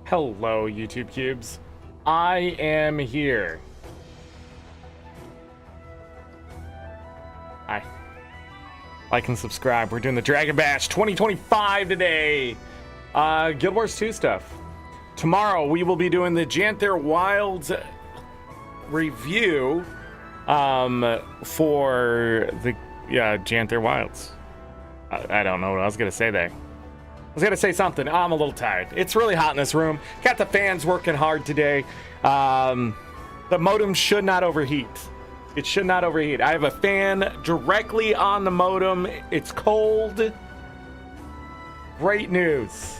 Hello, YouTube cubes. I am here. Hi. Like and subscribe. We're doing the Dragon Bash 2025 today. Guild Wars 2 stuff. Tomorrow we will be doing the Janther Wilds review for the Janther Wilds. I don't know what I was gonna say there. I was gonna say something. I'm a little tired. It's really hot in this room. Got the fans working hard today. The modem should not overheat. It should not overheat. I have a fan directly on the modem. It's cold. Great news.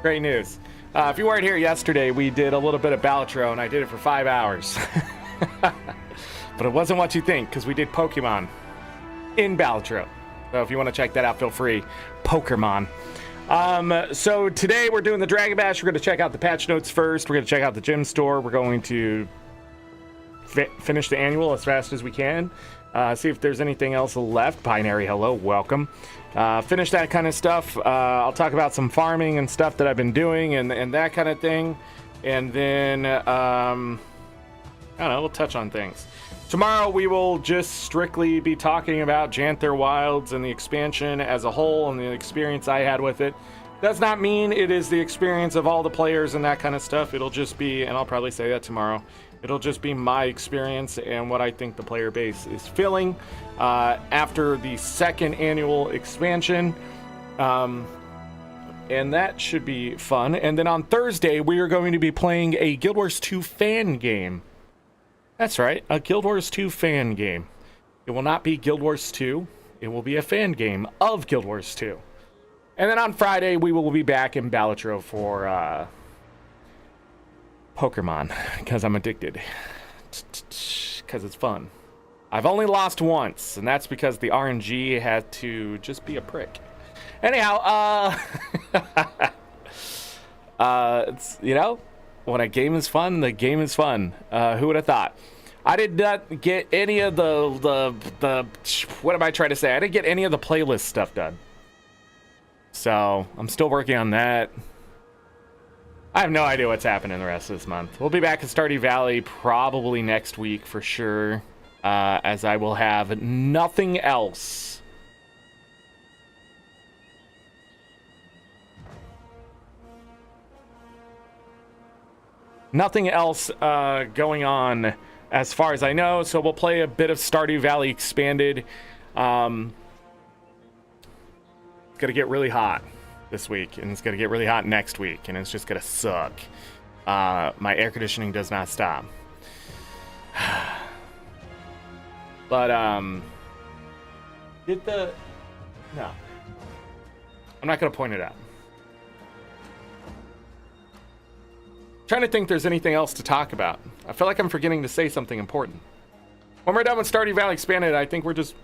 Great news. If you weren't here yesterday, we did a little bit of Balatro, and I did it for 5 hours. But it wasn't what you think, because we did Pokemon in Balatro. So if you want to check that out, feel free. Pokemon. So today we're doing the Dragon Bash. We're going to check out the patch notes first. We're going to check out the gym store. We're going to finish the annual as fast as we can. See if there's anything else left. Binary, hello, welcome. Finish that kind of stuff. I'll talk about some farming and stuff that I've been doing and that kind of thing. And then, I don't know, we'll touch on things. Tomorrow we will just strictly be talking about Janther Wilds and the expansion as a whole and the experience I had with it. Does not mean it is the experience of all the players and that kind of stuff. It'll just be, and I'll probably say that tomorrow, it'll just be my experience and what I think the player base is feeling after the second annual expansion. And that should be fun. And then on Thursday, we are going to be playing a Guild Wars 2 fan game. That's right, a Guild Wars 2 fan game. It will not be Guild Wars 2. It will be a fan game of Guild Wars 2. And then on Friday, we will be back in Balatro for Pokemon, because I'm addicted. Because it's fun. I've only lost once, and that's because the RNG had to just be a prick. Anyhow, it's, you know, when a game is fun, the game is fun. Who would have thought? I did not get any of the what am I trying to say? I didn't get any of the playlist stuff done. So I'm still working on that. I have no idea what's happening the rest of this month. We'll be back in Stardew Valley probably next week for sure, as I will have nothing else. Nothing else going on as far as I know, so we'll play a bit of Stardew Valley Expanded. It's gonna get really hot this week, and it's gonna get really hot next week, and it's just gonna suck. My air conditioning does not stop. But no, I'm not gonna point it out. Trying to think there's anything else to talk about. I feel like I'm forgetting to say something important. When we're done with Stardew Valley Expanded, I think we're just,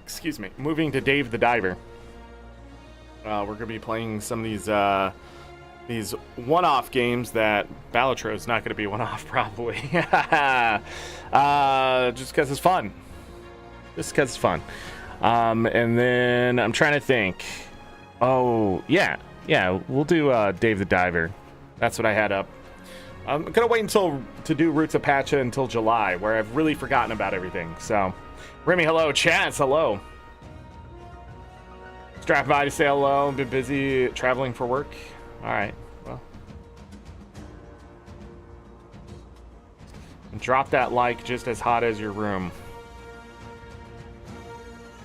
excuse me, moving to Dave the Diver. We're gonna be playing some of these one-off games that Balatro is not gonna be one-off probably. Just because it's fun. Just because it's fun. And then I'm trying to think. Oh yeah, we'll do Dave the Diver. That's what I had up. I'm gonna wait to do Roots of Pacha until July, where I've really forgotten about everything. So, Remy, hello. Chance, hello. Strap by to say hello. Been busy traveling for work. All right. Well, and drop that like just as hot as your room.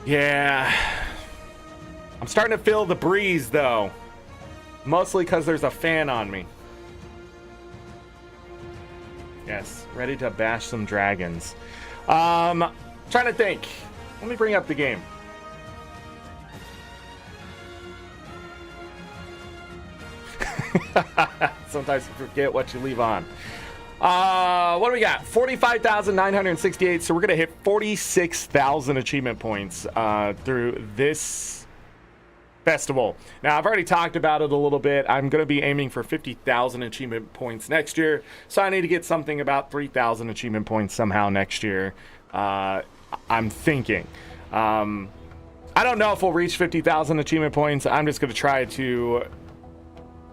Yeah. I'm starting to feel the breeze though. Mostly because there's a fan on me. Yes, ready to bash some dragons. Trying to think. Let me bring up the game. Sometimes you forget what you leave on. What do we got? 45,968. So we're going to hit 46,000 achievement points through this festival. Now, I've already talked about it a little bit. I'm going to be aiming for 50,000 achievement points next year, so I need to get something about 3,000 achievement points somehow next year. I'm thinking. I don't know if we'll reach 50,000 achievement points. I'm just going to try to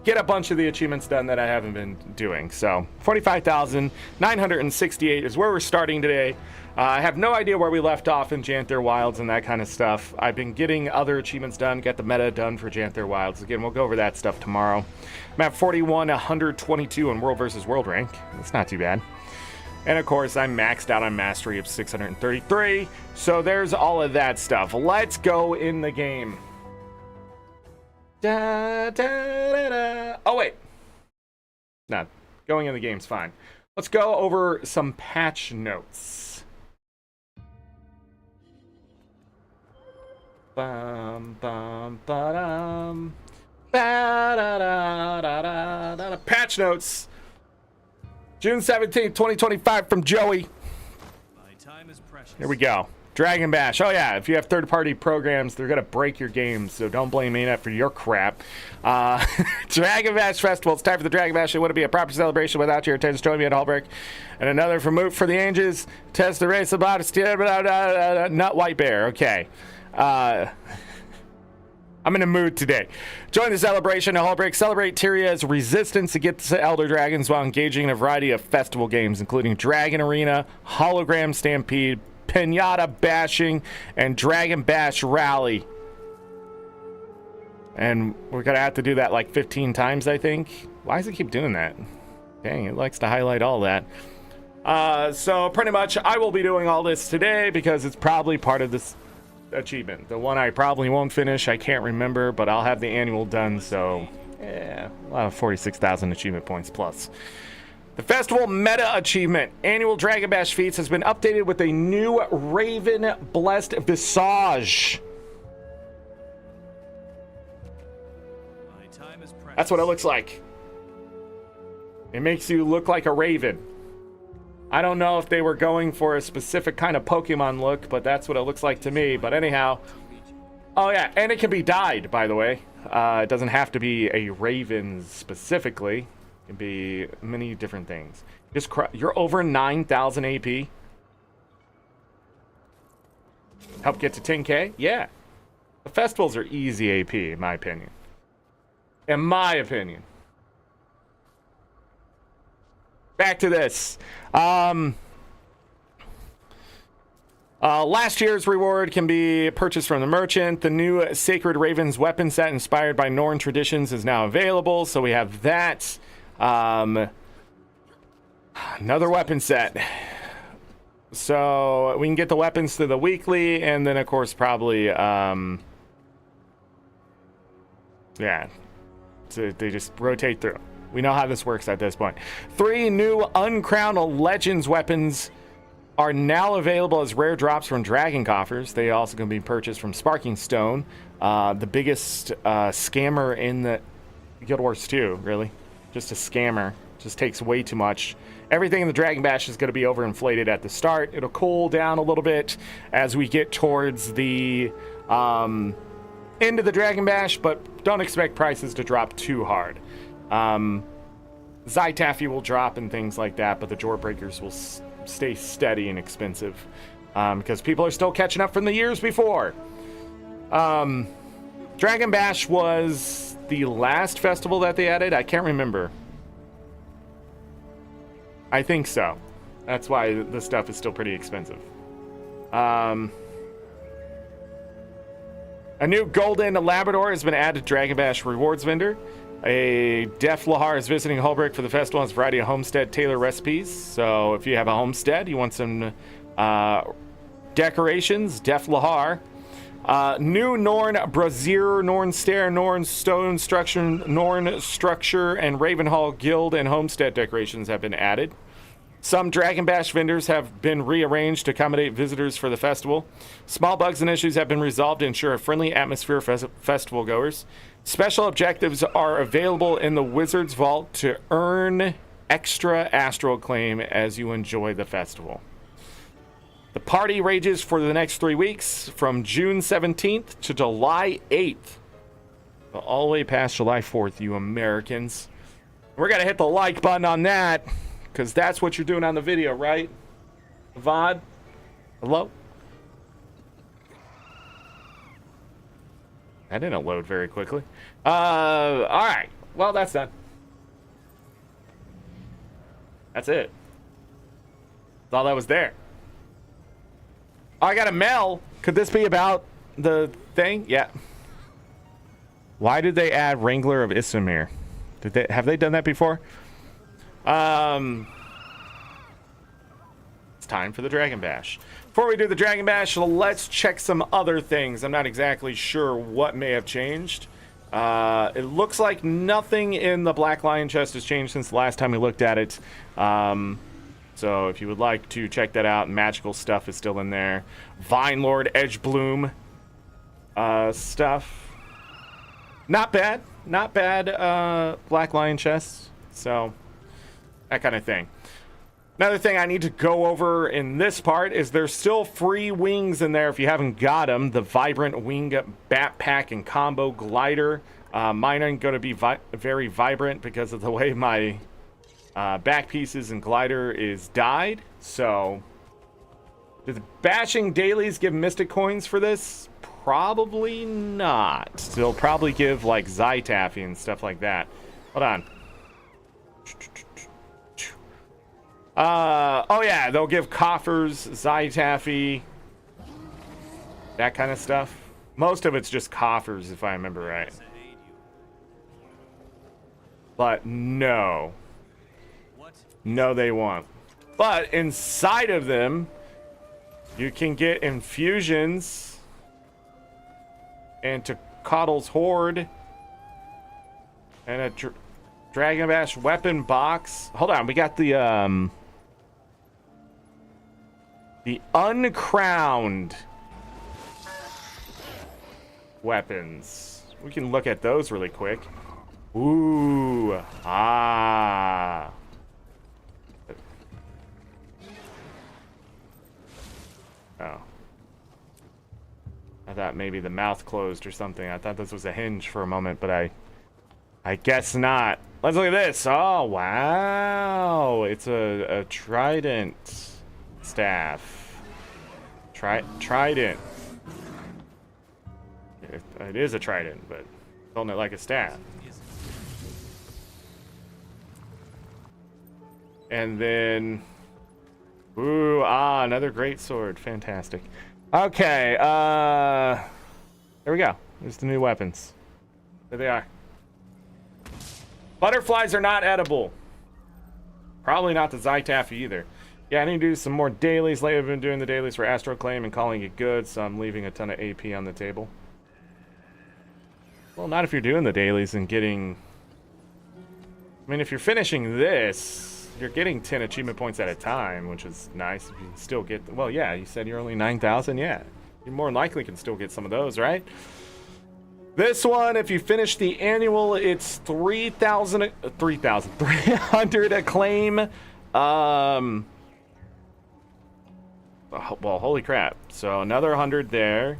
get a bunch of the achievements done that I haven't been doing. So 45,968 is where we're starting today. I have no idea where we left off in Janther Wilds and that kind of stuff. I've been getting other achievements done, got the meta done for Janther Wilds. Again, we'll go over that stuff tomorrow. I'm at 41,122 in World versus World rank. That's not too bad. And of course, I'm maxed out on mastery of 633. So there's all of that stuff. Let's go in the game. Da, da, da, da. Oh, wait. No, going in the game's fine. Let's go over some patch notes. Bum, bum, ba-dum. Ba-da-da-da-da-da-da. Patch notes. June 17th, 2025 from Joey. My time is precious. Here we go. Dragon Bash. Oh, yeah. If you have third-party programs, they're going to break your games, so don't blame ArenaNet for your crap. Dragon Bash Festival. It's time for the Dragon Bash. It wouldn't be a proper celebration without your attendance. Join me at Hallbreak. And another from Moot for the Ages. Test the race about a nut white bear. Okay. I'm in a mood today. Join the celebration at Hallbreak. Celebrate Tyria's resistance against the Elder Dragons while engaging in a variety of festival games, including Dragon Arena, Hologram Stampede, Pinata Bashing, and Dragon Bash Rally. And we're going to have to do that like 15 times, I think. Why does it keep doing that? Dang, it likes to highlight all that. So pretty much I will be doing all this today because it's probably part of this achievement. The one I probably won't finish, I can't remember, but I'll have the annual done, so yeah, a lot of 46,000 achievement points plus. The festival meta achievement, annual Dragon Bash feats, has been updated with a new Raven Blessed Visage. My time is precious. That's what it looks like. It makes you look like a raven. I don't know if they were going for a specific kind of Pokemon look, but that's what it looks like to me. But anyhow, oh yeah, and it can be dyed, by the way. It doesn't have to be a raven specifically. It can be many different things. You're over 9,000 AP. Help get to 10K? Yeah. The festivals are easy AP, in my opinion. In my opinion. Back to this. Last year's reward can be purchased from the merchant. The new Sacred Ravens weapon set inspired by Norn traditions is now available. So we have that. Another weapon set. So we can get the weapons through the weekly, and then of course probably yeah. So they just rotate through. We know how this works at this point. 3 new Uncrowned Legends weapons are now available as rare drops from Dragon Coffers. They also can be purchased from Sparking Stone, the biggest scammer in the Guild Wars 2, really. Just a scammer. Just takes way too much. Everything in the Dragon Bash is going to be overinflated at the start. It'll cool down a little bit as we get towards the end of the Dragon Bash, but don't expect prices to drop too hard. Zytaffy will drop and things like that, but the Jawbreakers will stay steady and expensive because people are still catching up from the years before. Dragon Bash was the last festival that they added. I can't remember. I think so. That's why the stuff is still pretty expensive. A new Golden Labrador has been added to Dragon Bash rewards vendor. A Def Lahar is visiting Holbrook for the festival and has a variety of homestead tailor recipes. So if you have a homestead, you want some decorations, Def Lahar. New Norn Brazier, Norn Stair, Norn Stone Structure, Norn Structure, and Ravenhall Guild and homestead decorations have been added. Some Dragon Bash vendors have been rearranged to accommodate visitors for the festival. Small bugs and issues have been resolved to ensure a friendly atmosphere for festival goers. Special objectives are available in the Wizard's Vault to earn extra astral claim as you enjoy the festival. The party rages for the next 3 weeks from June 17th to July 8th. All the way past July 4th, you Americans. We're going to hit the like button on that because that's what you're doing on the video, right? VOD? Hello? That didn't load very quickly. All right. well, that's done. That's it. That's all that was there. Oh, I got a mail. Could this be about the thing? Yeah. Why did they add Wrangler of Issamir? Have they done that before? It's time for the Dragon Bash. Before we do the Dragon Bash, let's check some other things. I'm not exactly sure what may have changed. It looks like nothing in the Black Lion chest has changed since the last time we looked at it. So if you would like to check that out, magical stuff is still in there. Vine Lord Edgebloom stuff. Not bad. Not bad Black Lion chest. So that kind of thing. Another thing I need to go over in this part is there's still free wings in there if you haven't got them. The Vibrant Wing Backpack and Combo Glider. Mine aren't going to be very vibrant because of the way my back pieces and glider is dyed. So, do the bashing dailies give mystic coins for this? Probably not. They'll probably give like Zytaffy and stuff like that. Hold on. Oh yeah, they'll give coffers, Zytaffy, that kind of stuff. Most of it's just coffers, if I remember right. But no. No, they won't. But inside of them, you can get infusions into Coddle's Horde and a Dragon Bash weapon box. Hold on, we got the uncrowned weapons. We can look at those really quick. Ooh, ah. Oh. I thought maybe the mouth closed or something. I thought this was a hinge for a moment, but I guess not. Let's look at this. Oh, wow. It's a trident staff. Trident. It is a trident, but holding it like a staff. And then, ooh, another great sword. Fantastic. Okay, there we go. There's the new weapons. There they are. Butterflies are not edible. Probably not the Zytaffy either. Yeah, I need to do some more dailies. Lately I've been doing the dailies for Astro Claim and calling it good, so I'm leaving a ton of AP on the table. Well, not if you're doing the dailies and getting... I mean, if you're finishing this, you're getting 10 achievement points at a time, which is nice. If you can still get... Well, yeah, you said you're only 9,000. Yeah, you more than likely can still get some of those, right? This one, if you finish the annual, it's 300 acclaim. Well, holy crap. So another 100 there.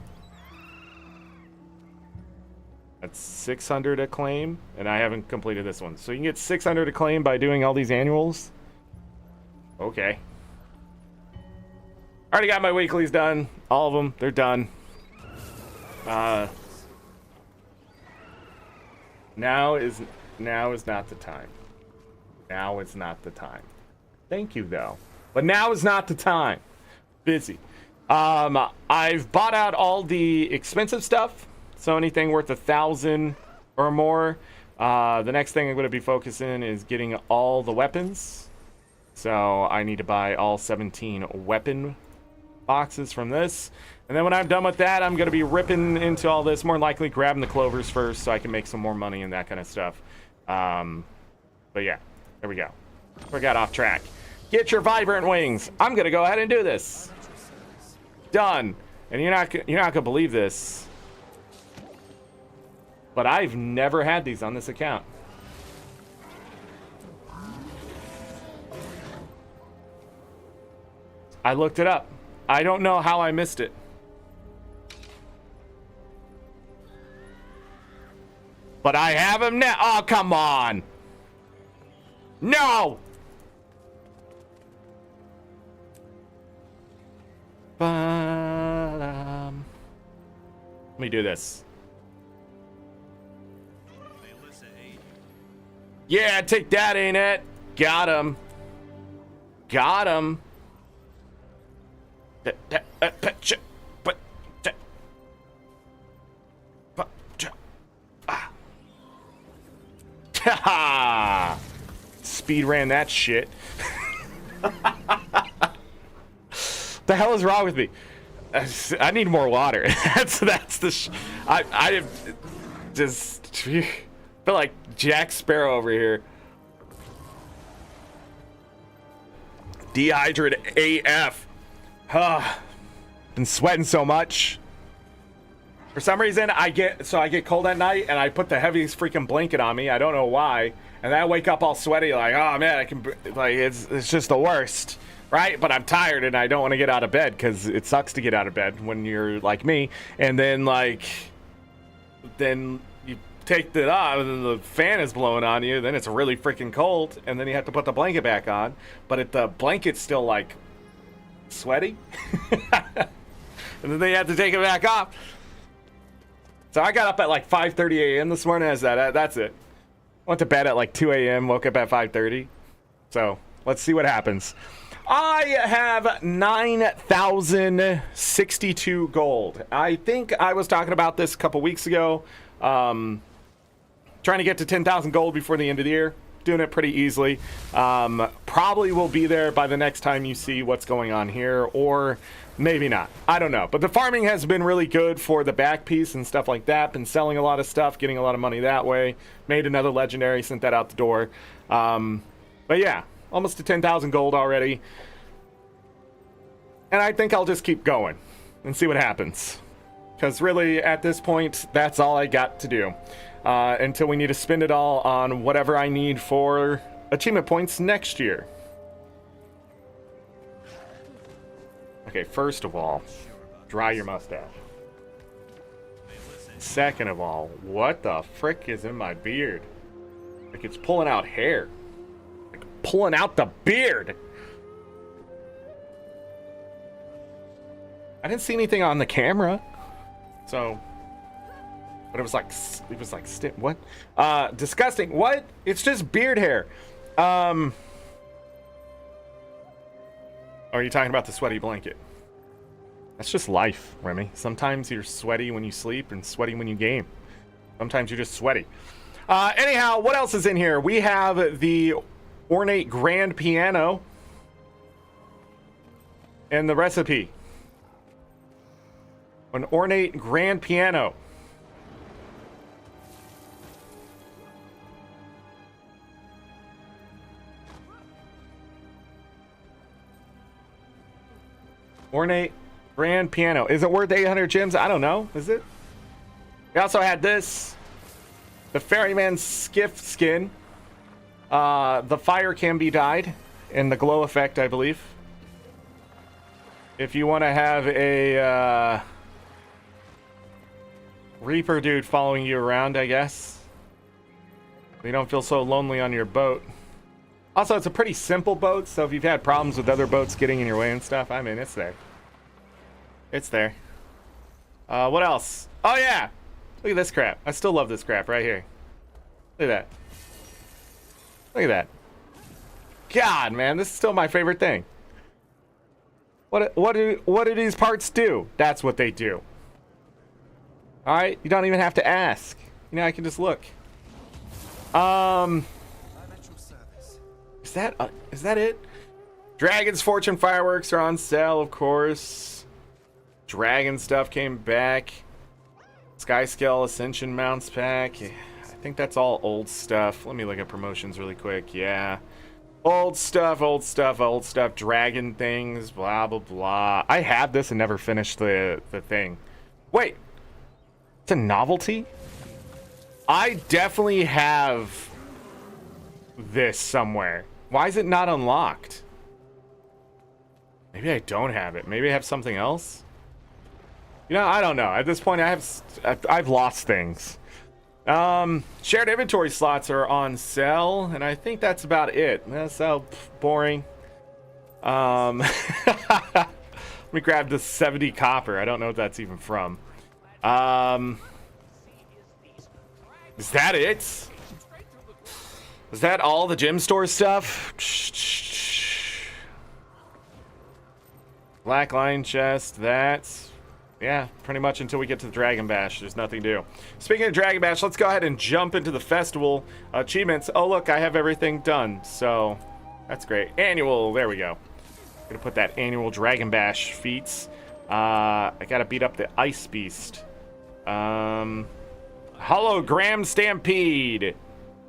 That's 600 acclaim, and I haven't completed this one. So you can get 600 acclaim by doing all these annuals. Okay. Already got my weeklies done. All of them, they're done. Now is not the time. Now is not the time. Thank you though, but now is not the time. Busy. I've bought out all the expensive stuff. So anything worth 1,000 or more. The next thing I'm going to be focusing is getting all the weapons. So I need to buy all 17 weapon boxes from this. And then when I'm done with that, I'm going to be ripping into all this. More than likely grabbing the clovers first so I can make some more money and that kind of stuff. But yeah, there we go. We got off track. Get your vibrant wings. I'm going to go ahead and do this. Done. And you're not going to believe this. But I've never had these on this account. I looked it up. I don't know how I missed it. But I have them now. Oh, come on. No. Let me do this. Yeah, take that, ain't it? Got him. Got him. Speed ran that shit. The hell is wrong with me? I need more water. that's the. I just feel like Jack Sparrow over here. Dehydrated AF. Been sweating so much. For some reason, I get cold at night, and I put the heaviest freaking blanket on me. I don't know why, and then I wake up all sweaty, like, oh man, I can, like, it's just the worst, right? But I'm tired, and I don't want to get out of bed because it sucks to get out of bed when you're like me. And then then you take it off, and the fan is blowing on you. Then it's really freaking cold, and then you have to put the blanket back on. But the blanket's still like sweaty, and then they have to take it back off. So I got up at like 5:30 a.m. this morning. That's it. Went to bed at like 2 a.m. Woke up at 5:30. So let's see what happens. I have 9,062 gold. I think I was talking about this a couple weeks ago. Trying to get to 10,000 gold before the end of the year. Doing it pretty easily. Probably will be there by the next time you see what's going on here, or maybe not. I don't know. But the farming has been really good for the back piece and stuff like that. Been selling a lot of stuff, getting a lot of money that way. Made another legendary, sent that out the door. But yeah, almost to 10,000 gold already. And I think I'll just keep going and see what happens. Because really, at this point, that's all I got to do. Until we need to spend it all on whatever I need for achievement points next year. Okay, first of all, dry your mustache. Second of all, what the frick is in my beard? Like it's pulling out hair. Like pulling out the beard! I didn't see anything on the camera. So... But it was like what? Disgusting. What? It's just beard hair. Are you talking about the sweaty blanket? That's just life, Remy. Sometimes you're sweaty when you sleep and sweaty when you game. Sometimes you're just sweaty. Anyhow, what else is in here? We have the ornate grand piano and the recipe. An ornate grand piano. Ornate grand piano. Is it worth 800 gems? I don't know. Is it? We also had this. The Ferryman skiff skin. The fire can be dyed. And the glow effect, I believe. If you want to have a Reaper dude following you around, I guess. So you don't feel so lonely on your boat. Also, it's a pretty simple boat, so if you've had problems with other boats getting in your way and stuff, I mean, it's there. It's there. What else? Oh, yeah! Look at this crap. I still love this crap right here. Look at that. Look at that. God, man, this is still my favorite thing. What do these parts do? That's what they do. Alright? You don't even have to ask. You know, I can just look. Is that it? Dragon's Fortune fireworks are on sale, of course. Dragon stuff came back. Skyscale Ascension mounts pack. I think that's all old stuff. Let me look at promotions really quick. Yeah. Old stuff. Dragon things, blah, blah, blah. I had this and never finished the thing. Wait. It's a novelty? I definitely have this somewhere. Why is it not unlocked? Maybe I don't have it. Maybe I have something else? You know, I don't know. At this point, I've lost things. Shared inventory slots are on sale, and I think that's about it. That's so boring. Let me grab the 70 copper. I don't know what that's even from. Is that it? Is that all the gym store stuff? Black Lion chest, that's... Yeah, pretty much until we get to the Dragon Bash. There's nothing to do. Speaking of Dragon Bash, let's go ahead and jump into the festival achievements. Oh, look, I have everything done. So, that's great. Annual, there we go. Gonna put that annual Dragon Bash feats. I gotta beat up the Ice Beast. Hologram Stampede.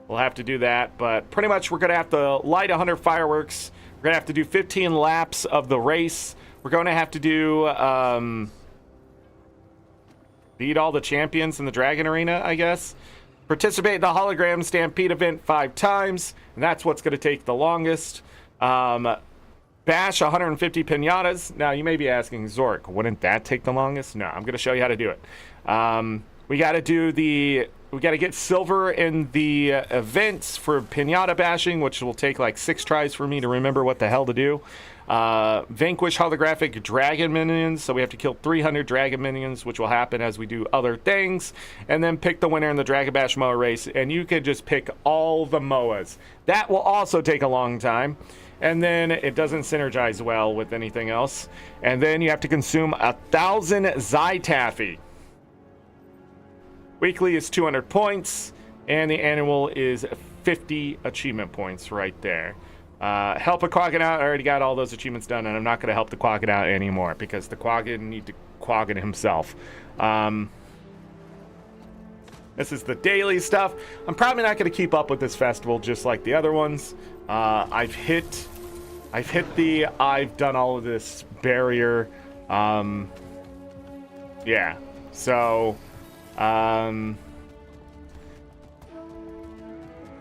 We'll have to do that, but pretty much we're gonna have to light 100 fireworks. We're gonna have to do 15 laps of the race. We're gonna have to do, beat all the champions in the Dragon Arena, I guess. Participate in the Hologram Stampede event 5 times, and that's what's gonna take the longest. Bash 150 pinatas. Now, you may be asking, Zorric, wouldn't that take the longest? No, I'm going to show you how to do it. We got to get silver in the events for pinata bashing, which will take like 6 tries for me to remember what the hell to do. Vanquish holographic dragon minions, so we have to kill 300 dragon minions, which will happen as we do other things. And then pick the winner in the Dragon Bash MOA race, and you can just pick all the MOAs. That will also take a long time. And then it doesn't synergize well with anything else. And then you have to consume 1,000 Zytaffy. Weekly is 200 points, and the annual is 50 achievement points right there. Help a Quaggin out. I already got all those achievements done, and I'm not going to help the Quaggin out anymore because the Quaggin need to Quaggin himself. This is the daily stuff. I'm probably not going to keep up with this festival just like the other ones. I've hit I've done all of this barrier. Yeah. So,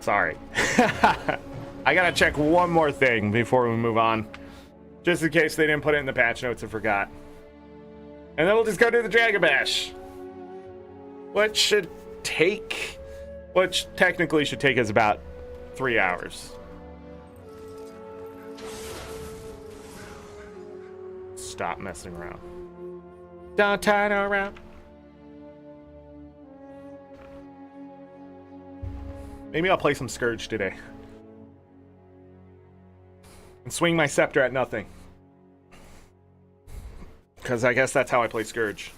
sorry. I gotta check one more thing before we move on, just in case they didn't put it in the patch notes and forgot. And then we'll just go do the Dragon Bash, which technically should take us about 3 hours. Stop messing around. Don't turn around. Maybe I'll play some Scourge today. And swing my scepter at nothing. Because I guess that's how I play Scourge.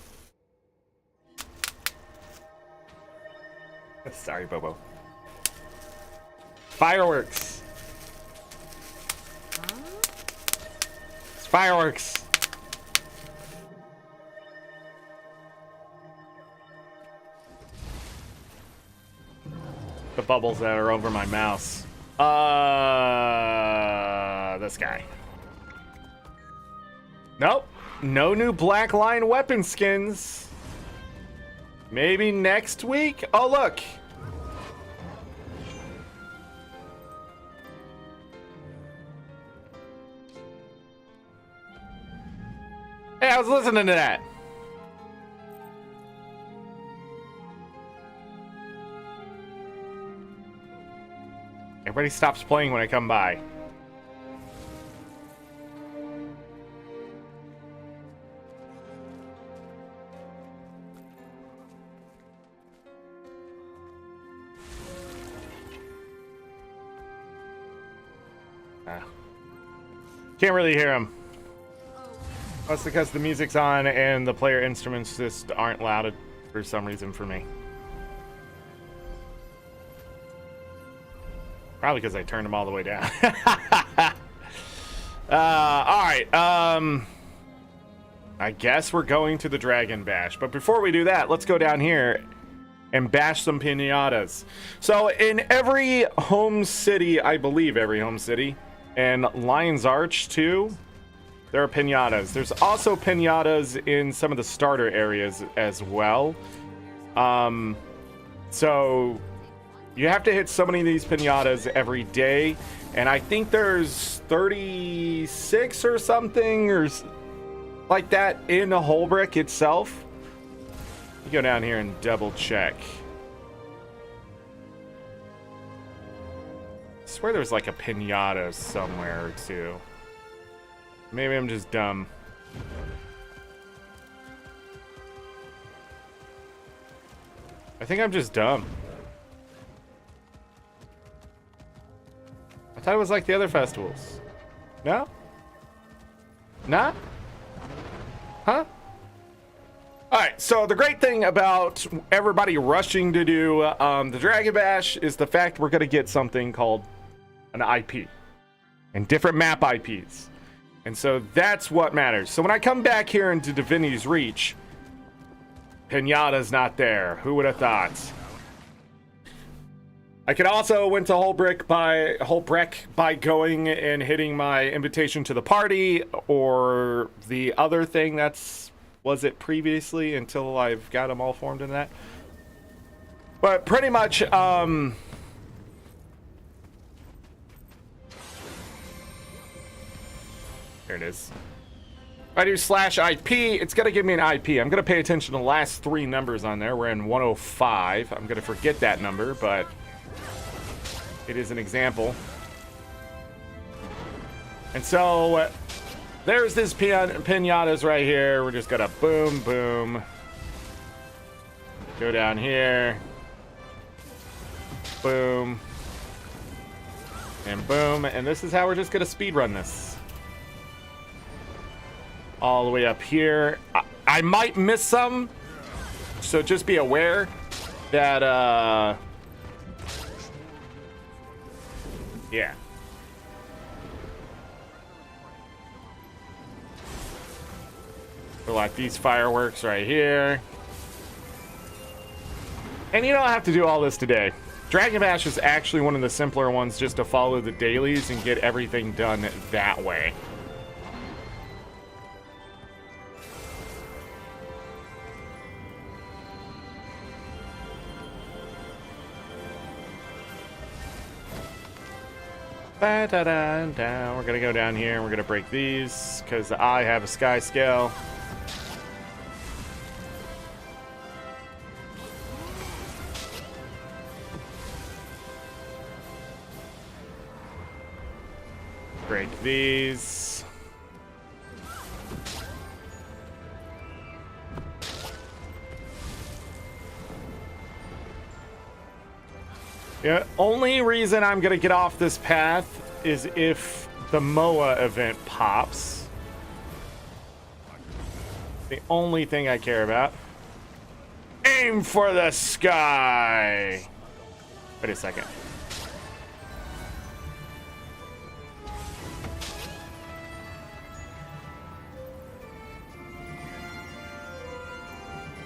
Sorry, Bobo. Fireworks. It's fireworks. The bubbles that are over my mouse. This guy. Nope. No new Black Lion weapon skins. Maybe next week? Oh, look. Hey, I was listening to that. Everybody stops playing when I come by. Can't really hear him. That's because the music's on and the player instruments just aren't loud for some reason for me. Probably because I turned them all the way down. Alright, I guess we're going to the Dragon Bash. But before we do that, let's go down here and bash some pinatas. So in every home city, I believe every home city, and Lion's Arch too, there are pinatas. There's also pinatas in some of the starter areas as well. So you have to hit so many of these pinatas every day, and I think there's 36 or something or like that in the Holbrick itself. You go down here and double check. I swear there was like a pinata somewhere or two. Maybe I'm just dumb. I think I'm just dumb. I thought it was like the other festivals. No? Not? Huh? Alright, so the great thing about everybody rushing to do the Dragon Bash is the fact we're going to get something called an IP. And different map IPs. And so that's what matters. So when I come back here into Divinity's Reach, Pinata's not there. Who would have thought? I could also went to Holbreck by going and hitting my invitation to the party, or the other thing was it previously until I've got them all formed in that. But pretty much, there it is. If I do /IP, it's going to give me an IP. I'm going to pay attention to the last 3 numbers on there. We're in 105. I'm going to forget that number, but it is an example. And so there's this pinatas right here. We're just going to boom, boom. Go down here. Boom. And boom. And this is how we're just going to speedrun this. All the way up here. I might miss some, so just be aware that yeah. So like these fireworks right here. And you don't have to do all this today. Dragon Bash is actually one of the simpler ones, just to follow the dailies and get everything done that way. We're gonna go down here and we're gonna break these because I have a sky scale. Break these. Yeah, only reason I'm gonna get off this path is if the MOA event pops. The only thing I care about. Aim for the sky! Wait a second.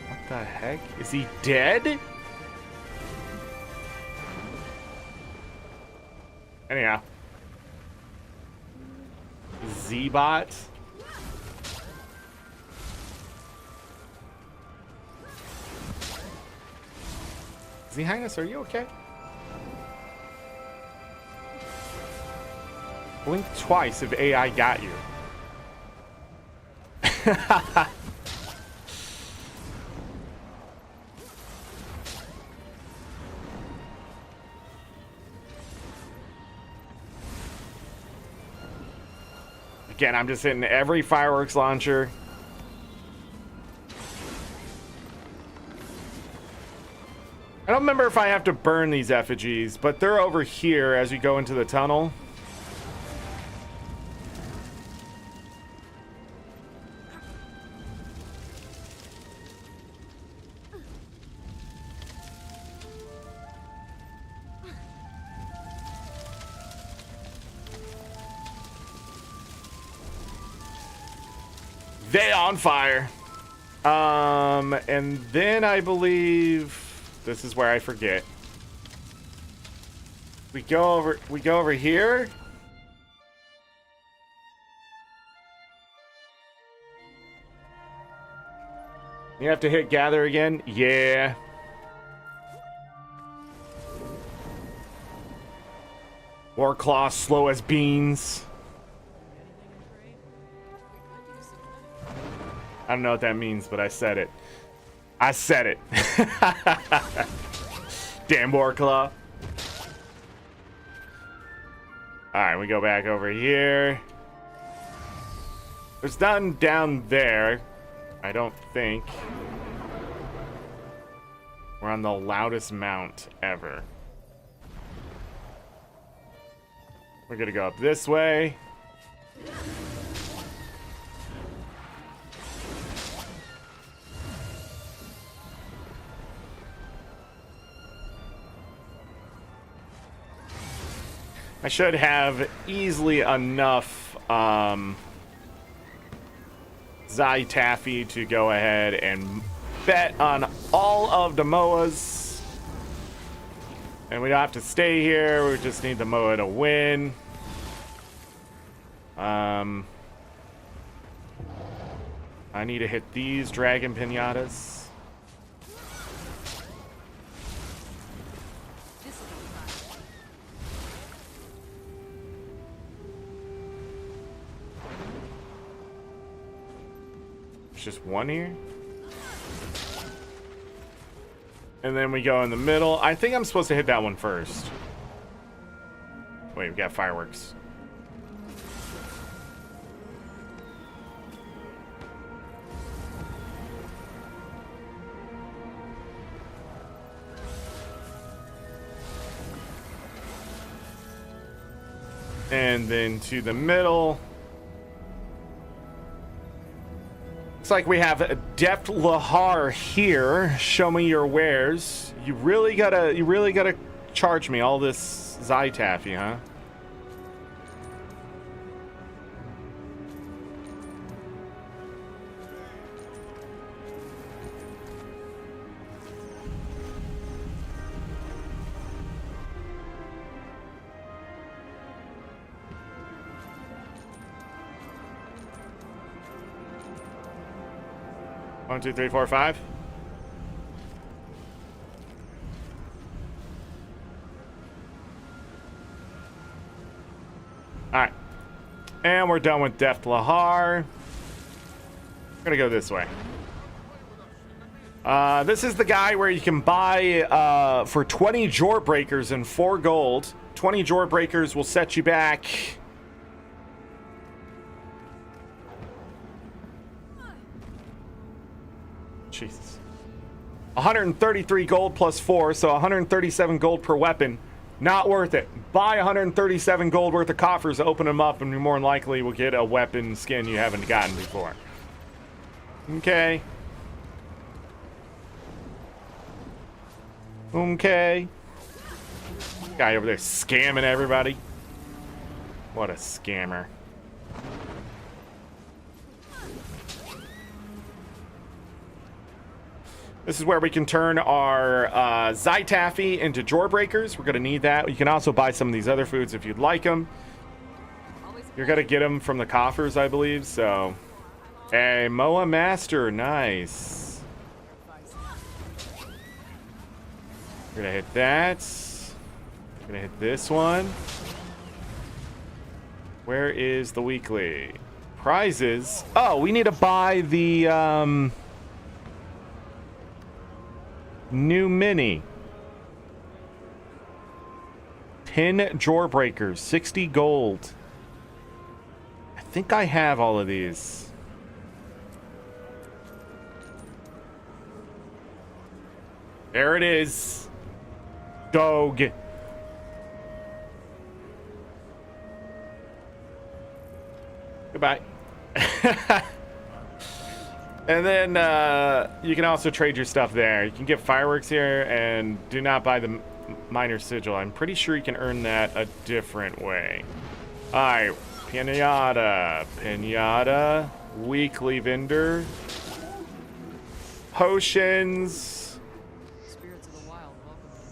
What the heck? Is he dead? Anyhow. Z-Bot. Z-Highness, are you okay? Blink twice if AI got you. Again, I'm just hitting every fireworks launcher. I don't remember if I have to burn these effigies, but they're over here as you go into the tunnel. They on fire. And then I believe this is where I forget. We go over here. You have to hit gather again? Yeah. Warclaw slow as beans. I don't know what that means, but I said it. I said it. Damn Warclaw. Alright, we go back over here. There's none down there, I don't think. We're on the loudest mount ever. We're gonna go up this way. I should have easily enough Zai Taffy to go ahead and bet on all of the MOAs. And we don't have to stay here. We just need the MOA to win. I need to hit these dragon pinatas. Just one here, and then we go in the middle. I think I'm supposed to hit that one first. Wait, we got fireworks. And then to the middle. Looks like we have a Deft Lahar here. Show me your wares. You really gotta charge me all this Zai Taffy, huh? One, two, three, four, five. All right, and we're done with Deft Lahar. We're gonna go this way. This is the guy where you can buy for 20 Jor Breakers and 4 gold. 20 Jor Breakers will set you back. Jesus. 133 gold plus 4, so 137 gold per weapon. Not worth it. Buy 137 gold worth of coffers, open them up, and you more than likely will get a weapon skin you haven't gotten before. Okay. Okay. Guy over there scamming everybody. What a scammer. This is where we can turn our Zai Taffy into Jor Breakers. We're going to need that. You can also buy some of these other foods if you'd like them. You're going to get them from the coffers, I believe. So, hey, Moa Master, nice. We're going to hit that. We're going to hit this one. Where is the weekly? Prizes. Oh, we need to buy the... new mini. 10 Jor Breakers, 60 gold. I think I have all of these. There it is. Dog. Goodbye. And then you can also trade your stuff there. You can get fireworks here, and do not buy the minor sigil. I'm pretty sure you can earn that a different way. All right, pinata, weekly vendor, potions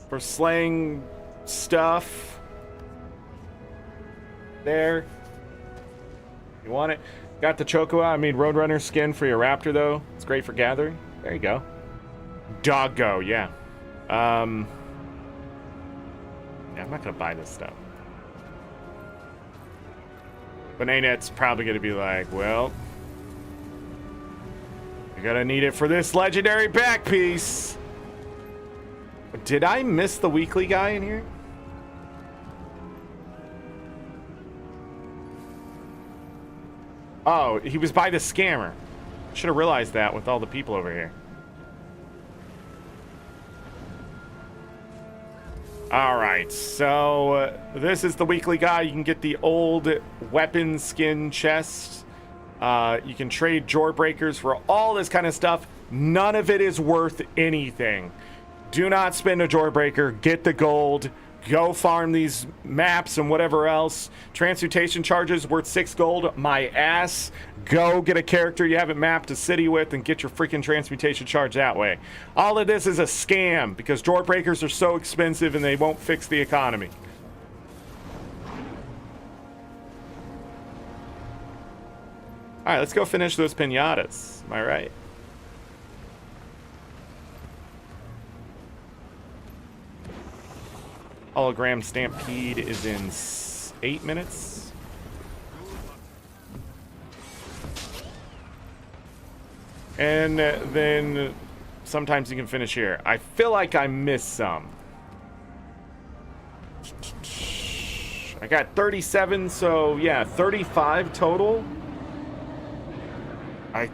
for slaying stuff. There, you want it. Got the Roadrunner skin for your Raptor, though. It's great for gathering. There you go. Doggo, yeah. Yeah, I'm not going to buy this stuff. But ArenaNet's probably going to be like, well, you're going to need it for this legendary back piece. Did I miss the weekly guy in here? Oh, he was by the scammer. Should have realized that with all the people over here. All right, so this is the weekly guy. You can get the old weapon skin chest. You can trade jaw breakers for all this kind of stuff. None of it is worth anything. Do not spend a jaw breaker. Get the gold. Go farm these maps and whatever else. Transmutation charges worth 6 gold. My ass. Go get a character you haven't mapped a city with and get your freaking transmutation charge that way. All of this is a scam because drawer breakers are so expensive and they won't fix the economy. All right, let's go finish those pinatas. Am I right? Hologram Stampede is in 8 minutes. And then sometimes you can finish here. I feel like I missed some. I got 37, so yeah, 35 total. I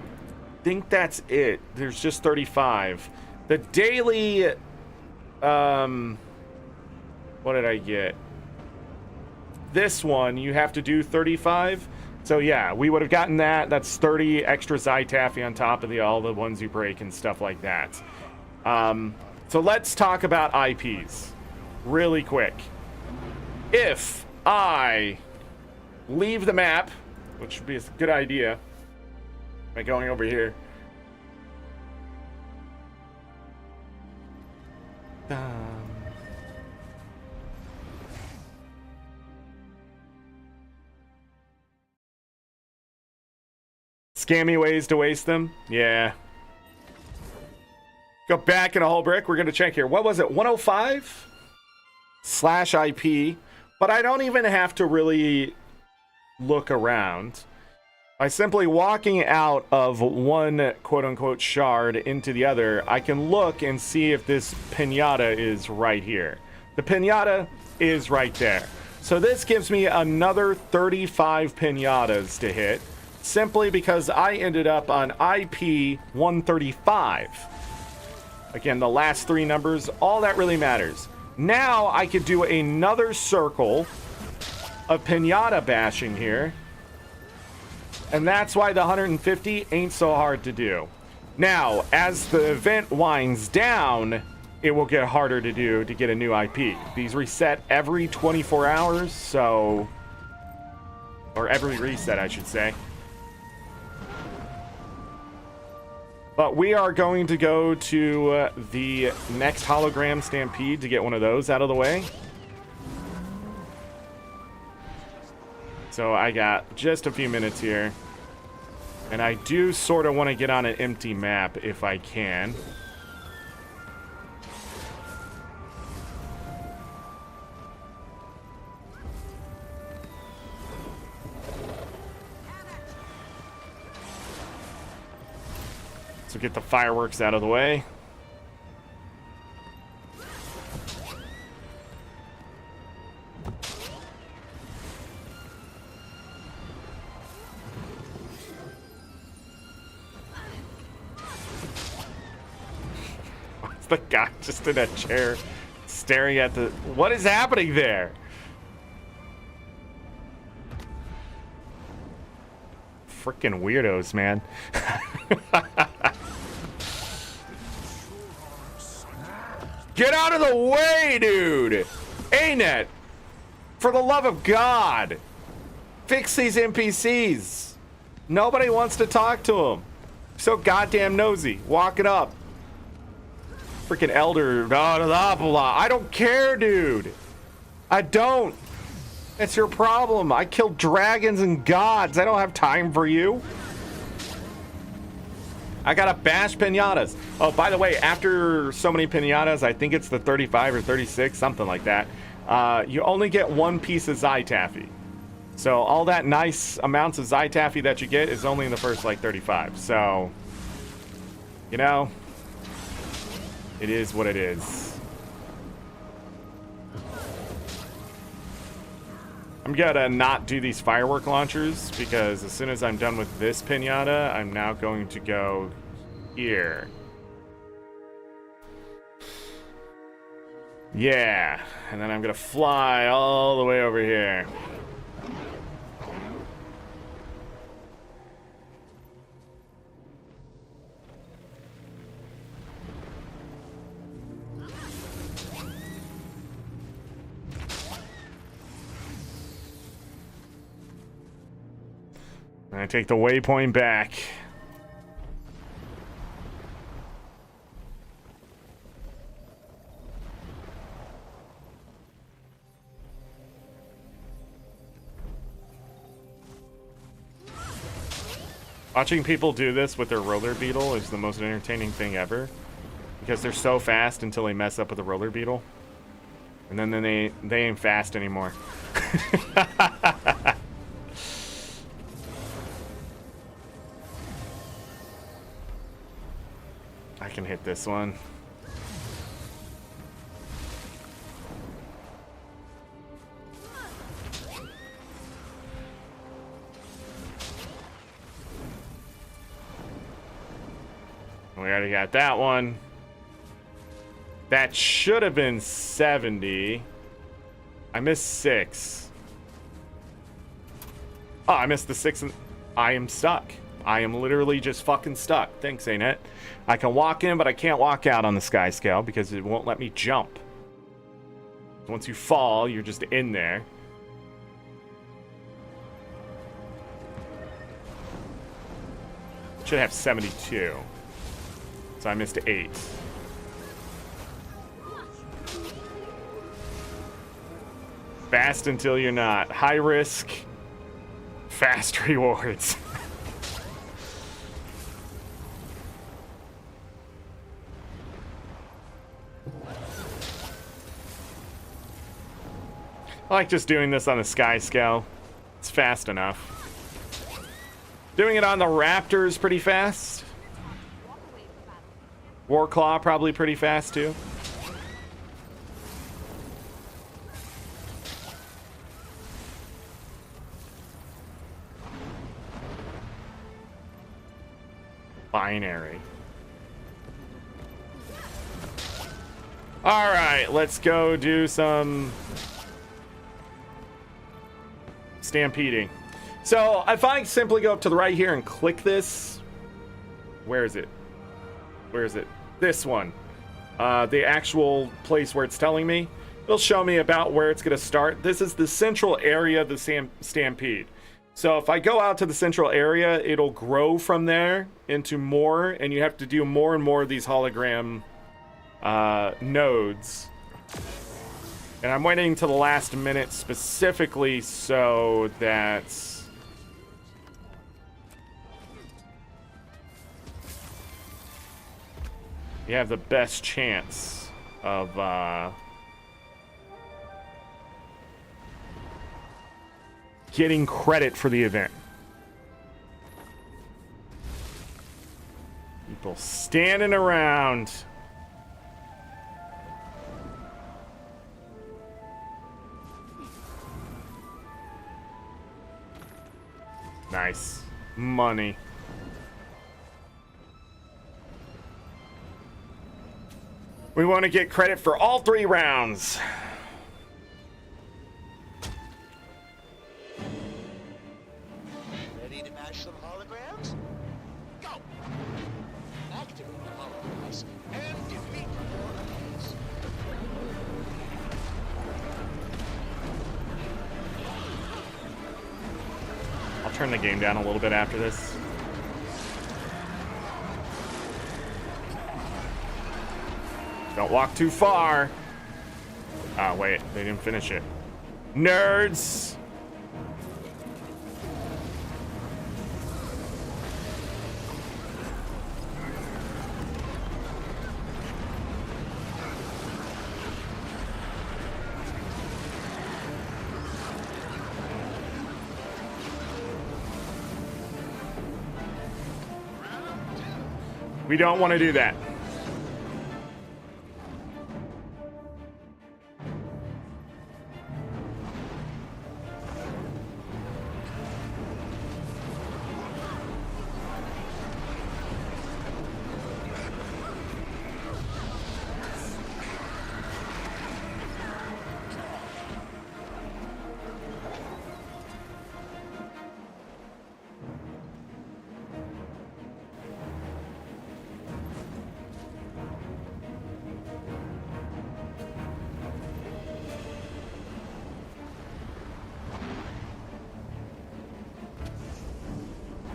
think that's it. There's just 35. The daily, what did I get? This one, you have to do 35. So yeah, we would have gotten that. That's 30 extra Zytaffy on top of all the ones you break and stuff like that. So let's talk about IPs really quick. If I leave the map, which would be a good idea by going over here. Scammy ways to waste them? Yeah. Go back in a whole brick. We're going to check here. What was it? 105/IP. But I don't even have to really look around. By simply walking out of one quote-unquote shard into the other, I can look and see if this pinata is right here. The pinata is right there. So this gives me another 35 pinatas to hit, simply because I ended up on IP 135. Again, the last 3 numbers, all that really matters. Now I could do another circle of pinata bashing here. And that's why the 150 ain't so hard to do. Now, as the event winds down, it will get harder to do to get a new IP. These reset every 24 hours, so... or every reset, I should say. But we are going to go to the next hologram stampede to get one of those out of the way. So I got just a few minutes here. And I do sort of want to get on an empty map if I can. So get the fireworks out of the way. What's the guy just in that chair staring at the... what is happening there? Freaking weirdos, man. Get out of the way, dude! ArenaNet! For the love of God! Fix these NPCs! Nobody wants to talk to them. So goddamn nosy. Walk it up. Freaking elder. Blah, blah, blah. I don't care, dude. I don't. It's your problem. I kill dragons and gods. I don't have time for you. I gotta bash pinatas. Oh, by the way, after so many pinatas, I think it's the 35 or 36, something like that, you only get 1 piece of Zytaffy. So all that nice amounts of Zytaffy that you get is only in the first, like, 35. So, you know, it is what it is. I'm gonna not do these firework launchers because as soon as I'm done with this pinata, I'm now going to go here. Yeah, and then I'm gonna fly all the way over here. And I take the waypoint back. Watching people do this with their roller beetle is the most entertaining thing ever, because they're so fast until they mess up with the roller beetle, and then they ain't fast anymore. I can hit this one. We already got that one. That should have been 70. I missed 6. Oh, I missed the 6 and I am stuck. I am literally just fucking stuck. Thanks, ArenaNet. I can walk in, but I can't walk out on the sky scale because it won't let me jump. Once you fall, you're just in there. Should have 72. So I missed 8. Fast until you're not. High risk, fast rewards. I like just doing this on the sky scale. It's fast enough. Doing it on the Raptor is pretty fast. Warclaw probably pretty fast too. Binary. All right, let's go do some stampeding. So if I simply go up to the right here and click this, where is it? Where is it? This one. The actual place where it's telling me. It'll show me about where it's going to start. This is the central area of the stampede. So if I go out to the central area, it'll grow from there into more, and you have to do more and more of these hologram nodes. And I'm waiting to the last minute specifically so that you have the best chance of getting credit for the event. People standing around. Nice. Money. We want to get credit for all 3 rounds. Ready to match some holograms? Go! Activate the holograms and defeat your enemies. I'll turn the game down a little bit after this. Don't walk too far. Oh, wait. They didn't finish it. Nerds! We don't want to do that.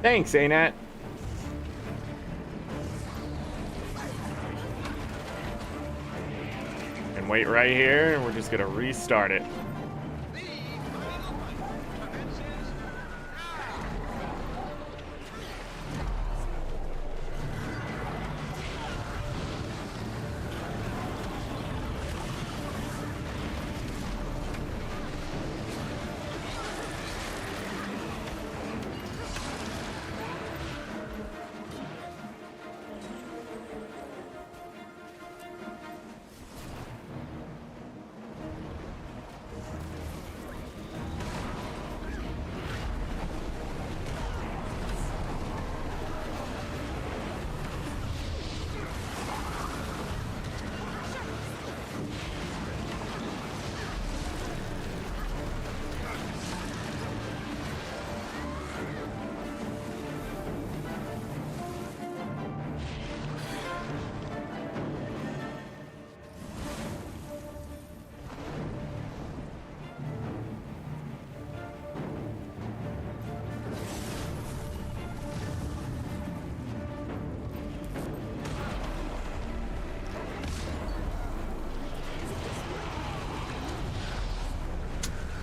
Thanks, ArenaNet. And wait right here, and we're just gonna restart it. The final fight commences now.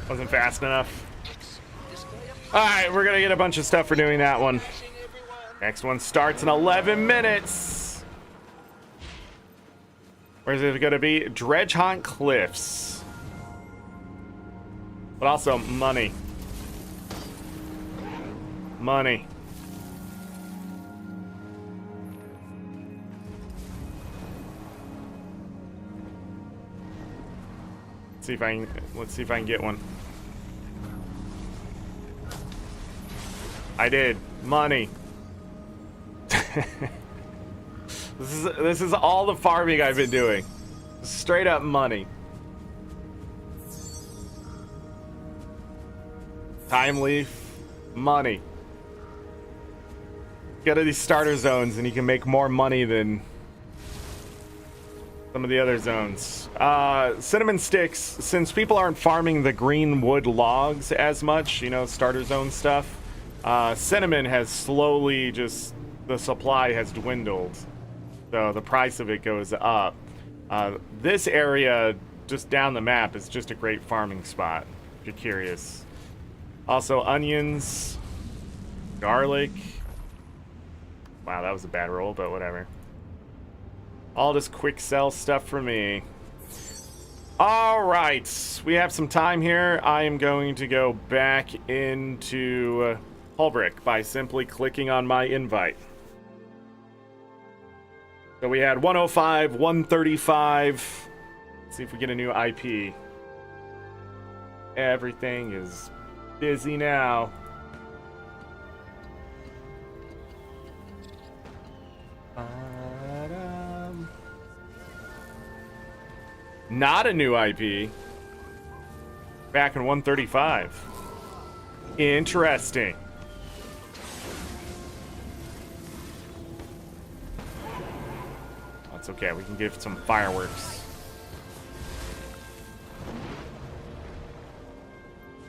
Wasn't fast enough. Alright, we're gonna get a bunch of stuff for doing that one. Next one starts in 11 minutes. Where's it gonna be? Dredgehaunt Cliffs. But also money. Money. Let's see if I can get one. I did. Money. This is all the farming I've been doing. Straight up money. Time leaf. Money. Get to these starter zones and you can make more money than some of the other zones. Cinnamon sticks, since people aren't farming the green wood logs as much, you know, starter zone stuff, cinnamon has slowly just, the supply has dwindled. So the price of it goes up. This area just down the map is just a great farming spot, if you're curious. Also onions, garlic. Wow, that was a bad roll, but whatever. All this quick sell stuff for me. All right, we have some time here. I am going to go back into Hullbrick by simply clicking on my invite. So we had 105, 135. Let's see if we get a new IP. Everything is busy now. Not a new IP. Back in 135. Interesting. That's okay. We can give some fireworks.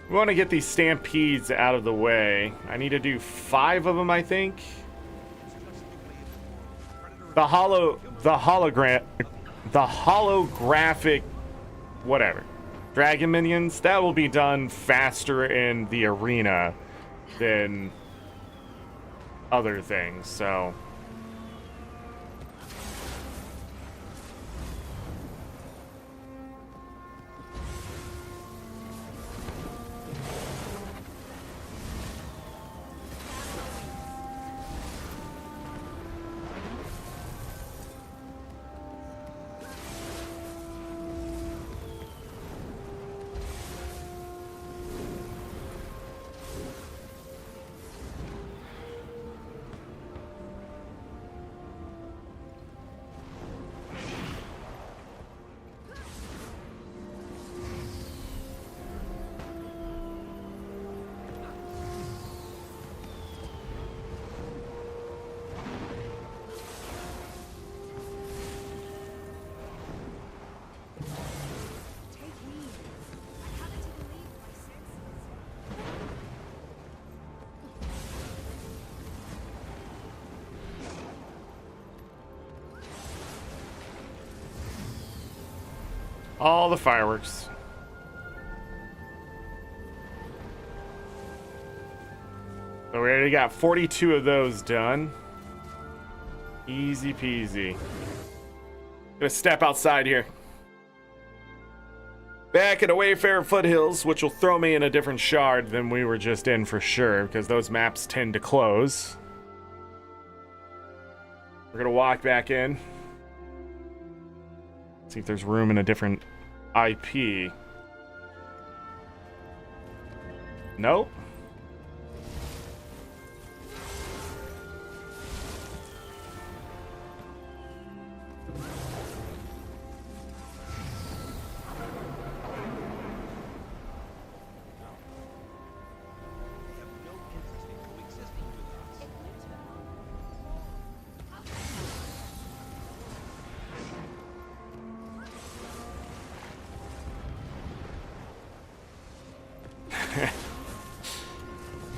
We want to get these stampedes out of the way. I need to do 5 of them, I think. The holographic, whatever, dragon minions, that will be done faster in the arena than other things, so. All the fireworks. So we already got 42 of those done. Easy peasy. Gonna step outside here. Back at the Wayfarer Foothills, which will throw me in a different shard than we were just in for sure, because those maps tend to close. We're gonna walk back in. See if there's room in a different IP. Nope.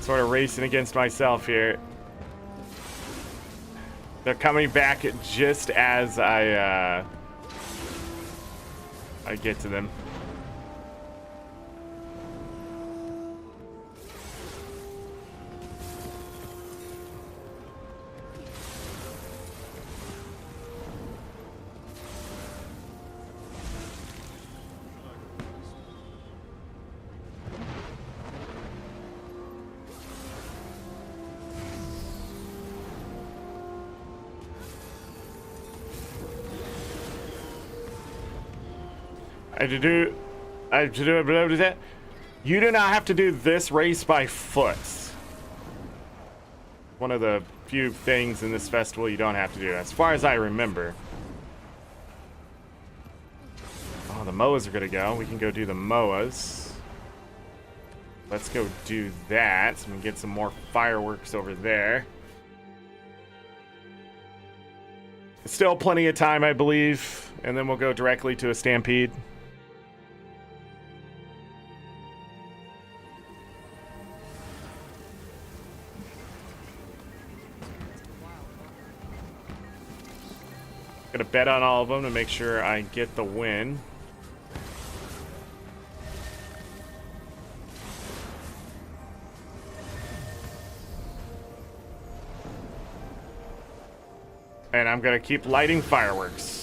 Sort of racing against myself here. They're coming back just as I get to them. You do not have to do this race by foot. One of the few things in this festival you don't have to do, as far as I remember. Oh, the MOAs are gonna go. We can go do the MOAs. Let's go do that so we can get some more fireworks over there. Still plenty of time, I believe, and then we'll go directly to a stampede. Gonna bet on all of them to make sure I get the win. And I'm gonna keep lighting fireworks.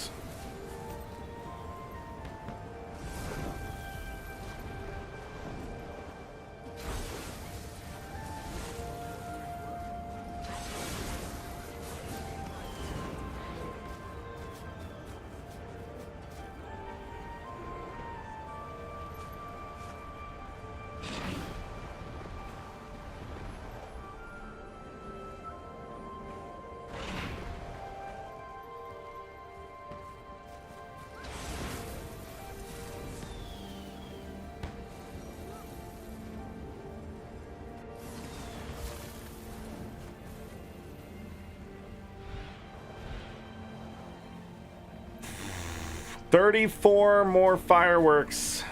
$34 more fireworks.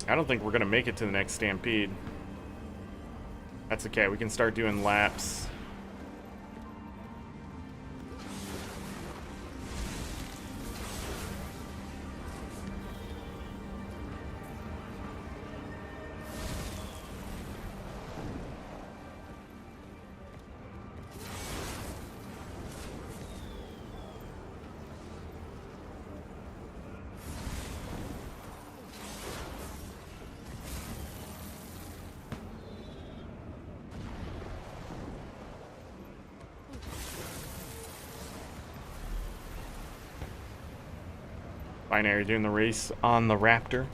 I don't think we're gonna make it to the next stampede. That's okay, we can start doing laps. Binary doing the race on the Raptor.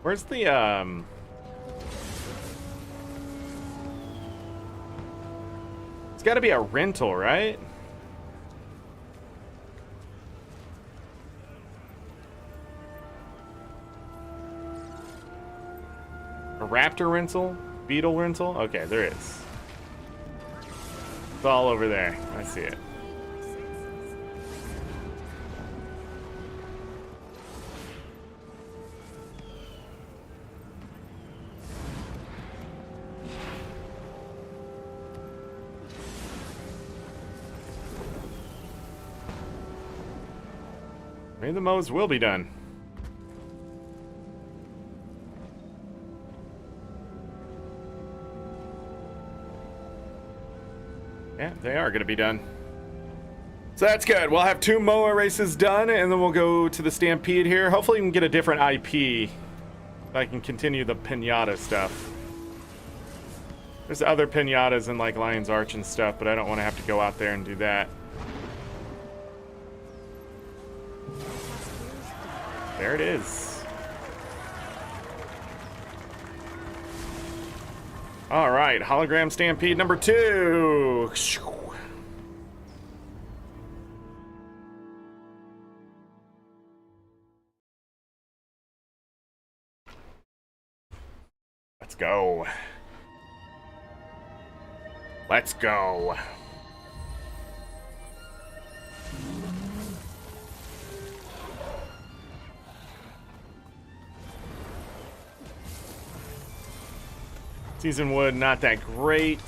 Where's the It's got to be a rental, right? A Raptor rental? Beetle rental? Okay, there is. It's all over there. I see it. Maybe the mows will be done. Yeah, they are going to be done. So that's good. We'll have 2 MOA races done, and then we'll go to the Stampede here. Hopefully we can get a different IP so I can continue the pinata stuff. There's other pinatas in like Lion's Arch and stuff, but I don't want to have to go out there and do that. There it is. All right, hologram Stampede number 2. Let's go. Let's go. Season wood, not that great.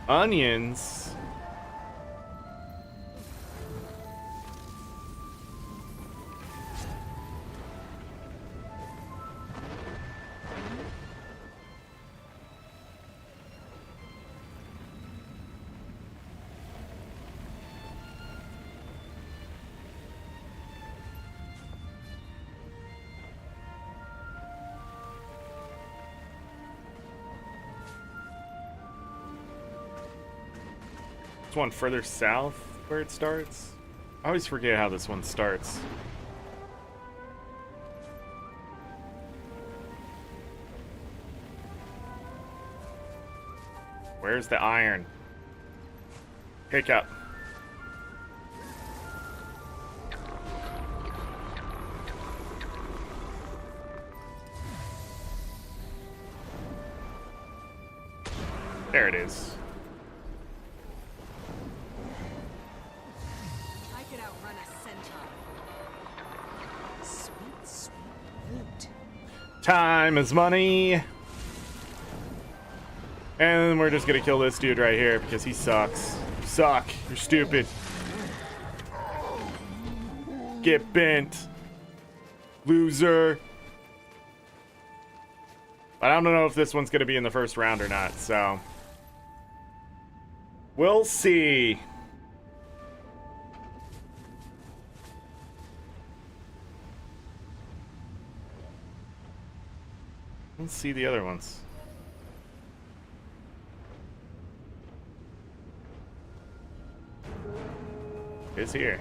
Onions. One further south where it starts. I always forget how this one starts. Where's the iron? Hiccup. There it is. Time is money. And we're just gonna kill this dude right here because he sucks. You suck. You're stupid. Get bent. Loser. But I don't know if this one's gonna be in the first round or not, so. We'll see. Let's see the other ones. It's here.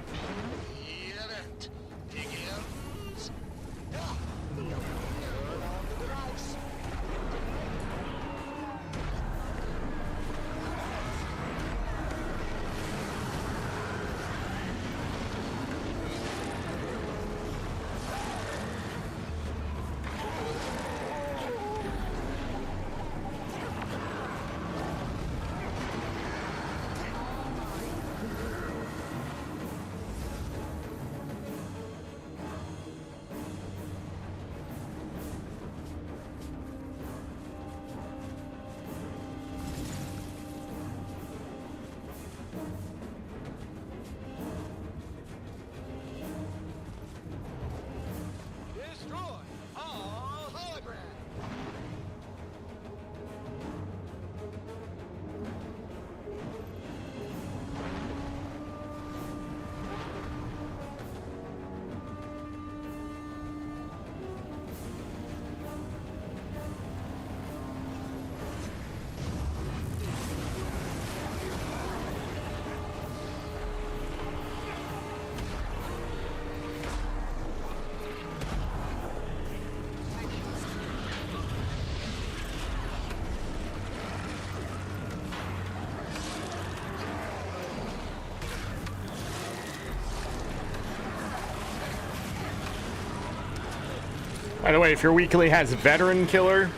By the way, if your weekly has veteran killer,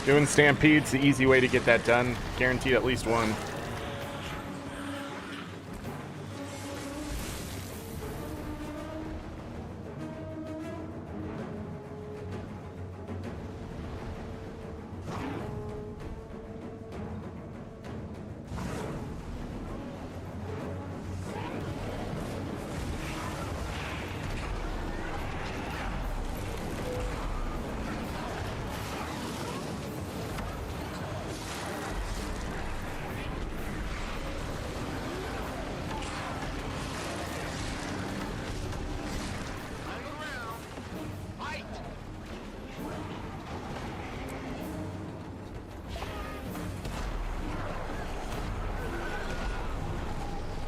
doing stampede's the easy way to get that done. Guaranteed at least one.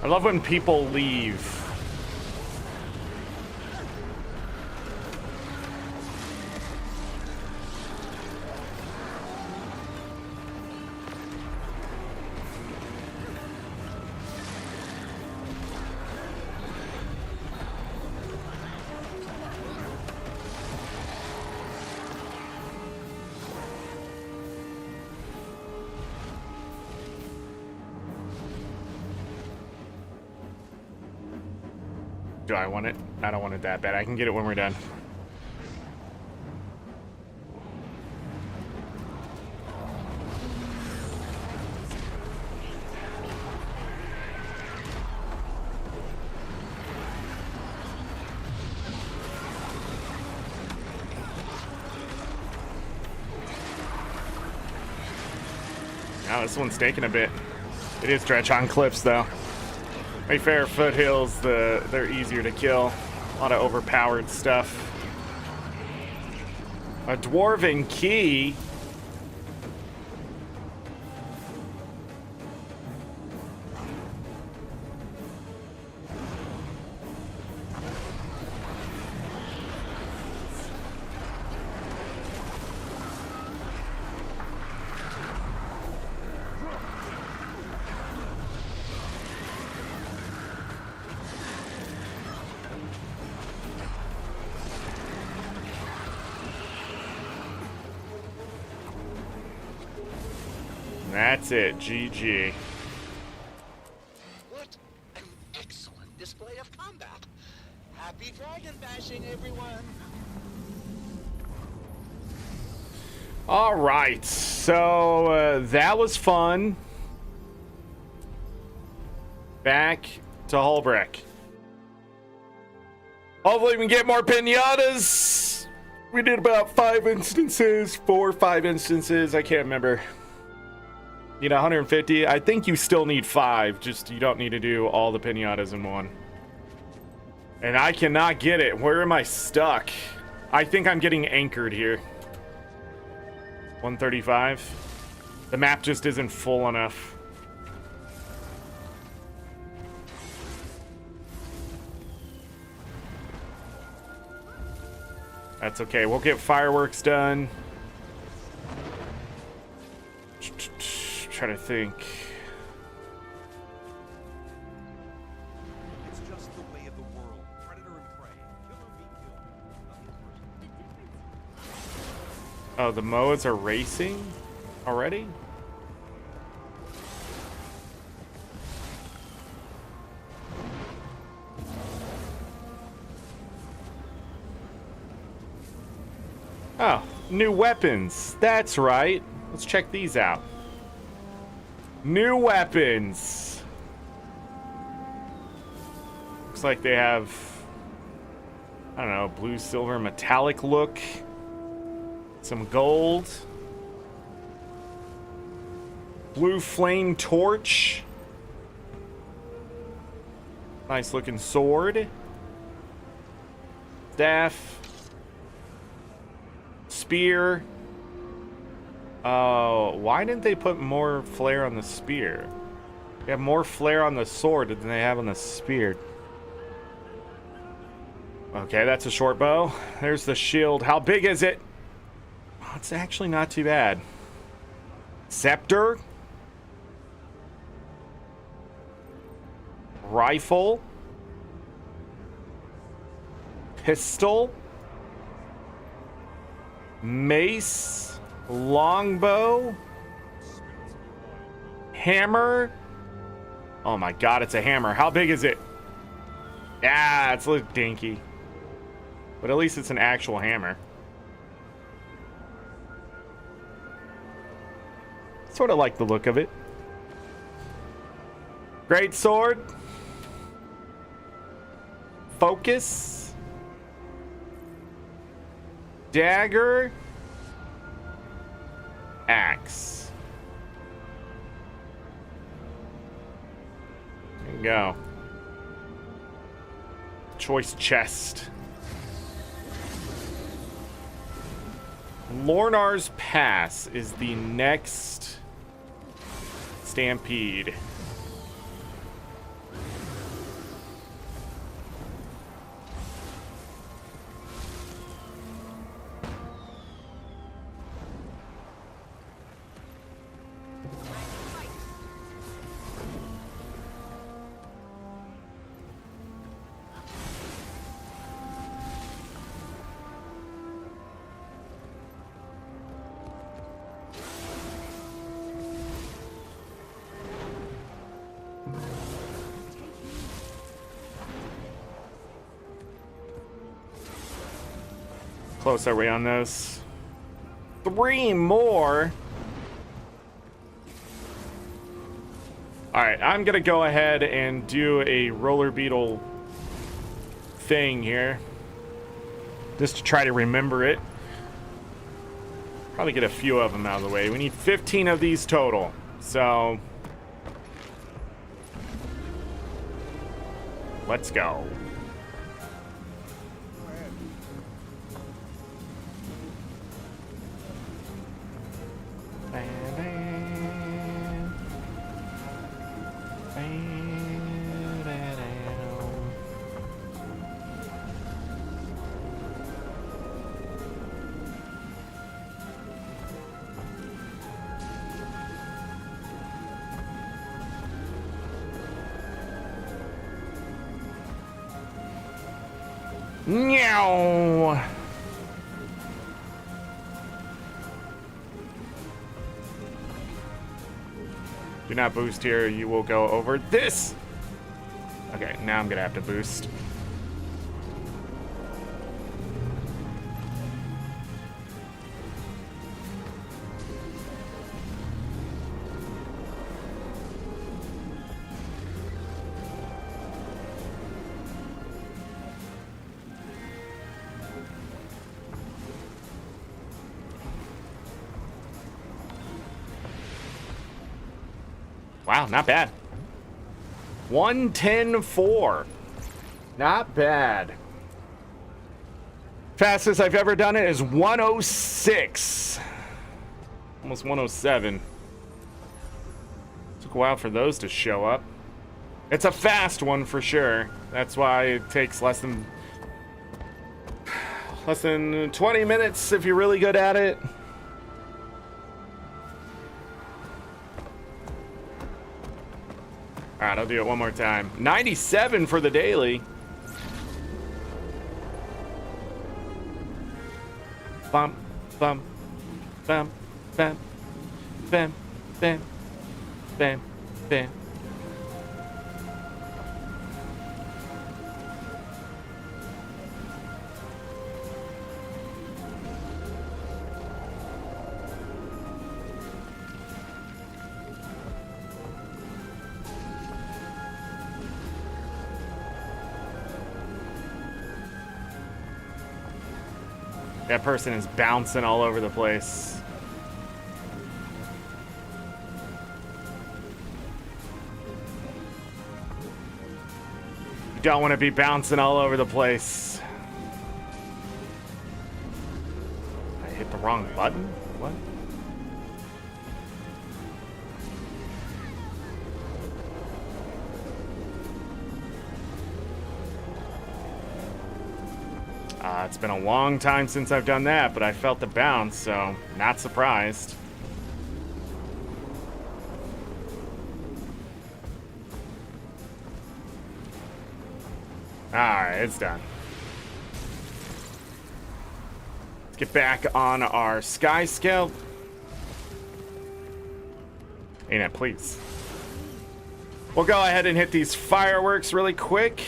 I love when people leave. Do I want it? I don't want it that bad. I can get it when we're done. Now this one's taking a bit. It is stretch on cliffs though. Mayfair foothills, they're easier to kill. A lot of overpowered stuff. A dwarven key. That's it, GG. What an excellent display of combat. Happy dragon bashing, everyone. All right, so that was fun. Back to Hullbreck. Hopefully we can get more pinatas. We did about 4 or 5 instances. I can't remember. You know, 150. I think you still need 5. Just you don't need to do all the pinatas in one. And I cannot get it. Where am I stuck? I think I'm getting anchored here. 135. The map just isn't full enough. That's okay. We'll get fireworks done. Try to think. It's just the way of the world. Predator and prey. Killer be killed. Oh, the modes are racing already? Oh, new weapons. That's right. Let's check these out. New weapons. Looks like they have, I don't know, blue, silver, metallic look. Some gold. Blue flame torch. Nice looking sword. Staff. Spear. Oh, why didn't they put more flare on the spear? They have more flare on the sword than they have on the spear. Okay, that's a short bow. There's the shield. How big is it? Oh, it's actually not too bad. Scepter. Rifle. Pistol. Mace. Longbow. Hammer. Oh my god, it's a hammer. How big is it? Yeah, it's a little dinky. But at least it's an actual hammer. Sort of like the look of it. Great sword. Focus. Dagger. Axe. There you go. Choice chest. Lornar's Pass is the next stampede. close are we on those? 3 more. All right, I'm gonna go ahead and do a roller beetle thing here, just to try to remember it. Probably get a few of them out of the way. We need 15 of these total, so let's go. Meow. Do not boost here. You will go over this. Okay, now I'm gonna have to boost. Wow, not bad. 110.4. Not bad. Fastest I've ever done it is 106. Almost 107. Took a while for those to show up. It's a fast one for sure. That's why it takes less than 20 minutes if you're really good at it. All right, I'll do it one more time. 97 for the daily. Bump, bump, bump, bump, bam, bam, bam, bam. That person is bouncing all over the place. You don't want to be bouncing all over the place. I hit the wrong button? What? It's been a long time since I've done that, but I felt the bounce, so not surprised. Alright, it's done. Let's get back on our Sky Scout. ArenaNet, please. We'll go ahead and hit these fireworks really quick.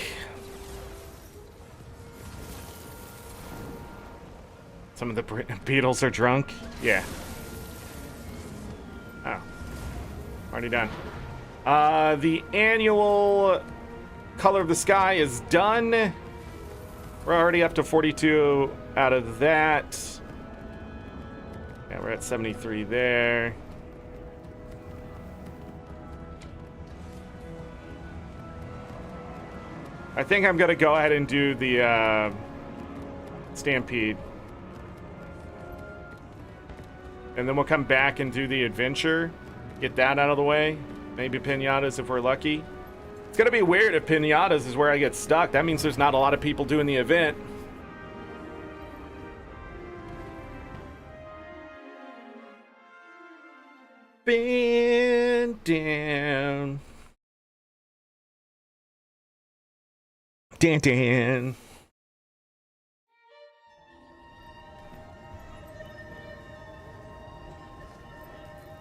Some of the beetles are drunk. Yeah. Oh. Already done. The annual color of the sky is done. We're already up to 42 out of that. Yeah, we're at 73 there. I think I'm gonna go ahead and do the Stampede. And then we'll come back and do the adventure. Get that out of the way. Maybe pinatas if we're lucky. It's gonna be weird if pinatas is where I get stuck. That means there's not a lot of people doing the event. Bend down. Dan dan.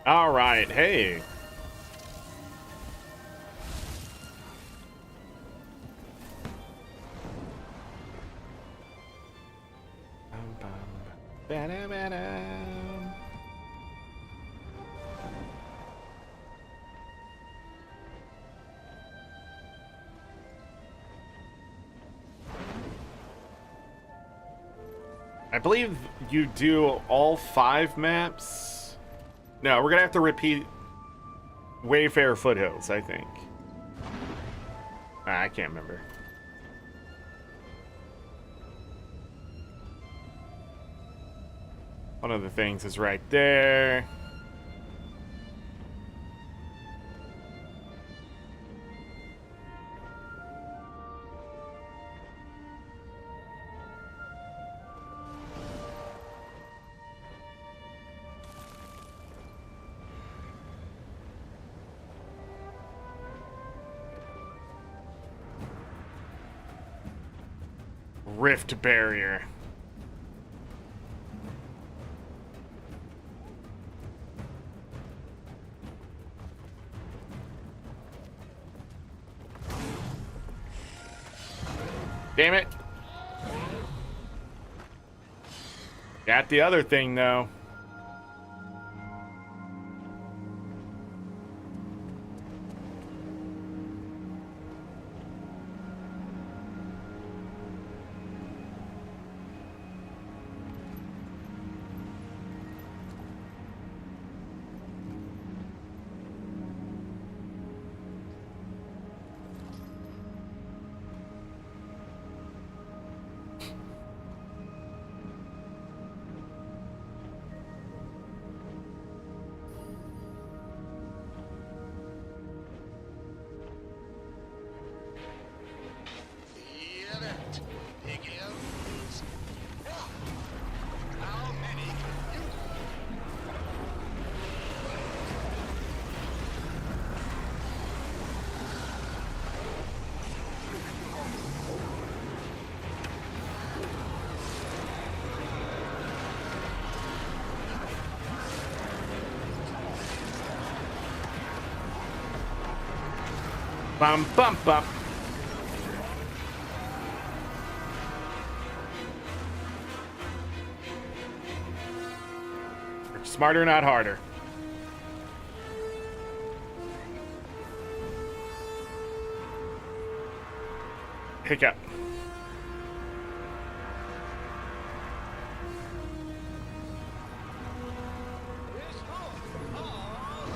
All right, hey. Ba-da-ba-da. I believe you do all 5 maps. No, we're gonna have to repeat Wayfarer Foothills, I think. I can't remember. One of the things is right there. Rift barrier. Damn it. Got the other thing though. Hear that? Big elves. Well, how many can you? Bum bum bum. Smarter, not harder. Hiccup. It's home all over.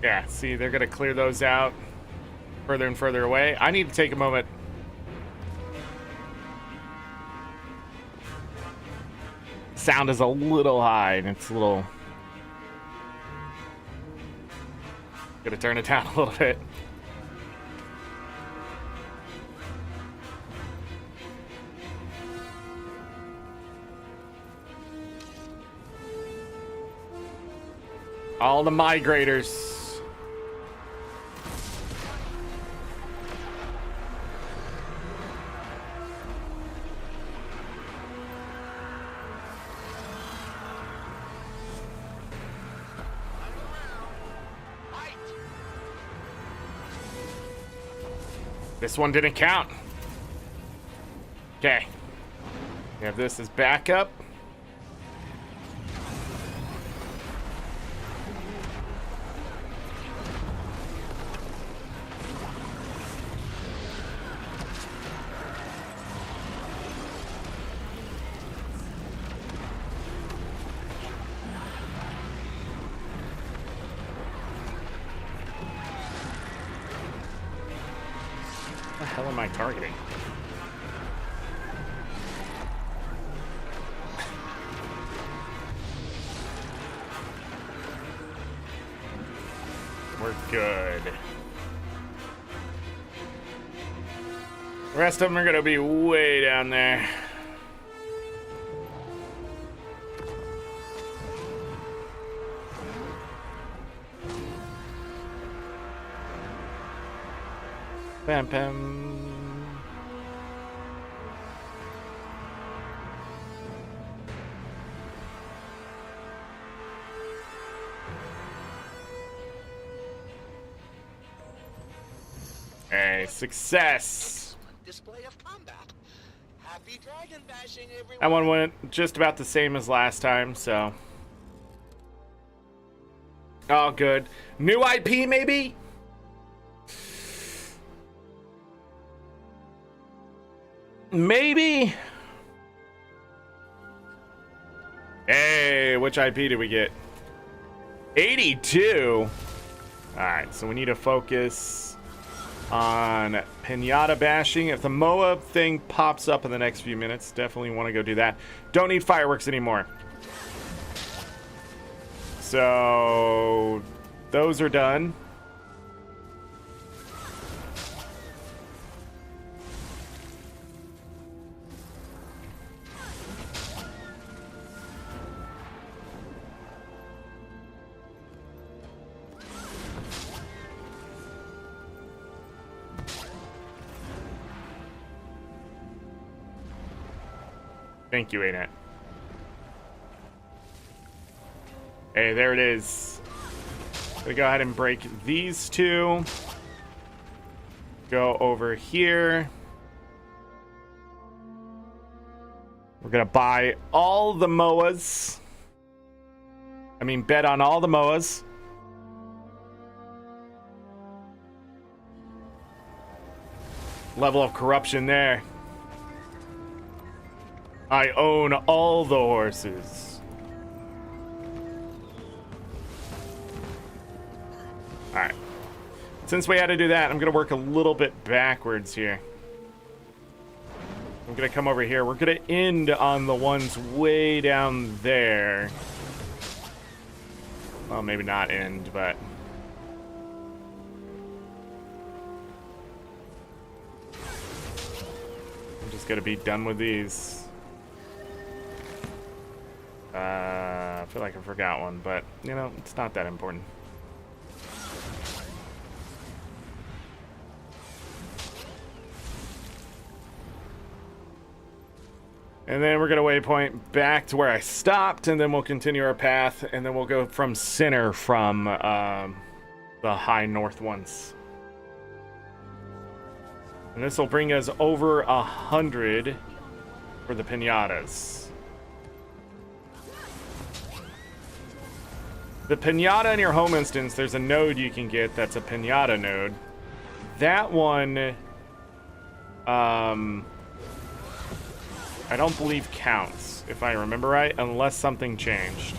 Yeah, see, they're gonna clear those out further and further away. I need to take a moment. Sound is a little high, and it's a little... Gonna turn it down a little bit. All the migrators. Fight! This one didn't count. Okay. We have this as backup. What the hell am I targeting? We're good. The rest of them are gonna be way down there. Bam, bam. Hey, success. Excellent display of combat. Happy dragon bashing, everyone. That one went just about the same as last time, so. Oh, good. New IP, maybe? Maybe? Hey, which IP did we get? 82? Alright, so we need to focus on pinata bashing. If the MOA thing pops up in the next few minutes, definitely want to go do that. Don't need fireworks anymore. So those are done. Thank you, ArenaNet. Hey, there it is. Gonna go ahead and break these two. Go over here. We're gonna buy all the MOAs. I mean, bet on all the MOAs. Level of corruption there. I own all the horses. Alright. Since we had to do that, I'm going to work a little bit backwards here. I'm going to come over here. We're going to end on the ones way down there. Well, maybe not end, but... I'm just going to be done with these. I feel like I forgot one, but, you know, it's not that important. And then we're going to waypoint back to where I stopped, and then we'll continue our path, and then we'll go from center from the high north ones. And this will bring us over 100 for the pinatas. The pinata in your home instance, there's a node you can get that's a pinata node. That one, I don't believe counts, if I remember right, unless something changed.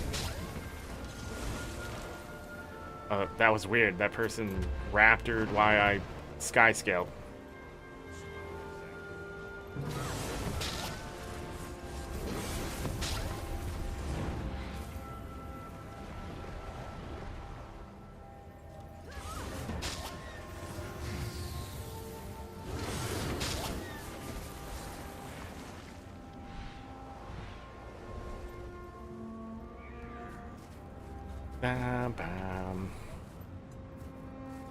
That was weird. That person raptored why I sky scaled.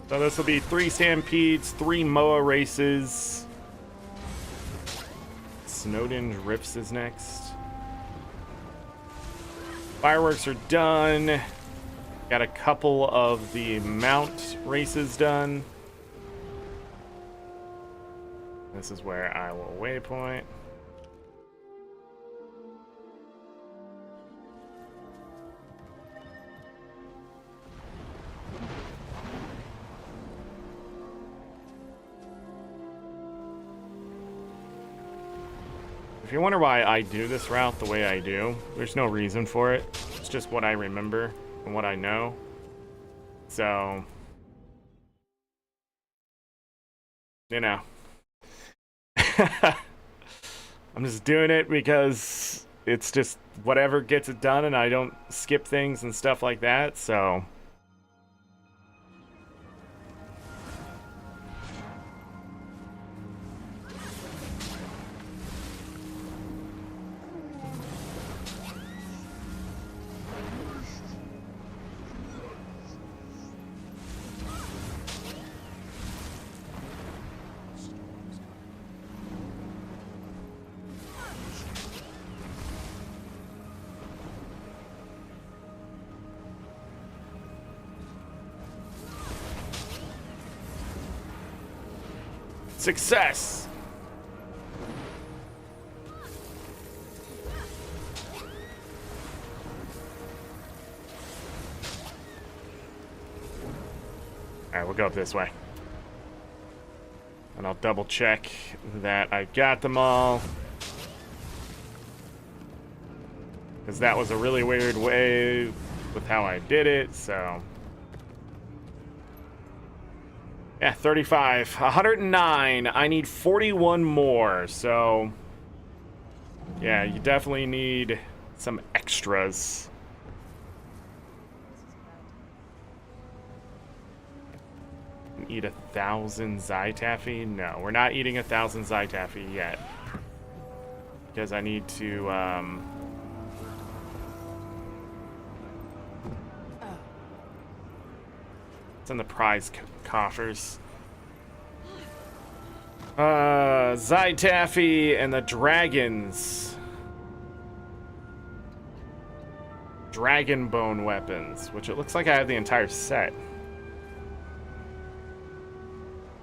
So this will be 3 stampedes, 3 MOA races. Snowden Rifts is next. Fireworks are done. Got a couple of the mount races done. This is where I will waypoint. If you wonder why I do this route the way I do, there's no reason for it. It's just what I remember and what I know. So, you know. I'm just doing it because it's just whatever gets it done, and I don't skip things and stuff like that, so... Success! Alright, we'll go up this way. And I'll double check that I got them all. Because that was a really weird way with how I did it, so... Yeah, 35. 109. I need 41 more, so... Yeah, you definitely need some extras. Eat 1,000 Zytaffy? No, we're not eating 1,000 Zytaffy yet. Because I need to, It's in the prize coffers. Zytaffy and the dragons. Dragon bone weapons, which it looks like I have the entire set.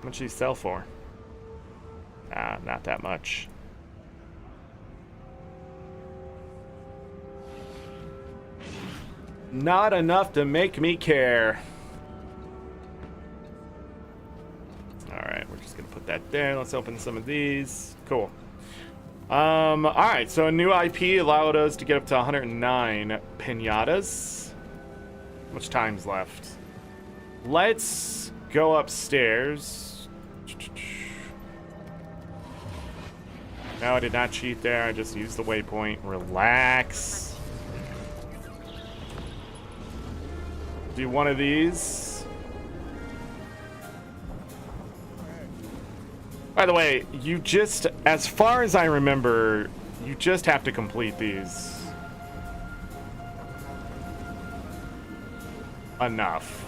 How much do you sell for? Not that much. Not enough to make me care. Alright, we're just gonna put that there. Let's open some of these. Cool. Alright, so a new IP allowed us to get up to 109 pinatas. How much time's left? Let's go upstairs. No, I did not cheat there. I just used the waypoint. Relax. Do one of these. By the way, you just, as far as I remember, you just have to complete these. Enough.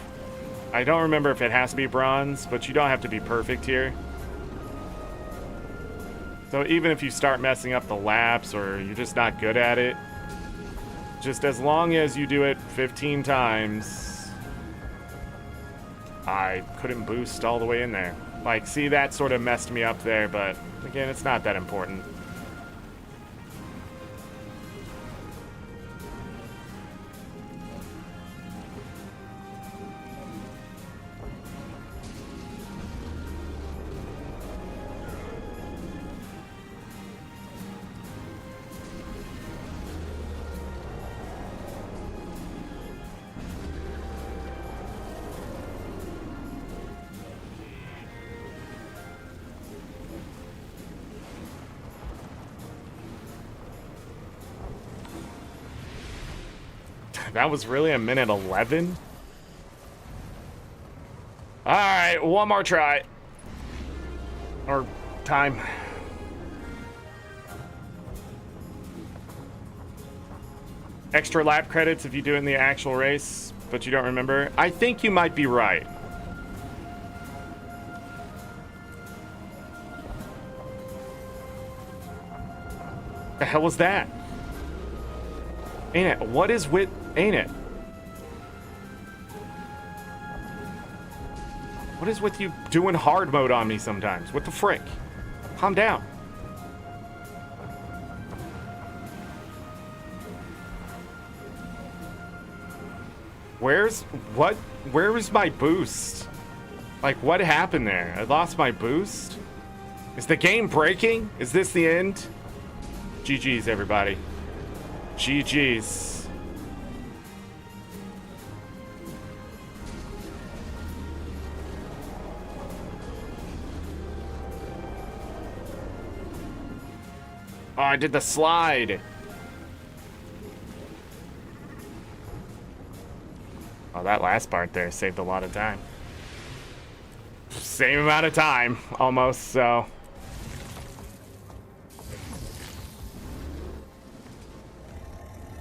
I don't remember if it has to be bronze, but you don't have to be perfect here. So even if you start messing up the laps or you're just not good at it, just as long as you do it 15 times, I couldn't boost all the way in there. Like, see, that sort of messed me up there, but again, it's not that important. That was really a minute 11? Alright, one more try. Or time. Extra lap credits if you do it in the actual race, but you don't remember. I think you might be right. The hell was that? Ain't it? What is with... Ain't it? What is with you doing hard mode on me sometimes? What the frick? Calm down. Where's... What? Where was my boost? Like, what happened there? I lost my boost? Is the game breaking? Is this the end? GG's, everybody. GG's. Oh, I did the slide. Oh, that last part there saved a lot of time. Same amount of time, almost, so.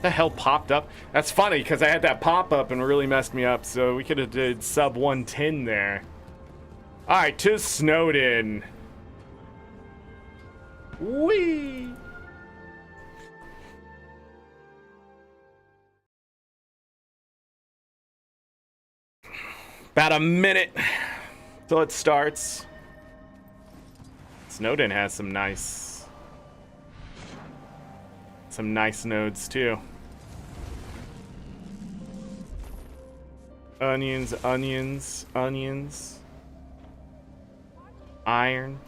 The hell popped up? That's funny, because I had that pop up and really messed me up, so we could have did sub 110 there. Alright, to Snowden. Whee! About a minute till it starts. Snowden has some nice nodes too. Onions, onions, onions. Iron.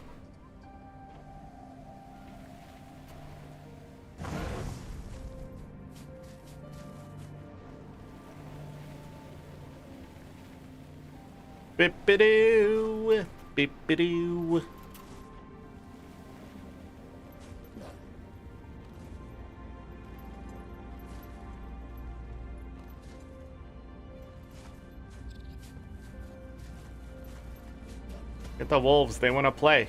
Bippidoo, bippidoo. Get the wolves, they want to play.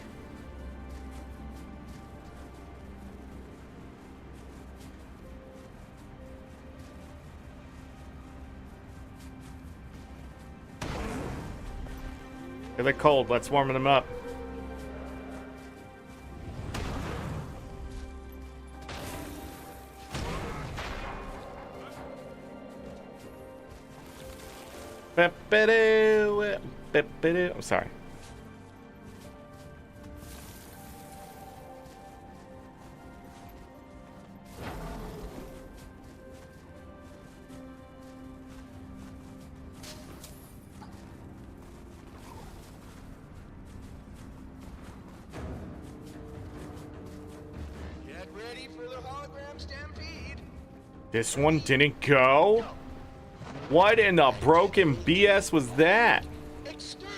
They're cold, let's warm them up. Bippidoo, bippidoo. I'm sorry. Get ready for the hologram stampede. This one didn't go? What in the broken BS was that? Exterminate.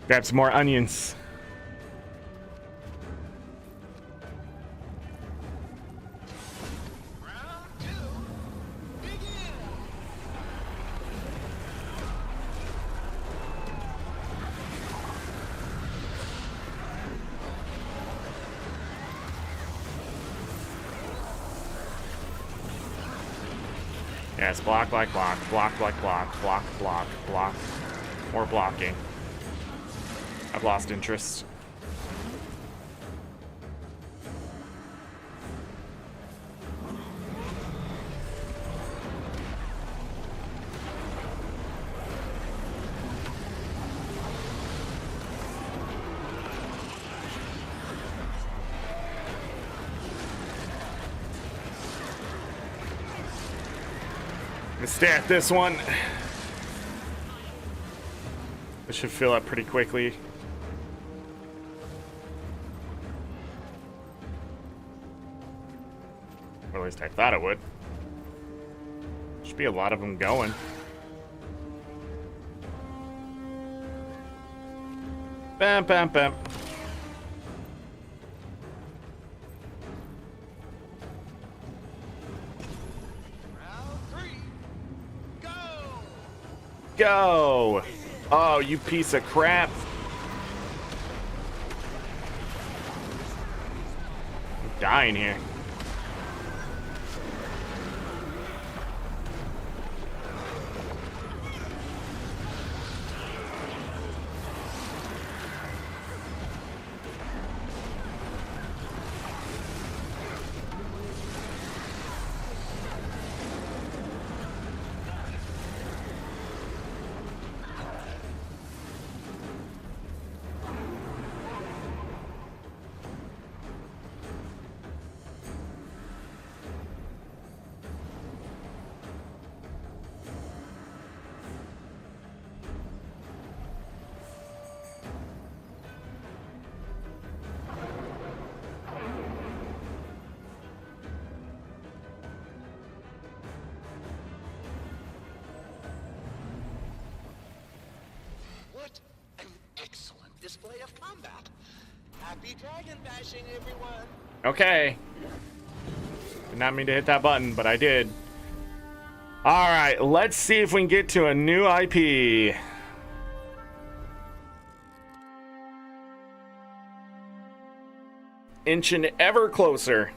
Grab some more onions. Round two. Begin. Yes, block like block, block like block, block, block, block. More blocking. I've lost interest. Let's stat this one. This should fill up pretty quickly. Or at least I thought it would. Should be a lot of them going. Bam, bam, bam. Round three. Go. Go! Oh, you piece of crap. I'm dying here. What an excellent display of combat. Happy dragon bashing, everyone. Okay. Did not mean to hit that button, but I did. All right, let's see if we can get to a new IP. Inching ever closer.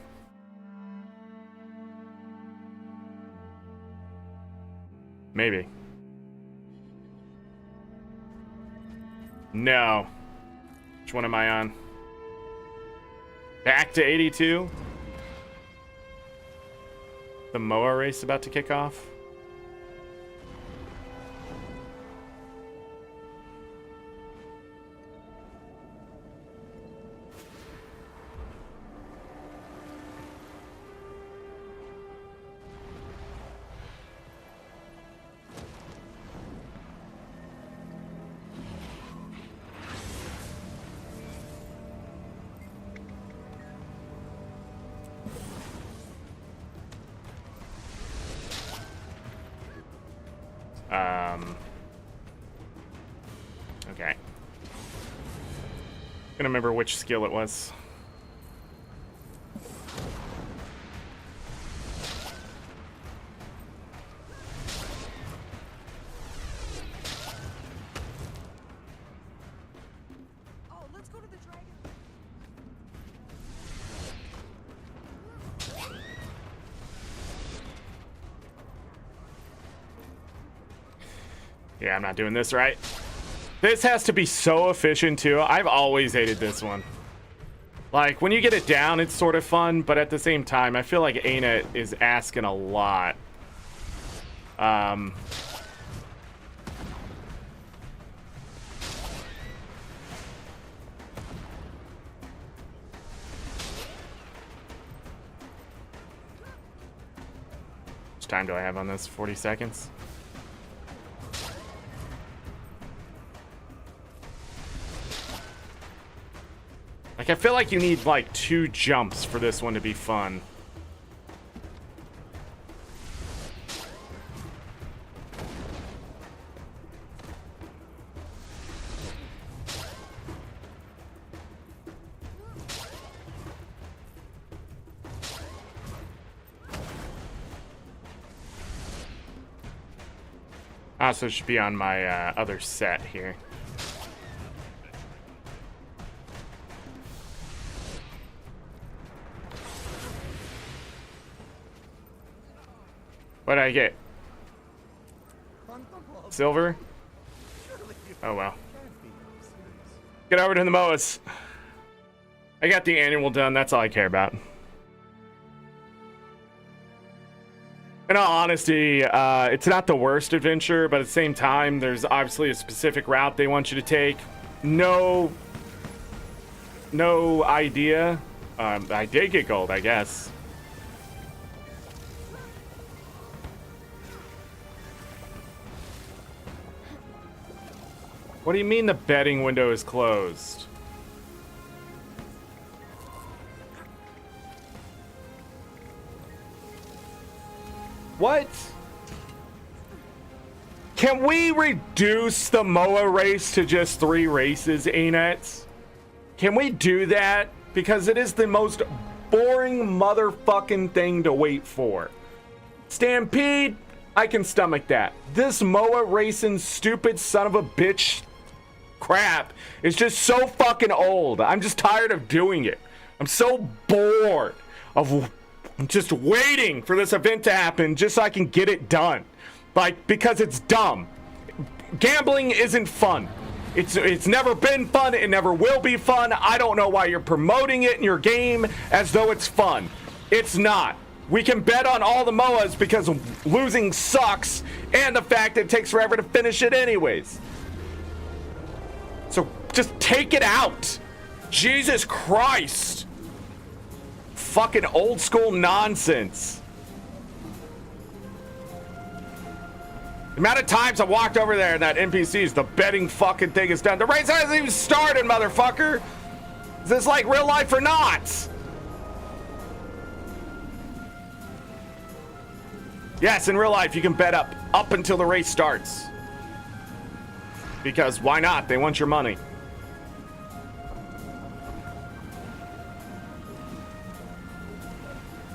Maybe. No. Which one am I on? Back to 82? The MOA race about to kick off? Okay. Gonna remember which skill it was. Oh, let's go to the dragon. Yeah, I'm not doing this right. This has to be so efficient too. I've always hated this one. Like, when you get it down, it's sort of fun, but at the same time, I feel like ArenaNet is asking a lot. Which time do I have on this? 40 seconds? Like, I feel like you need, like, 2 jumps for this one to be fun. Also should be on my other set here. What did I get? Silver? Oh well. Get over to the MOAs. I got the annual done, that's all I care about. In all honesty, it's not the worst adventure, but at the same time, there's obviously a specific route they want you to take. No idea. I did get gold, I guess. What do you mean the betting window is closed? What? Can we reduce the MOA race to just 3 races, ArenaNet? Can we do that? Because it is the most boring motherfucking thing to wait for. Stampede, I can stomach that. This MOA racing stupid son of a bitch crap is just so fucking old. I'm just tired of doing it. I'm so bored of just waiting for this event to happen just so I can get it done. Like, because it's dumb. Gambling isn't fun. It's never been fun. It never will be fun. I don't know why you're promoting it in your game as though it's fun. It's not. We can bet on all the MOAs because losing sucks and the fact that it takes forever to finish it anyways. So just take it out. Jesus Christ. Fucking old school nonsense. The amount of times I walked over there and that NPCs, the betting fucking thing is done. The race hasn't even started, motherfucker. Is this like real life or not? Yes, in real life you can bet up until the race starts. Because why not? They want your money.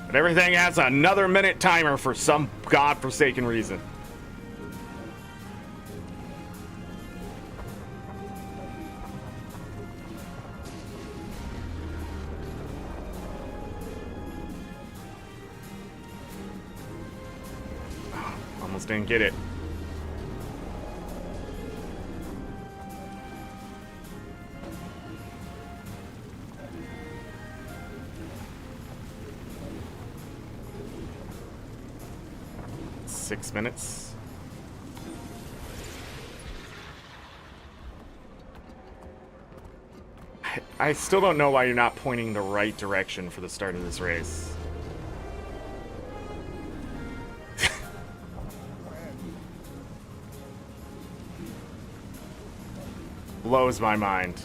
But everything has another minute timer for some godforsaken reason. Almost didn't get it. 6 minutes. I still don't know why you're not pointing the right direction for the start of this race. Blows my mind.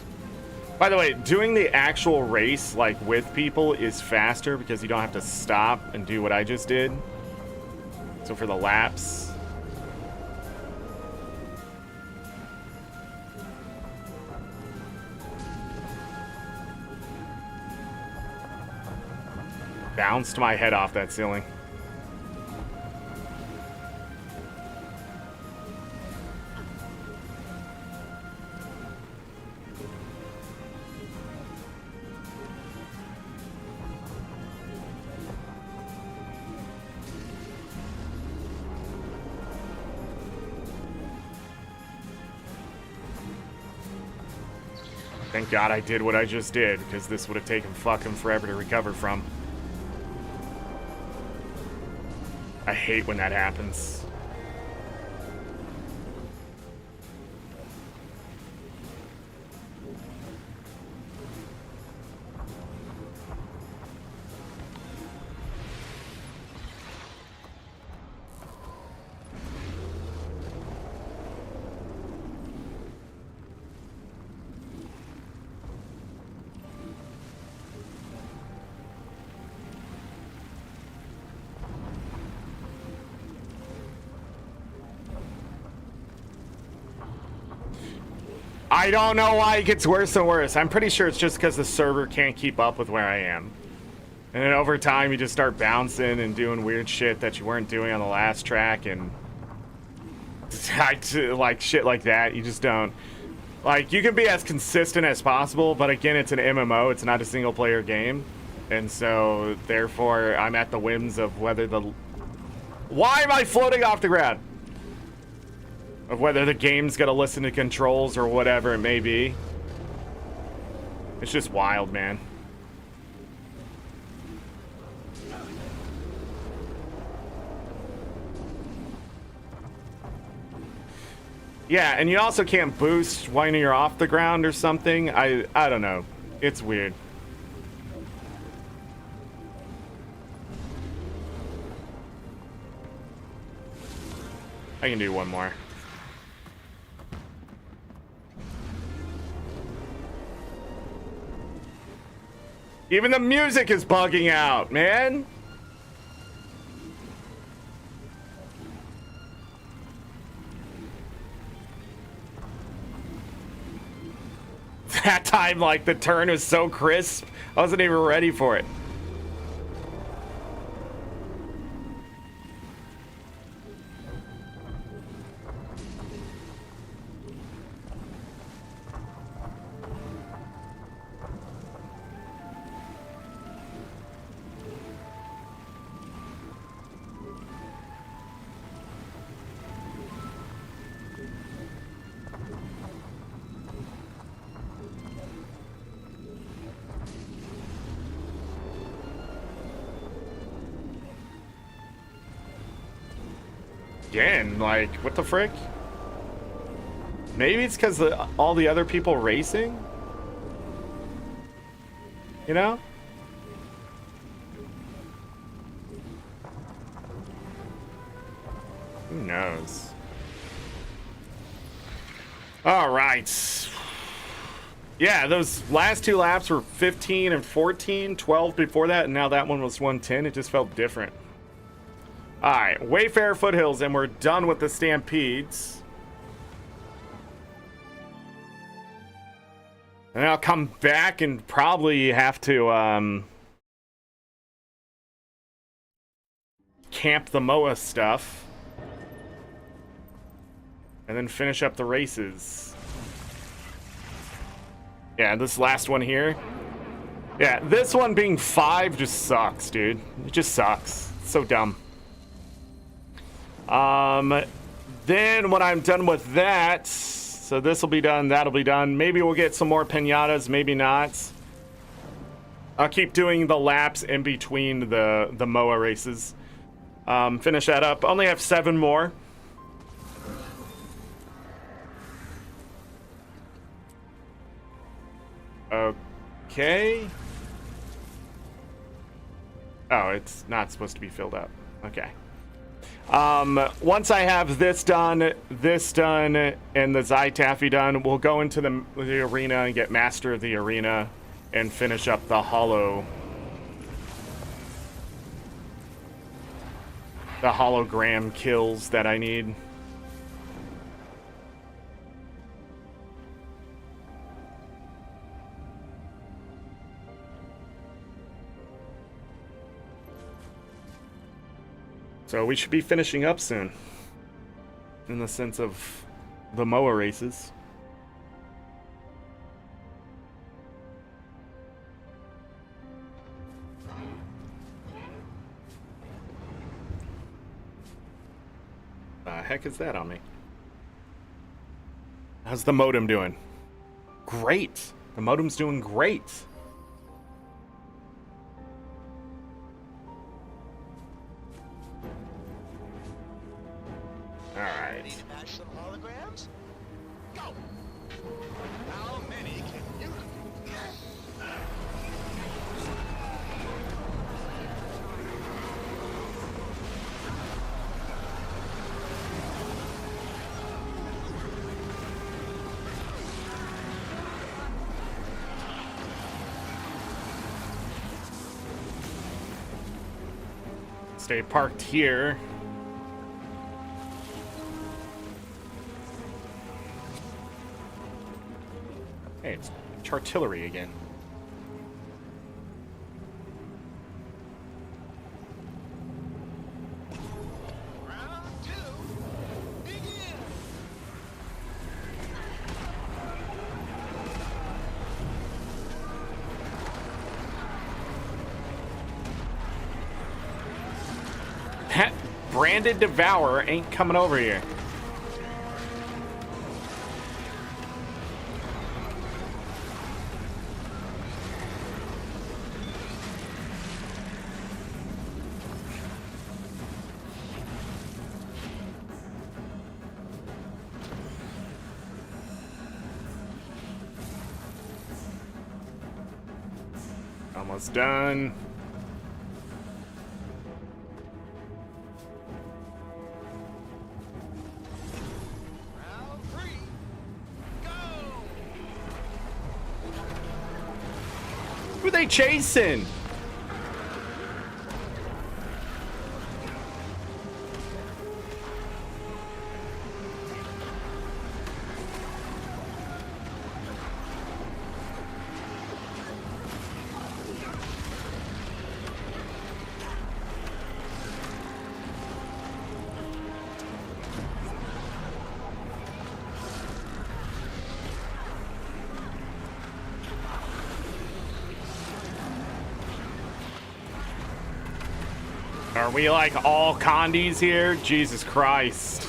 By the way, doing the actual race, like, with people is faster because you don't have to stop and do what I just did. So for the laps... Bounced my head off that ceiling. Thank God I did what I just did, because this would have taken fucking forever to recover from. I hate when that happens. I don't know why it gets worse and worse. I'm pretty sure it's just because the server can't keep up with where I am. And then over time, you just start bouncing and doing weird shit that you weren't doing on the last track, and like shit like that. You just don't. Like, you can be as consistent as possible, but again, it's an MMO. It's not a single-player game. And so, therefore, I'm at the whims of whether the... Why am I floating off the ground? Of whether the game's gonna listen to controls or whatever it may be. It's just wild, man. Yeah, and you also can't boost when you're off the ground or something. I don't know. It's weird. I can do one more. Even the music is bugging out, man. That time, like, the turn was so crisp, I wasn't even ready for it. Again, like, what the frick? Maybe it's because all the other people racing? You know? Who knows? All right. Yeah, those last two laps were 15 and 14, 12 before that, and now that one was 110. It just felt different. All right, Wayfarer Foothills, and we're done with the Stampedes. And I'll come back and probably have to camp the MOA stuff. And then finish up the races. Yeah, this last one here. Yeah, this one being 5 just sucks, dude. It just sucks. It's so dumb. Then when I'm done with that, so this will be done, that'll be done. Maybe we'll get some more pinatas, maybe not. I'll keep doing the laps in between the MOA races. Finish that up. Only have 7 more. Okay. Oh, it's not supposed to be filled up. Okay. Once I have this done, and the Zytaffy done, we'll go into the arena and get Master of the Arena and finish up the hologram kills that I need. So we should be finishing up soon, in the sense of the MOA races. The heck is that on me? How's the modem doing? Great. The modem's doing great. Ready to bash some holograms? Go! How many can you do? Stay parked here. Hey, it's Chartillery again. Round 2, begin! That branded Devourer ain't coming over here. Almost done. Round 3, go! Who are they chasing? Are we like all condies here? Jesus Christ.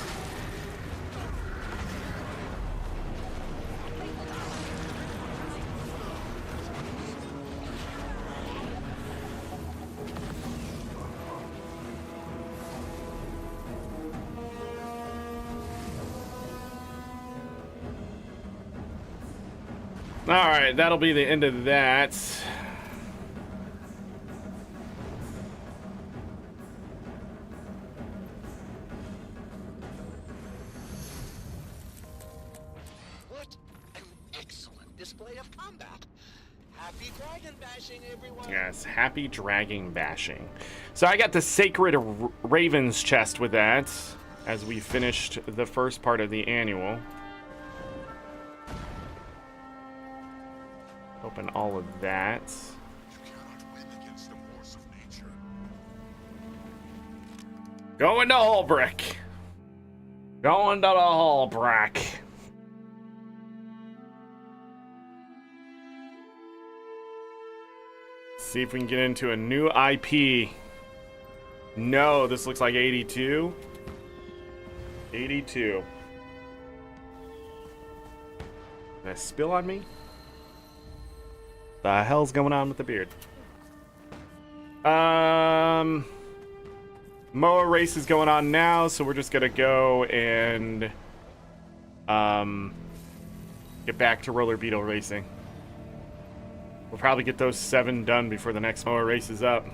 All right, that'll be the end of that. What an excellent display of combat. Happy dragon bashing, everyone. Yes, happy dragging bashing. So I got the Sacred Ravens chest with that, as we finished the first part of the annual. Open all of that. You cannot win against the force of nature. Going to Holbrick. Going to the Holbrick. See if we can get into a new IP. No, this looks like 82. 82. Did I spill on me? The hell's going on with the beard? MOA race is going on now, so we're just gonna go and get back to roller beetle racing. We'll probably get those 7 done before the next MOA race is up.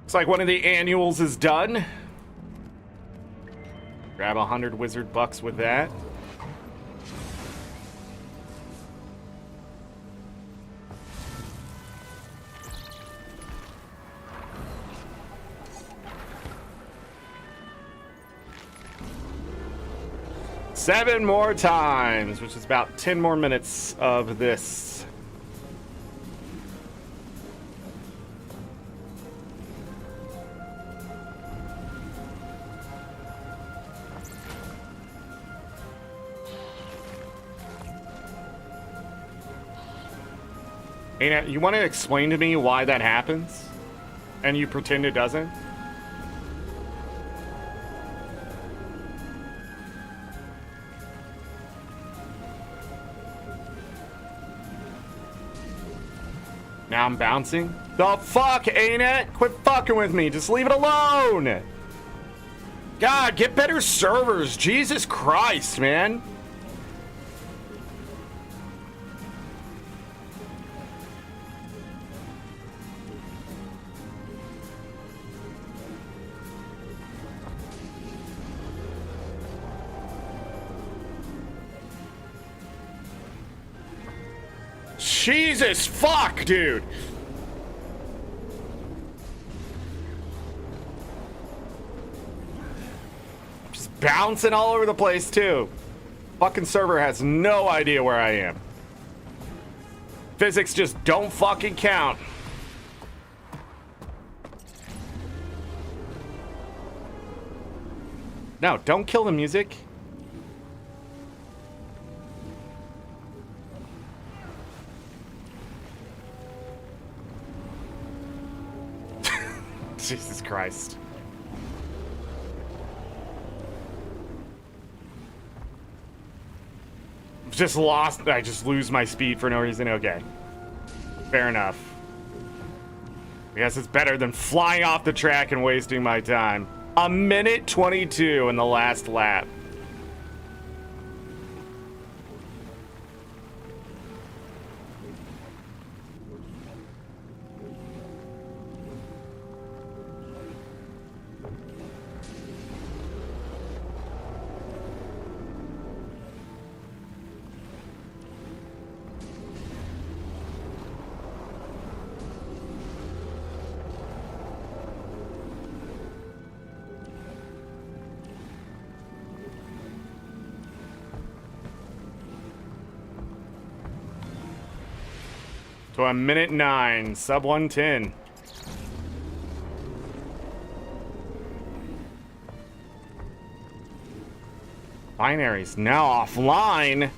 Looks like one of the annuals is done. Grab 100 wizard bucks with that. Seven more times, which is about 10 more minutes of this. And you want to explain to me why that happens? And you pretend it doesn't? Now I'm bouncing? The fuck, ArenaNet? Quit fucking with me. Just leave it alone. God, get better servers. Jesus Christ, man. Jesus fuck, dude. Just bouncing all over the place too. Fucking server has no idea where I am. Physics just don't fucking count. No, don't kill the music. Jesus Christ. Just lost. I just lose my speed for no reason. Okay. Fair enough. I guess it's better than flying off the track and wasting my time. 1:22 in the last lap. So 1:09, sub 110. Binary's now offline.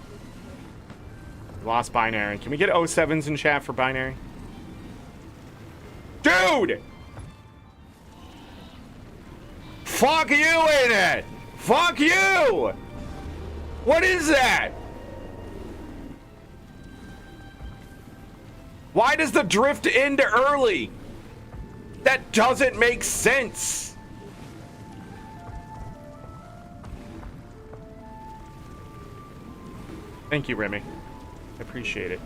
Lost binary. Can we get 07s in chat for binary? Dude! Fuck you, ArenaNet! Fuck you! What is that? Why does the drift end early? That doesn't make sense. Thank you, Remy. I appreciate it.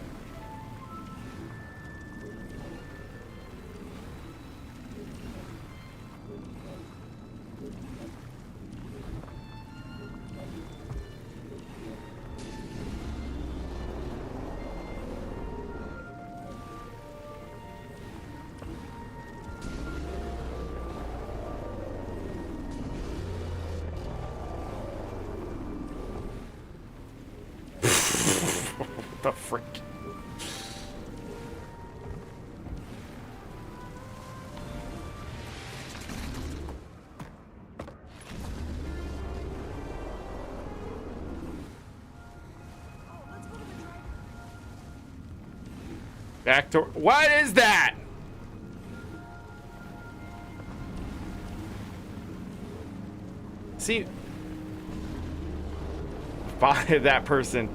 The frick? Back to what is that? See, by that person.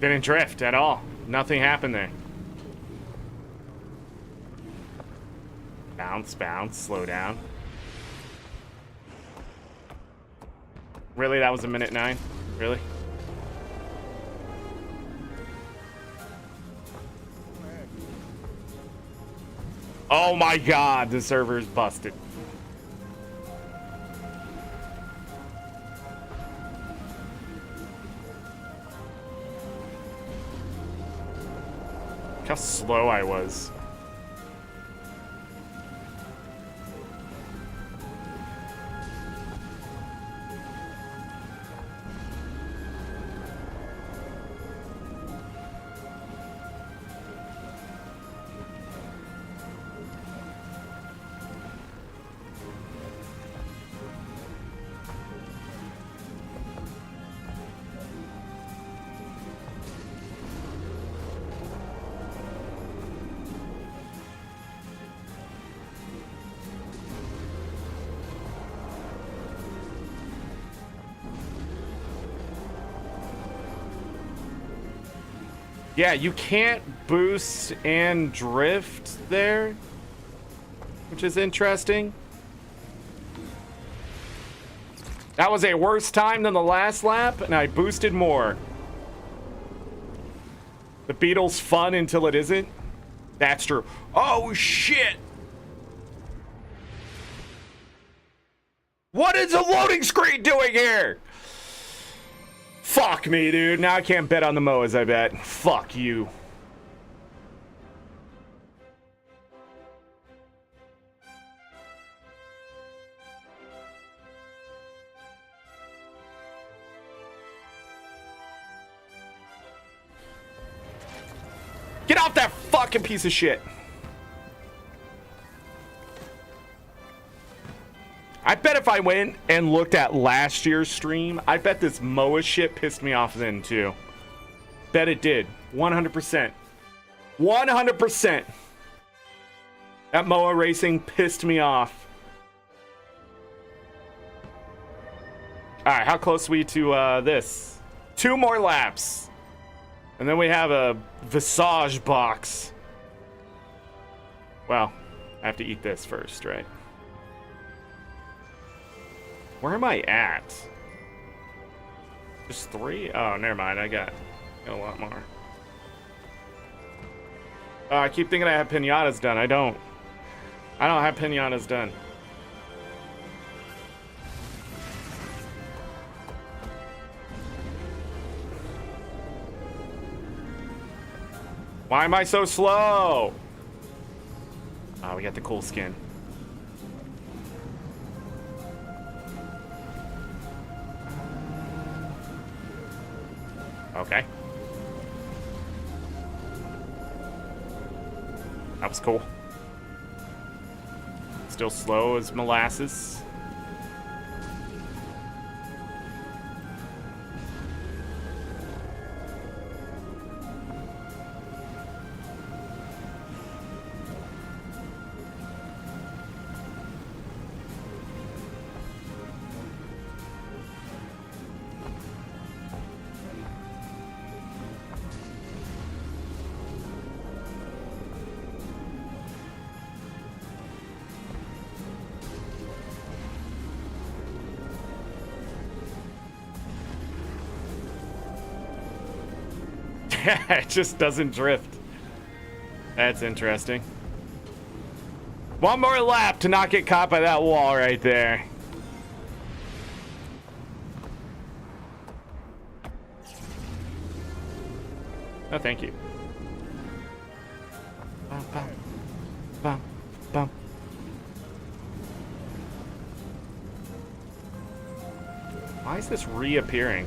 Didn't drift at all. Nothing happened there. Bounce, bounce, slow down. Really? That was a minute 9? Really? Oh my god, the server's busted. Look how slow I was. Yeah, you can't boost and drift there, which is interesting. That was a worse time than the last lap, and I boosted more. The Beetle's fun until it isn't. That's true. Oh, shit! What is the loading screen doing here? Fuck me, dude. Now I can't bet on the Moas, I bet. Fuck you. Get off that fucking piece of shit. I bet if I went and looked at last year's stream, I bet this MOA shit pissed me off then too. Bet it did. 100%. 100%. That MOA racing pissed me off. Alright, how close are we to this? 2 more laps. And then we have a Visage box. Well, I have to eat this first, right? Where am I at? Just 3? Oh, never mind. I got a lot more. I keep thinking I have pinatas done. I don't. I don't have pinatas done. Why am I so slow? Oh, we got the cool skin. Okay. That was cool. Still slow as molasses. It just doesn't drift. That's interesting. 1 more lap to not get caught by that wall right there. Oh, thank you. Bum, bum, bum, bum. Why is this reappearing?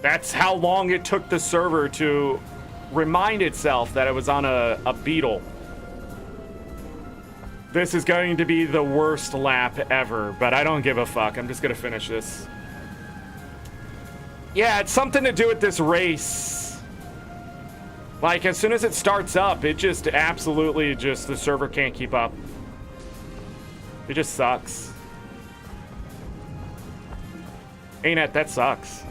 That's how long it took the server to remind itself that it was on a beetle. This is going to be the worst lap ever, but I don't give a fuck. I'm just gonna finish this. Yeah, it's something to do with this race. Like, as soon as it starts up, it just absolutely just, the server can't keep up. It just sucks. ArenaNet, that sucks.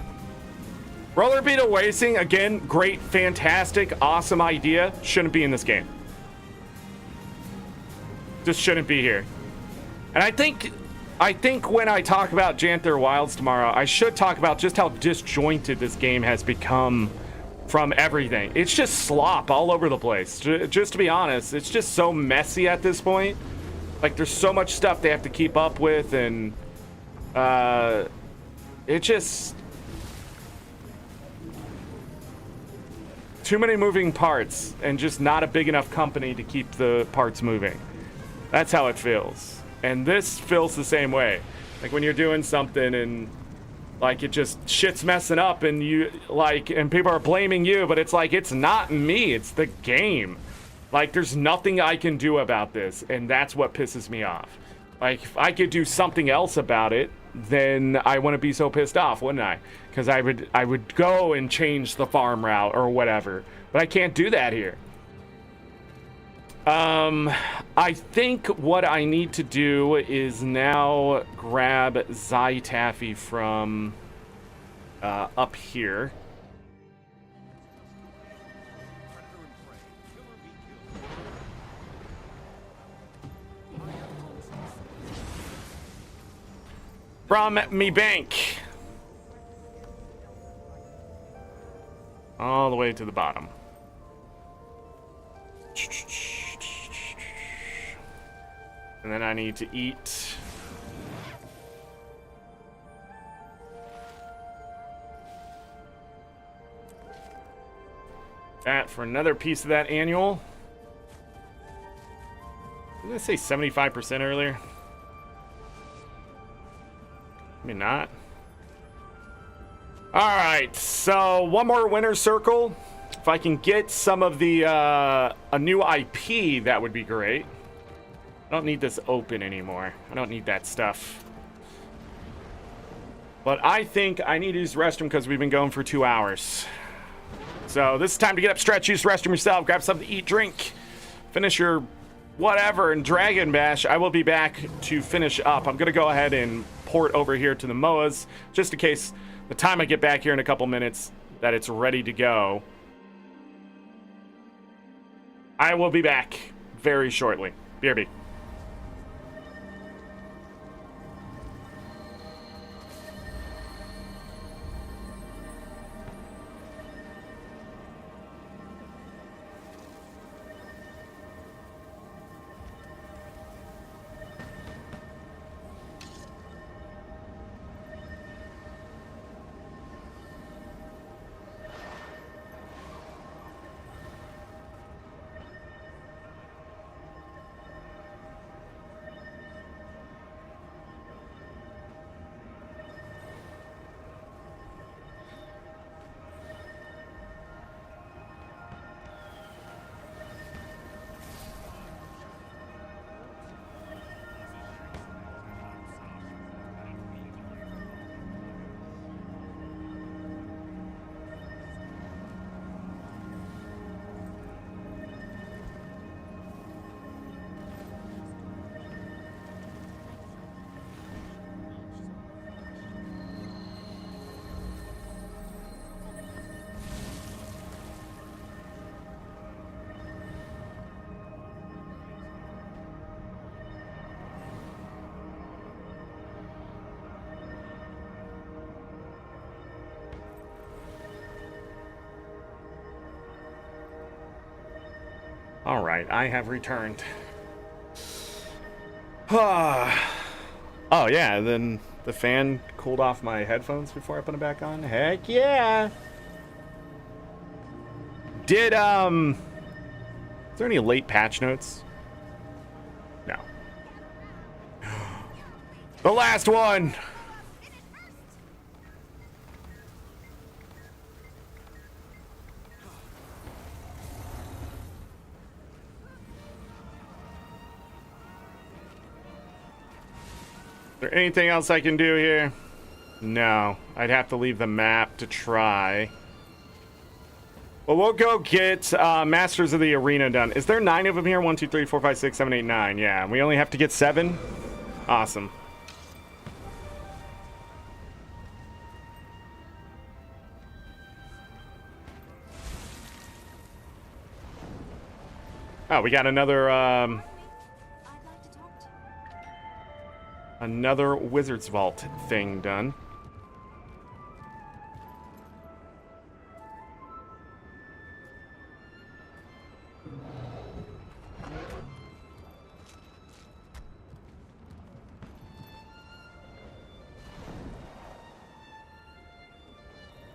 Roller beetle racing, again, great, fantastic, awesome idea. Shouldn't be in this game. Just shouldn't be here. And I think when I talk about Janther Wilds tomorrow, I should talk about just how disjointed this game has become from everything. It's just slop all over the place. Just to be honest, it's just so messy at this point. Like, there's so much stuff they have to keep up with, and it just... too many moving parts, and just not a big enough company to keep the parts moving. That's how it feels. And this feels the same way. Like when you're doing something and like it just shit's messing up and you like, and people are blaming you, but it's like, it's not me, it's the game. Like there's nothing I can do about this, and that's what pisses me off. Like if I could do something else about it, then I wouldn't be so pissed off, wouldn't I? Because I would go and change the farm route or whatever, but I can't do that here. I think what I need to do is now grab Zytaffy from up here. From me bank. All the way to the bottom. And then I need to eat. That for another piece of that annual. Did I say 75% earlier? Maybe not. All right, so one more winner's circle. If I can get some of the a new IP, that would be great. I don't need this open anymore. I don't need that stuff. But I think I need to use the restroom because we've been going for 2 hours. So this is time to get up, stretch, use the restroom yourself, grab something to eat, drink, finish your whatever, and Dragon Bash. I will be back to finish up. I'm going to go ahead and port over here to the MOAs, just in case the time I get back here in a couple minutes that it's ready to go. I will be back very shortly. BRB. All right, I have returned. Oh yeah, then the fan cooled off my headphones before I put them back on. Heck yeah. Is there any late patch notes? No. The last one. Is there anything else I can do here? No. I'd have to leave the map to try. Well, we'll go get Masters of the Arena done. Is there 9 of them here? 1, 2, 3, 4, 5, 6, 7, 8, 9. Yeah, we only have to get 7? Awesome. Oh, we got another I'd like to talk to you. another Wizard's Vault thing done.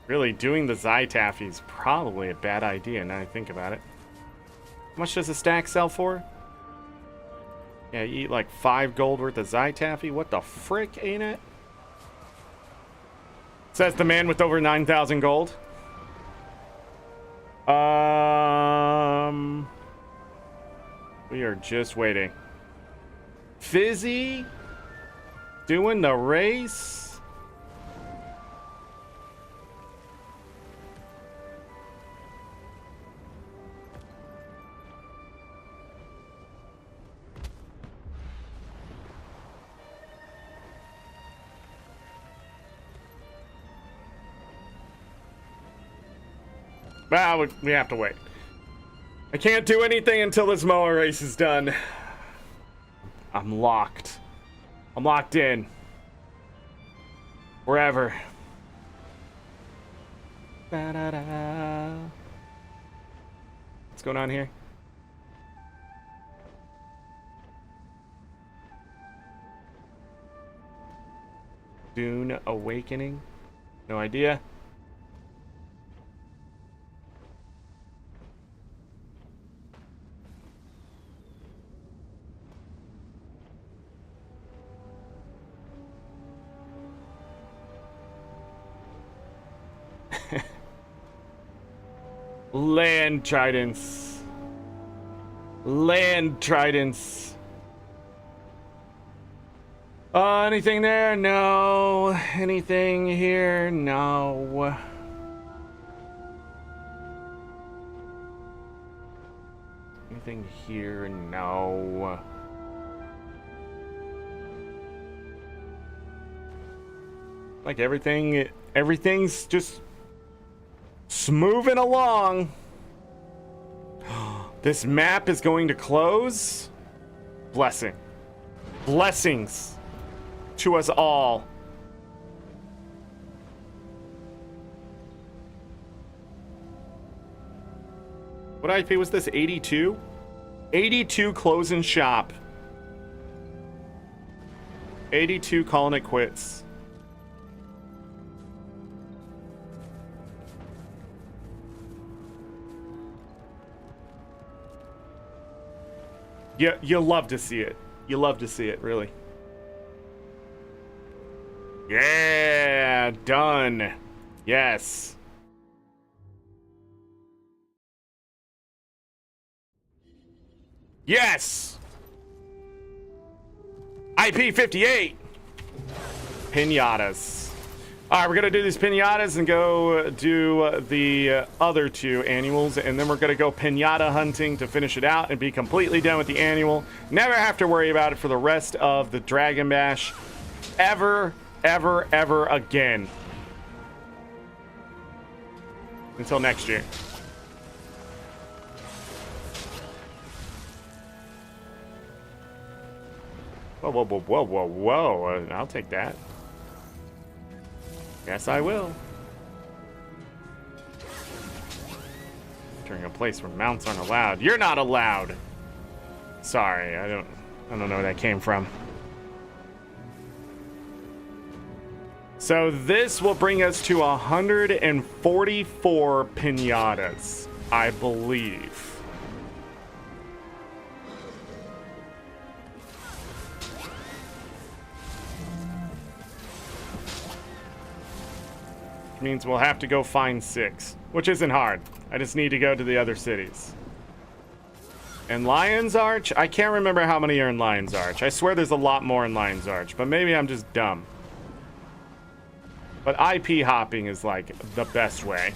Really, doing the Zytaffy is probably a bad idea now I think about it. How much does a stack sell for? Yeah, you eat like 5 gold worth of Zytaffy? What the frick, ain't it? Says the man with over 9,000 gold. We are just waiting. Fizzy? Doing the race? Well, we have to wait. I can't do anything until this Moa race is done. I'm locked. I'm locked in. Forever. Ba-da-da. What's going on here? Dune Awakening? No idea. Land tridents. Land tridents. Anything there? No. Anything here? No. Anything here? No. Like everything's just moving along. This map is going to close. Blessing. Blessings to us all. What IP was this? 82? 82 closing shop. 82 calling it quits. Yeah, you love to see it. You love to see it, really. Yeah, done. Yes. Yes. IP 58. Pinatas. All right, we're going to do these pinatas and go do the other 2 annuals, and then we're going to go pinata hunting to finish it out and be completely done with the annual. Never have to worry about it for the rest of the Dragon Bash. Ever, ever, ever again. Until next year. Whoa, whoa, whoa, whoa, whoa, whoa. I'll take that. Yes, I will. Entering a place where mounts aren't allowed. You're not allowed. Sorry, I don't know where that came from. So this will bring us to 144 pinatas, I believe. Means we'll have to go find 6, which isn't hard. I just need to go to the other cities. And Lion's Arch? I can't remember how many are in Lion's Arch. I swear there's a lot more in Lion's Arch, but maybe I'm just dumb. But IP hopping is like the best way.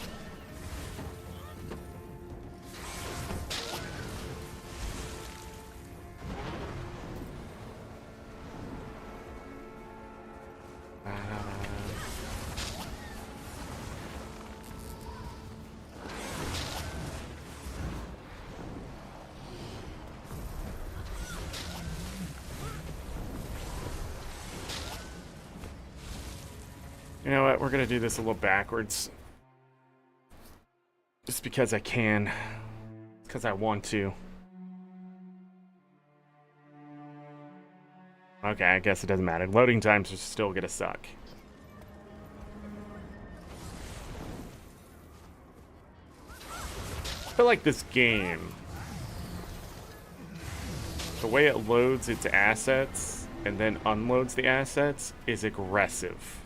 You know what? We're gonna do this a little backwards. Just because I can. Because I want to. Okay, I guess it doesn't matter. Loading times are still gonna suck. I feel like this game, the way it loads its assets and then unloads the assets is aggressive.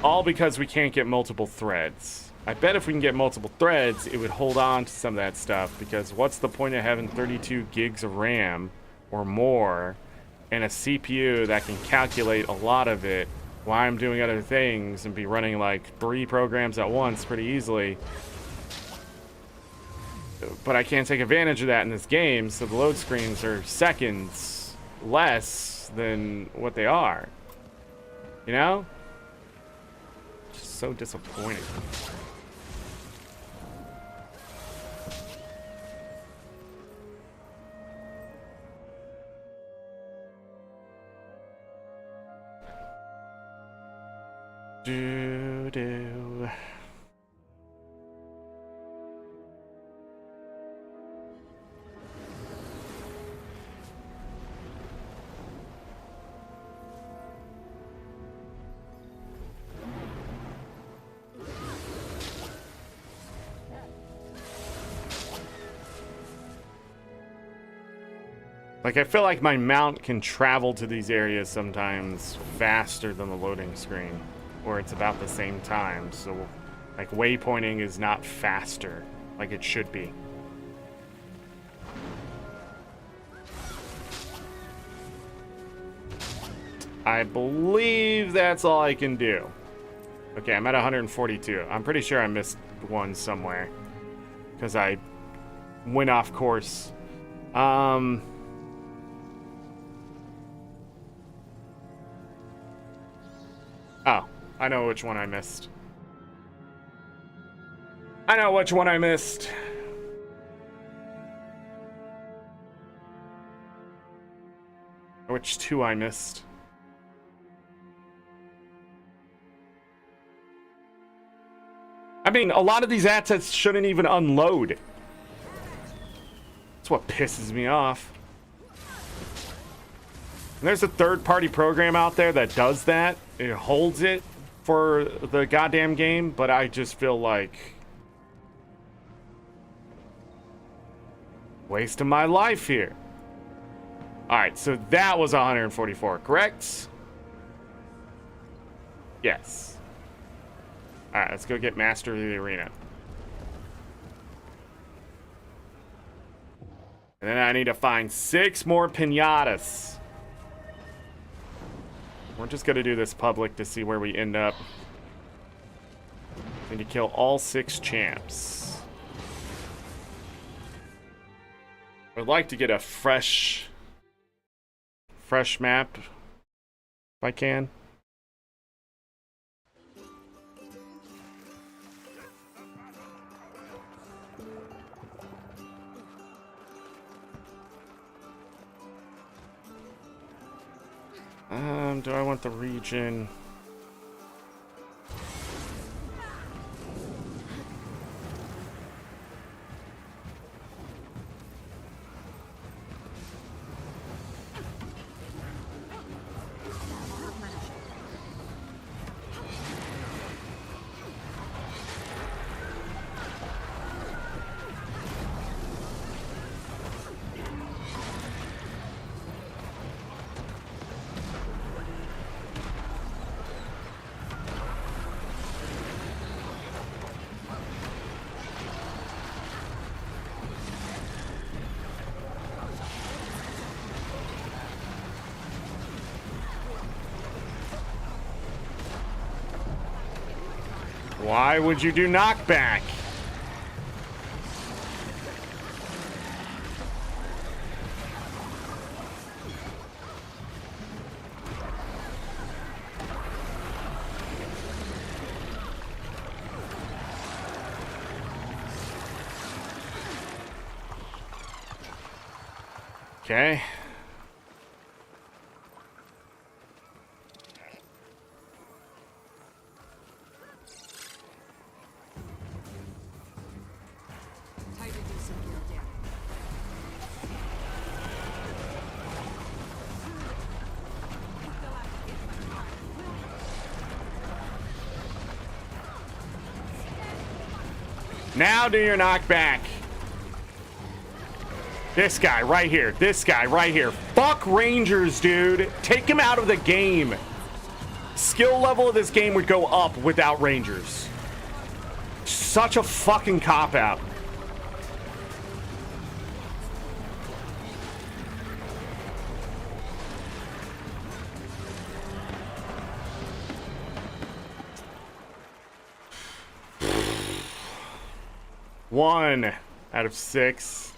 All because we can't get multiple threads. I bet if we can get multiple threads, it would hold on to some of that stuff, because what's the point of having 32 gigs of RAM or more and a CPU that can calculate a lot of it while I'm doing other things and be running like 3 programs at once pretty easily. But I can't take advantage of that in this game, so the load screens are seconds less than what they are. You know? Just so disappointing. Do. Like, I feel like my mount can travel to these areas sometimes faster than the loading screen, or it's about the same time. So, like, waypointing is not faster like it should be. I believe that's all I can do. Okay, I'm at 142. I'm pretty sure I missed one somewhere because I went off course. Oh, I know which one I missed. I know which one I missed. Which 2 I missed. I mean, a lot of these assets shouldn't even unload. That's what pisses me off. And there's a third-party program out there that does that. It holds it for the goddamn game, but I just feel like wasting my life here. Alright, so that was 144, correct? Yes. Alright, let's go get Master of the Arena. And then I need to find 6 more pinatas. We're just gonna do this public to see where we end up. Need to kill all 6 champs. I'd like to get a fresh map if I can. Do I want the region? Why would you do knockback? Okay. Now do your knockback. This guy right here. This guy right here. Fuck Rangers, dude. Take him out of the game. Skill level of this game would go up without Rangers. Such a fucking cop-out. One out of 6.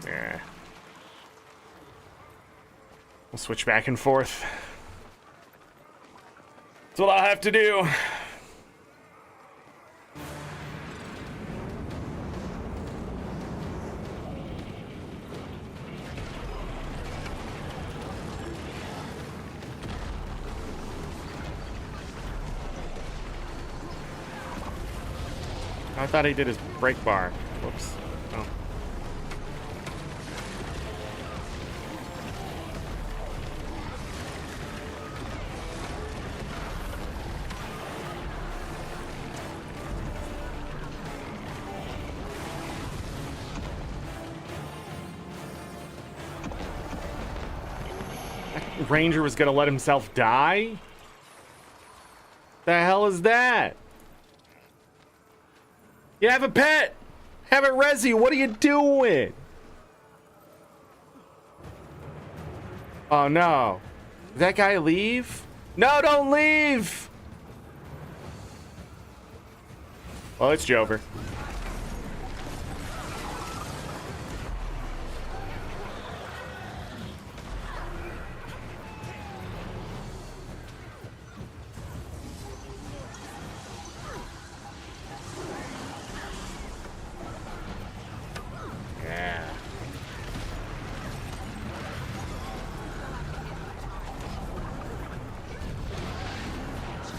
Yeah. We'll switch back and forth. That's what I'll have to do. I thought he did his brake bar. Whoops. Oh. That Ranger was gonna let himself die? The hell is that? You have a pet! Have it resi, what are you doing? Oh no. Did that guy leave? No, don't leave! Well, it's Jover.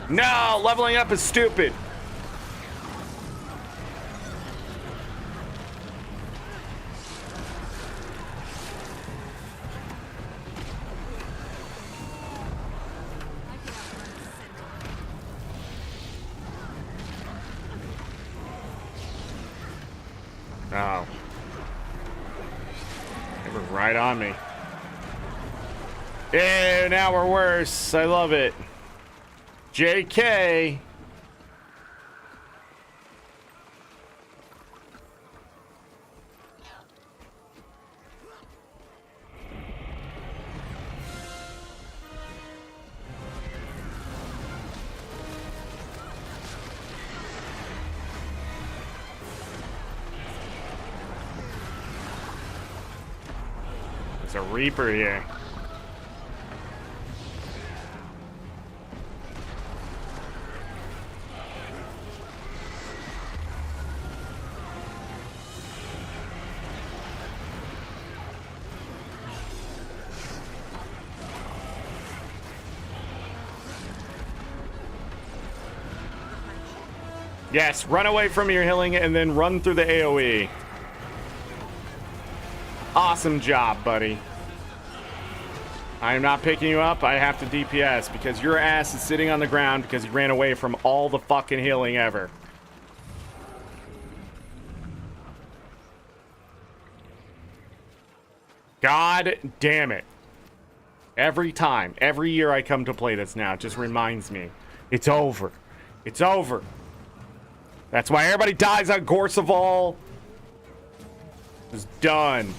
No, leveling up is stupid. Oh. They were right on me. Yeah, now we're worse. I love it. JK. There's a Reaper here. Yes, run away from your healing and then run through the AoE. Awesome job, buddy. I am not picking you up. I have to DPS because your ass is sitting on the ground because you ran away from all the fucking healing ever. God damn it. Every time, every year I come to play this now, it just reminds me. It's over. It's over. That's why everybody dies on Gorseval. It's done.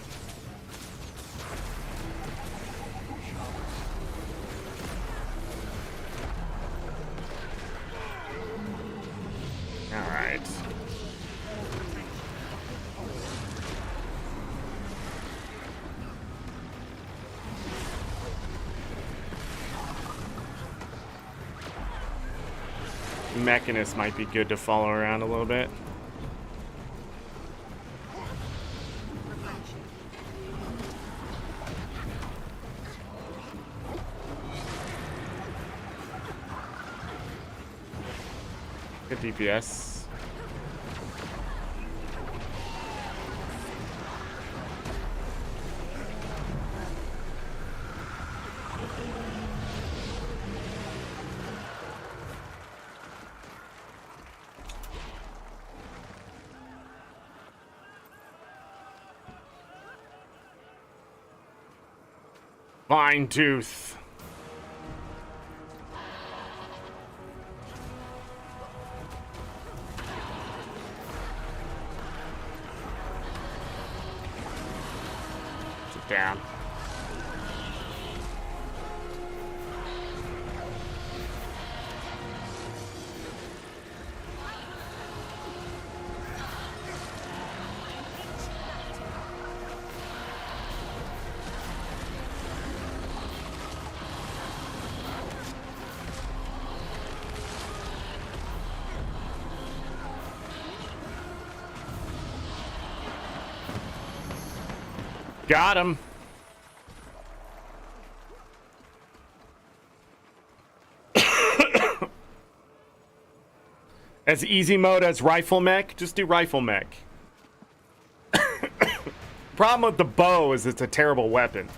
All right. Mechanist might be good to follow around a little bit. Good DPS. Fine tooth. Sit down. Got him. As easy mode as rifle mech, just do rifle mech. Problem with the bow is it's a terrible weapon.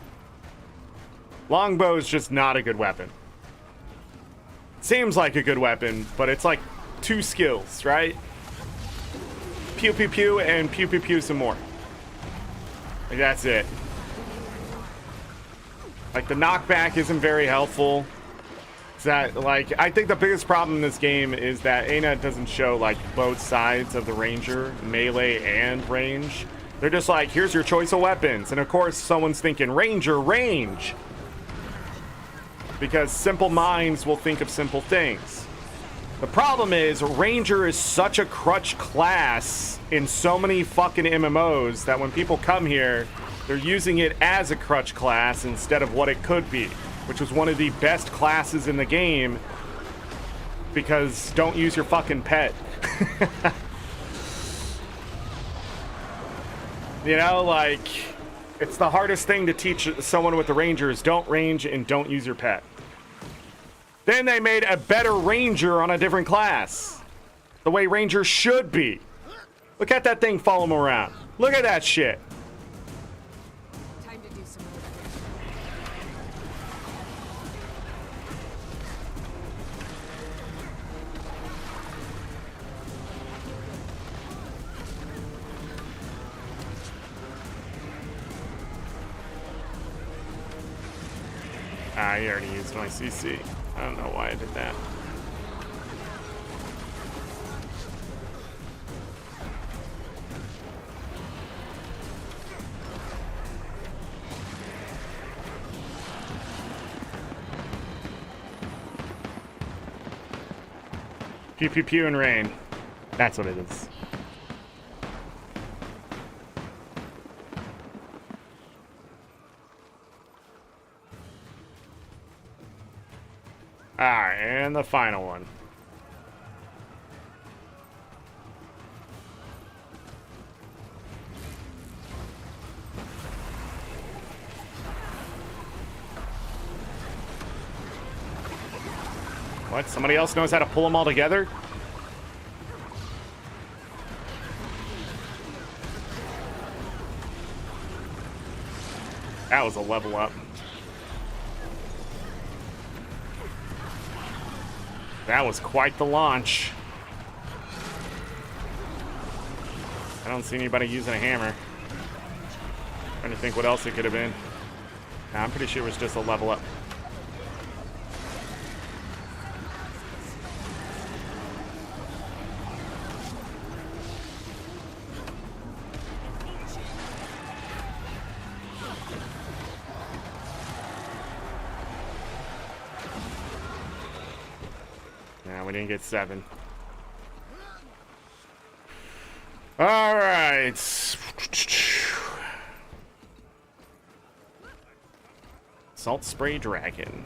Longbow is just not a good weapon. Seems like a good weapon, but it's like 2 skills, right? Pew pew pew and pew pew pew some more. Like, that's it. Like, the knockback isn't very helpful. It's that, like, I think the biggest problem in this game is that ArenaNet doesn't show, like, both sides of the Ranger, melee and range. They're just like, here's your choice of weapons. And, of course, someone's thinking, Ranger, range. Because simple minds will think of simple things. The problem is, Ranger is such a crutch class in so many fucking MMOs that when people come here, they're using it as a crutch class instead of what it could be, which was one of the best classes in the game, because don't use your fucking pet. You know, like, it's the hardest thing to teach someone with the Ranger is don't range and don't use your pet. Then they made a better Ranger on a different class. The way Ranger should be. Look at that thing follow him around. Look at that shit. Time to do some more. I already used my CC. I don't know why I did that. Pew pew pew and rain. That's what it is. Alright, and the final one. What? Somebody else knows how to pull them all together? That was a level up. That was quite the launch. I don't see anybody using a hammer. Trying to think what else it could have been. Nah, I'm pretty sure it was just a level up. Nah, we didn't get 7. All right. Salt Spray Dragon.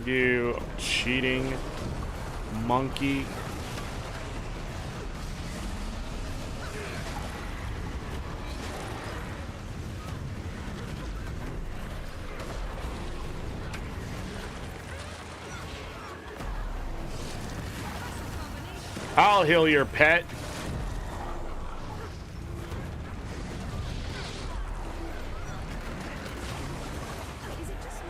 You cheating monkey. I'll heal your pet. Is it just me?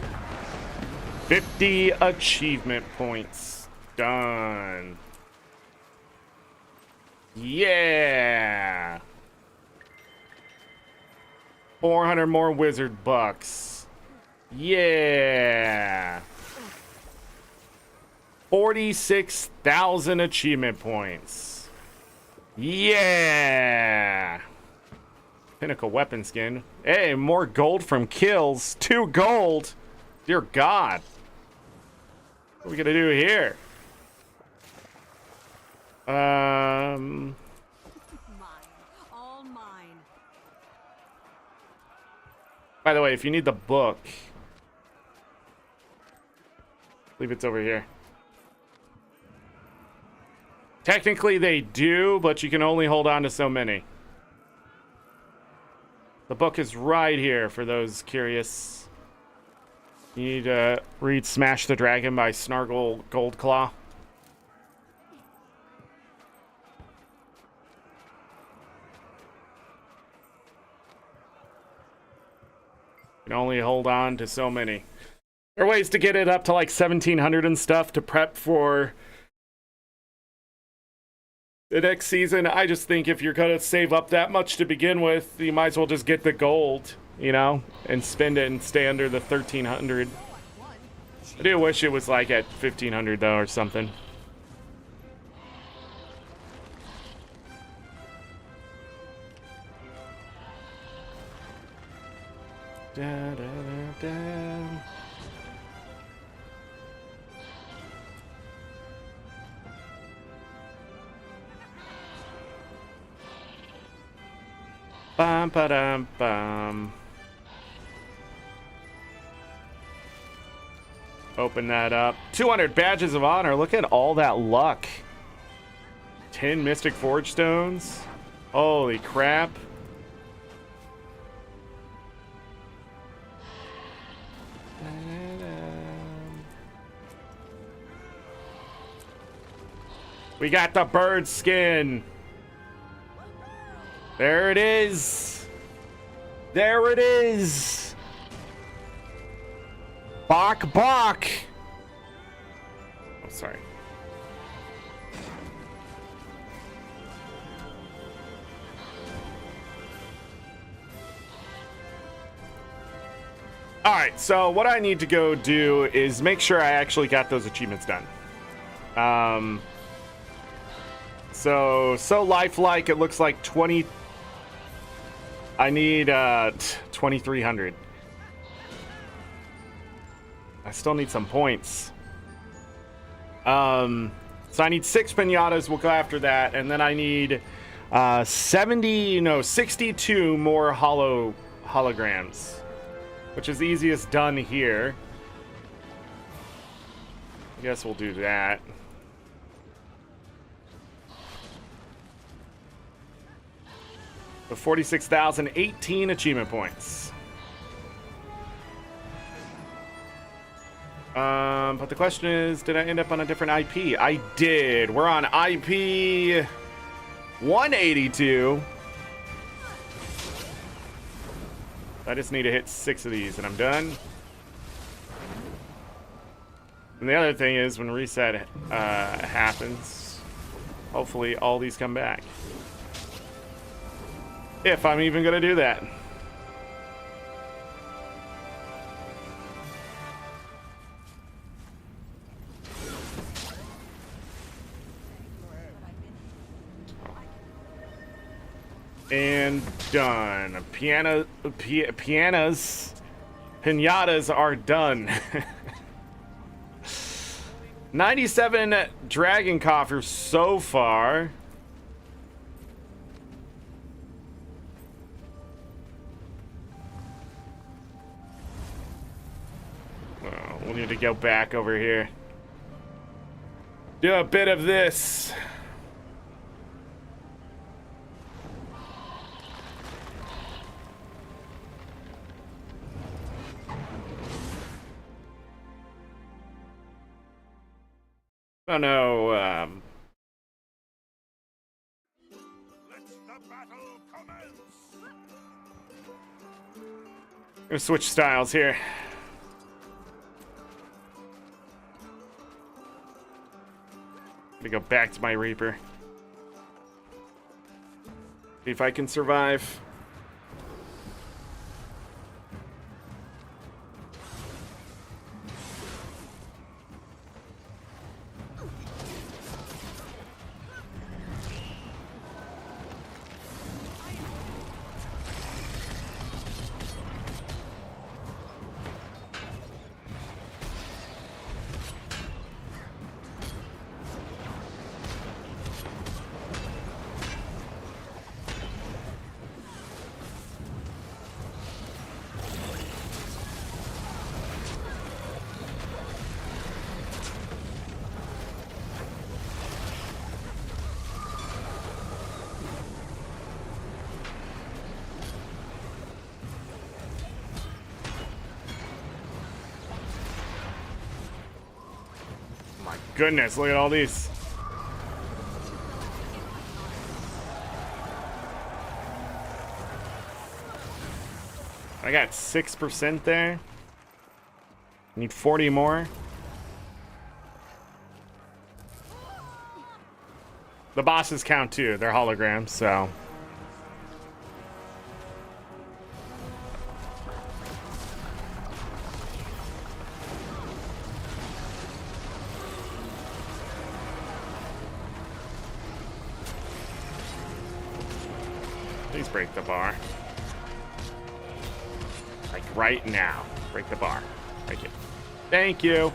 50 achievement points. Done. Yeah. 400 more wizard bucks. Yeah. 46,000 achievement points. Yeah. Pinnacle weapon skin. Hey, more gold from kills. 2 gold. Dear God. What are we gonna do here? Mine. All mine. By the way, if you need the book, I believe it's over here. Technically they do, but you can only hold on to so many. The book is right here for those curious. You need to read Smash the Dragon by Snargle Goldclaw. You can only hold on to so many. There are ways to get it up to like 1700 and stuff to prep for the next season. I just think if you're gonna save up that much to begin with, you might as well just get the gold, you know, and spend it and stay under the 1300. I do wish it was like at 1500 though or something. Da, da, da, da. Bum, ba-dum, bum. Open that up. 200 badges of honor. Look at all that luck. 10 Mystic Forge Stones. Holy crap. We got the bird skin. There it is. There it is. Bok bok. Oh, sorry. All right, so what I need to go do is make sure I actually got those achievements done. So lifelike, it looks like 20. I need 2300. I still need some points. So I need 6 pinatas. We'll go after that, and then I need 62 more holograms, which is easiest done here. I guess we'll do that. The 46,018 achievement points. But the question is, did I end up on a different IP? I did. We're on IP 182. I just need to hit 6 of these and I'm done. And the other thing is, when reset happens, hopefully all these come back. If I'm even gonna do that. And done. Pinatas are done. 97 dragon coffers so far. Well, we'll need to go back over here. Do a bit of this. Oh no, Let the battle commence! I'm gonna switch styles here. Gonna go back to my Reaper. See if I can survive. Goodness, look at all these. I got 6% there. Need 40 more. The bosses count too. They're holograms, so. Please break the bar. Like right now. Break the bar. Thank you. Thank you.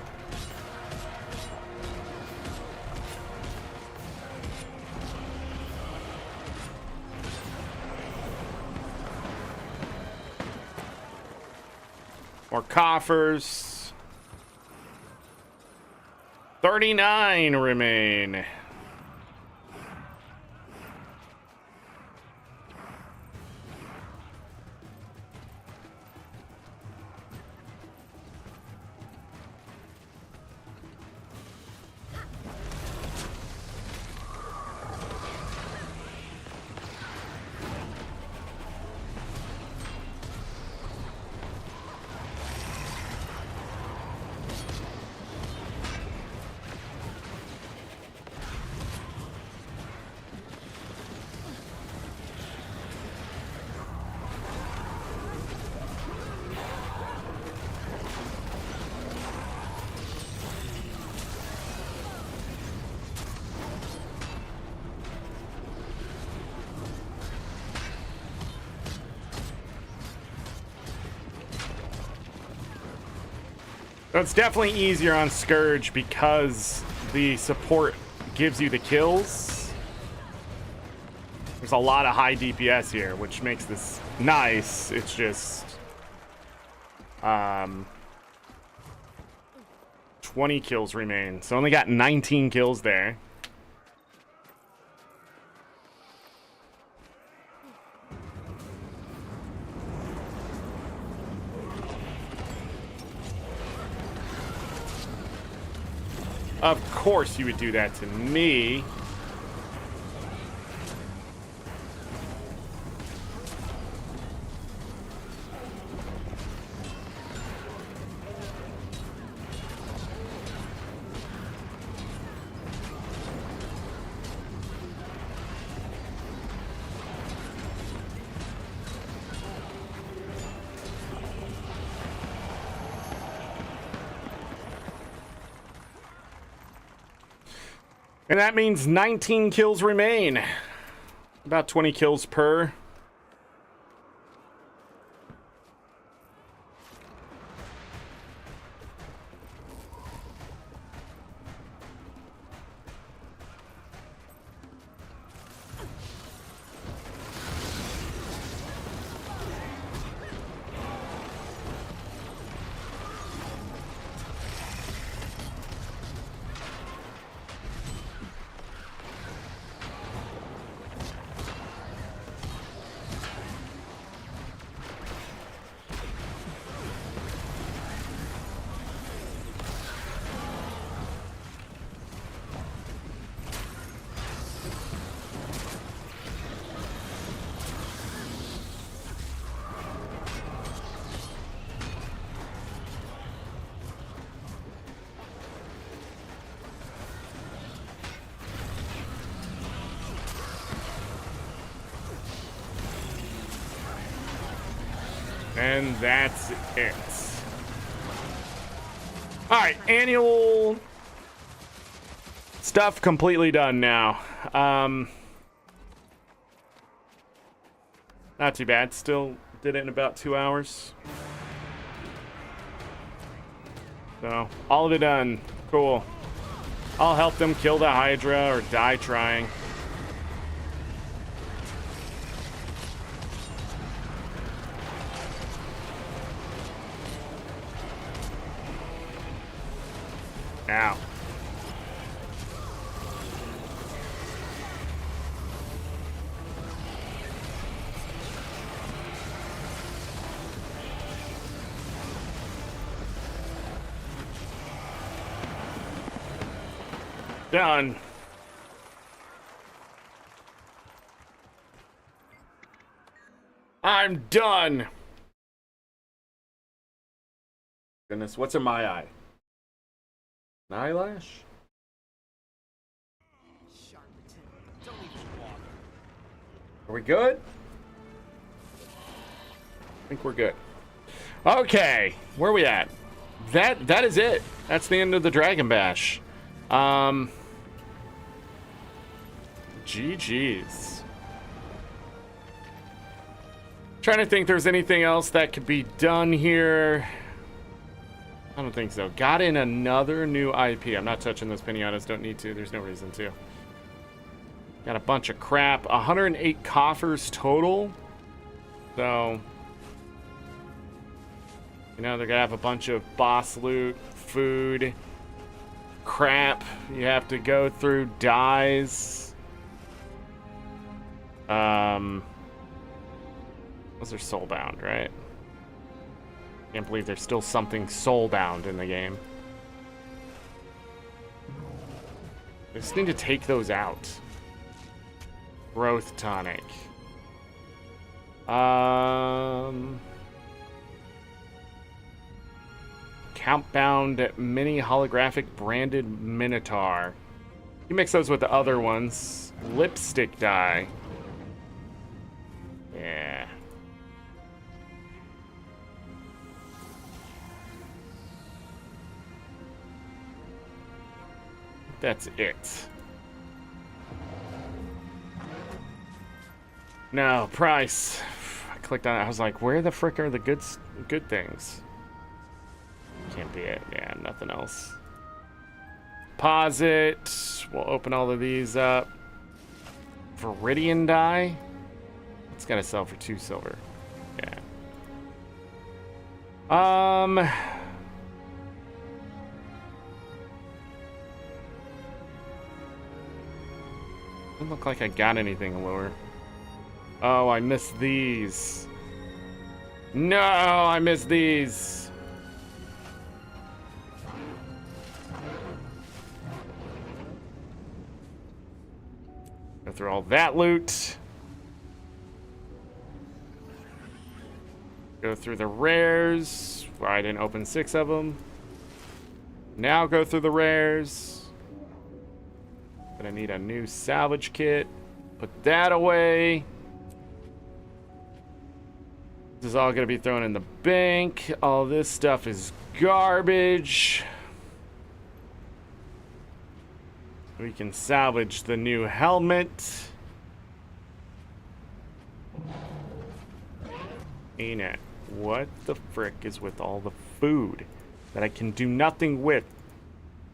More coffers. 39 remain. So it's definitely easier on Scourge because the support gives you the kills. There's a lot of high DPS here, which makes this nice. It's just 20 kills remain. So only got 19 kills there. Of course you would do that to me. And that means 19 kills remain. About 20 kills per. And that's it. Alright, annual stuff completely done now. Not too bad. Still did it in about 2 hours. So, all of it done. Cool. I'll help them kill the Hydra or die trying. Ow. Done. I'm done. Goodness, what's in my eye? An eyelash? Are we good? I think we're good. Okay, where are we at? That is it. That's the end of the Dragon Bash. GG's. Trying to think there's anything else that could be done here. I don't think so. Got in another new IP. I'm not touching those pinatas. Don't need to. There's no reason to. Got a bunch of crap. 108 coffers total. So, you know, they're gonna have a bunch of boss loot, food, crap you have to go through, dies. Those are soulbound, right? Can't believe there's still something soulbound in the game. I just need to take those out. Growth tonic. Countbound mini holographic branded minotaur. You mix those with the other ones. Lipstick dye. Yeah. That's it. No, price. I clicked on it. I was like, where the frick are the good things? Can't be it. Yeah, nothing else. Pause it. We'll open all of these up. Viridian dye. It's gotta sell for 2 silver. Yeah. Doesn't look like I got anything lower. Oh, I missed these. No, I missed these. Go through all that loot. Go through the rares, where I didn't open 6 of them. Now go through the rares. Gonna need a new salvage kit. Put that away. This is all gonna be thrown in the bank. All this stuff is garbage. We can salvage the new helmet. ArenaNet, what the frick is with all the food that I can do nothing with?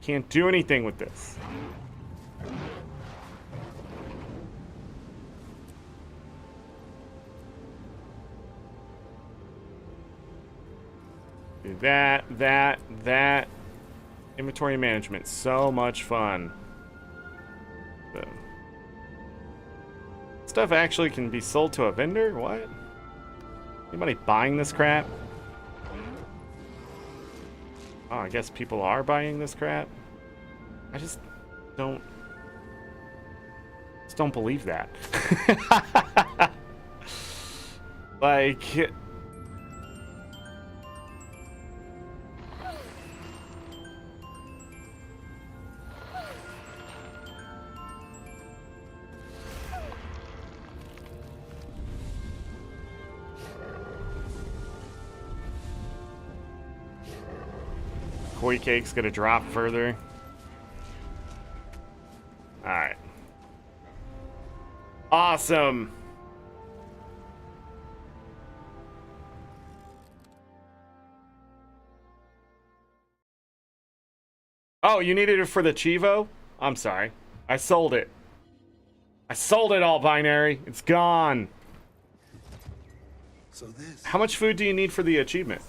Can't do anything with this. Do that. Inventory management, so much fun. Boom. Stuff actually can be sold to a vendor? What? Anybody buying this crap? Oh, I guess people are buying this crap. I just don't believe that. Like, koi cake's gonna drop further. Alright. Awesome. Oh, you needed it for the Chivo? I'm sorry. I sold it. I sold it all, Binary. It's gone. So this. How much food do you need for the achievement?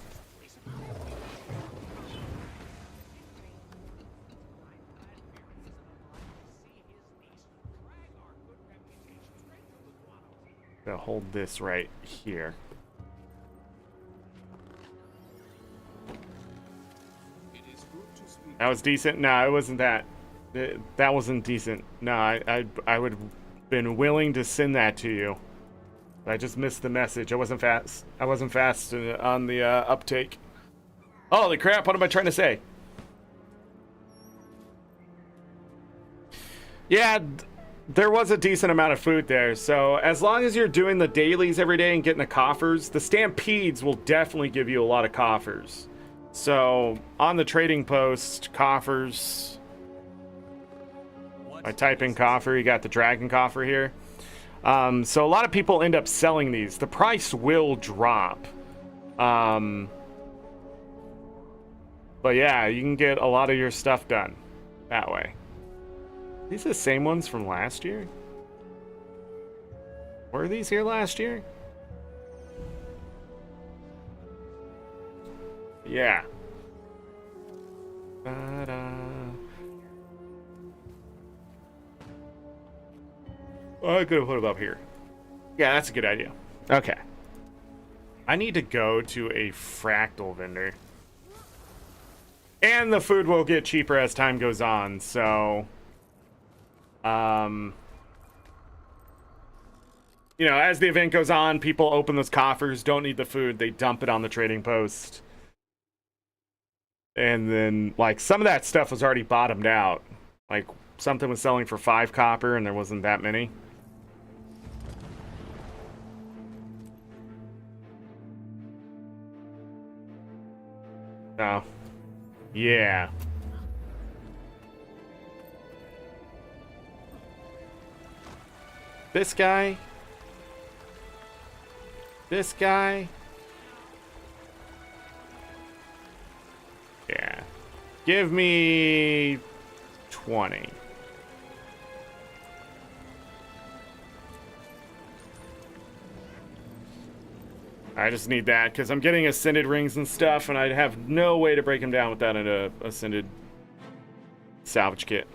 Gonna hold this right here. That was decent. No, it wasn't that. That wasn't decent. No, I would have been willing to send that to you. But I just missed the message. I wasn't fast. I wasn't fast on the uptake. Holy crap! What am I trying to say? Yeah, there was a decent amount of food there. So as long as you're doing the dailies every day and getting the coffers, the stampedes will definitely give you a lot of coffers. So on the trading post, coffers. I type in coffer, you got the dragon coffer here. So a lot of people end up selling these. The price will drop. But yeah, you can get a lot of your stuff done that way. These are the same ones from last year? Were these here last year? Yeah. I could have put them up here. Yeah, that's a good idea. Okay. I need to go to a fractal vendor. And the food will get cheaper as time goes on, so... you know, as the event goes on, people open those coffers, don't need the food, they dump it on the trading post. And then, like, some of that stuff was already bottomed out. Like, something was selling for 5 copper and there wasn't that many. Oh. Yeah. This guy. This guy. Yeah. Give me 20. I just need that because I'm getting ascended rings and stuff, and I have no way to break them down without an ascended salvage kit.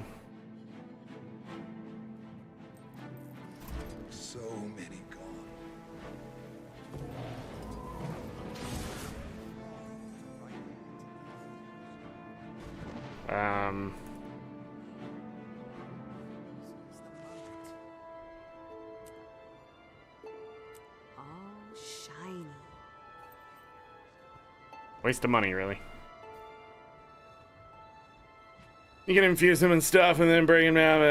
So many gone. Waste of money, really. You can infuse them and stuff and then bring them out.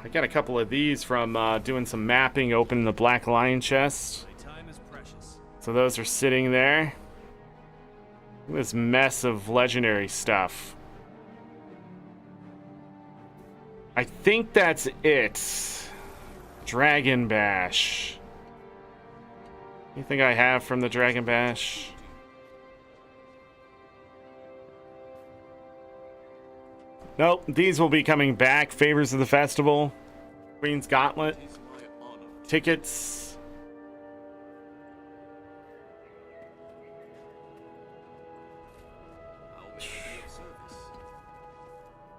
I got a couple of these from doing some mapping, opening the Black Lion chest. Time is precious. So those are sitting there. Look at this mess of legendary stuff. I think that's it. Dragon Bash. Anything I have from the Dragon Bash? Nope, these will be coming back. Favors of the Festival. Queen's Gauntlet. It's my honor. Tickets. I'll make you of service.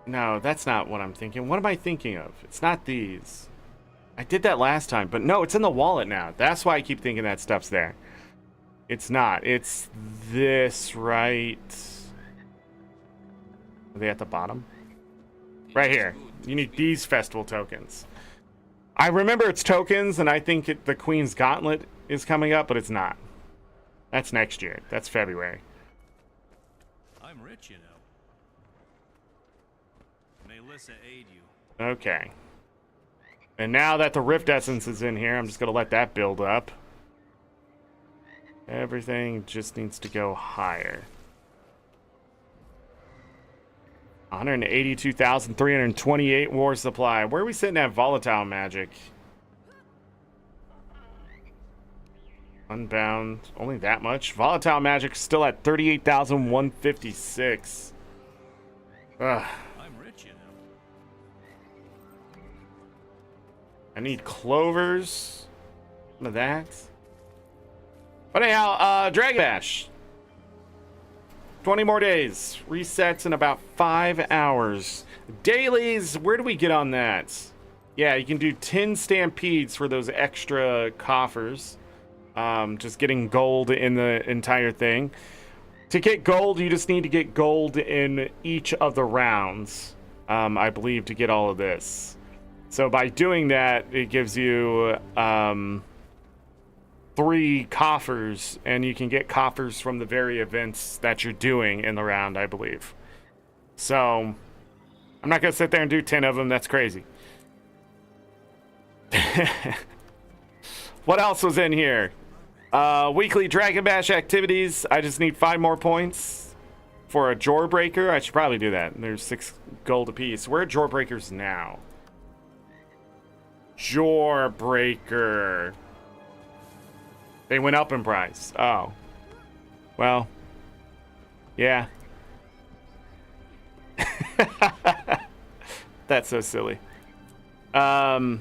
No, that's not what I'm thinking. What am I thinking of? It's not these. I did that last time, but no, it's in the wallet now. That's why I keep thinking that stuff's there. It's not. It's this, right? Are they at the bottom? Right here. You need these festival tokens. I remember it's tokens, and I think the Queen's Gauntlet is coming up, but it's not. That's next year. That's February. I'm rich, you know. May Lissa aid you. Okay. And now that the Rift Essence is in here, I'm just going to let that build up. Everything just needs to go higher. 182,328 war supply. Where are we sitting at volatile magic? Unbound. Only that much. Volatile magic still at 38,156. Ugh. I'm rich, you know. I need clovers. Some of that. But anyhow, Dragon Bash. 20 more days. Resets in about 5 hours. Dailies, where do we get on that? Yeah, you can do 10 stampedes for those extra coffers. Just getting gold in the entire thing. To get gold, you just need to get gold in each of the rounds, I believe, to get all of this. So by doing that, it gives you 3 coffers, and you can get coffers from the very events that you're doing in the round, I believe. So I'm not going to sit there and do 10 of them. That's crazy. What else was in here? Weekly Dragon Bash activities. I just need 5 more points for a Jawbreaker. I should probably do that. There's 6 gold apiece. Where are Jawbreakers now? Jawbreaker. They went up in price. Oh. Well. Yeah. That's so silly. I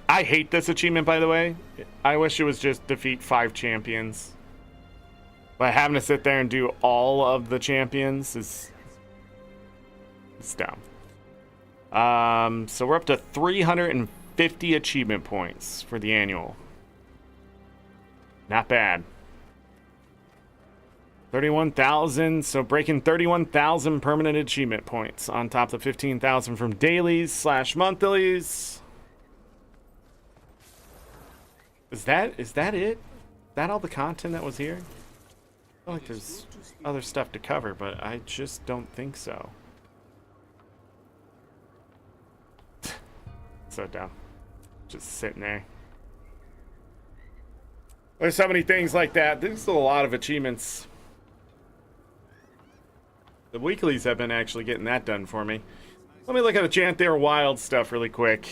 hate this achievement, by the way. I wish it was just defeat 5 champions. But having to sit there and do all of the champions is... it's dumb. So we're up to 350 achievement points for the annual. Not bad. 31,000, so breaking 31,000 permanent achievement points on top of 15,000 from dailies / monthlies. Is that it? Is that all the content that was here? I feel like there's other stuff to cover, but I just don't think so. So dumb. Just sitting there. There's so many things like that. There's still a lot of achievements. The weeklies have been actually getting that done for me. Let me look at the Janthare Wild stuff really quick.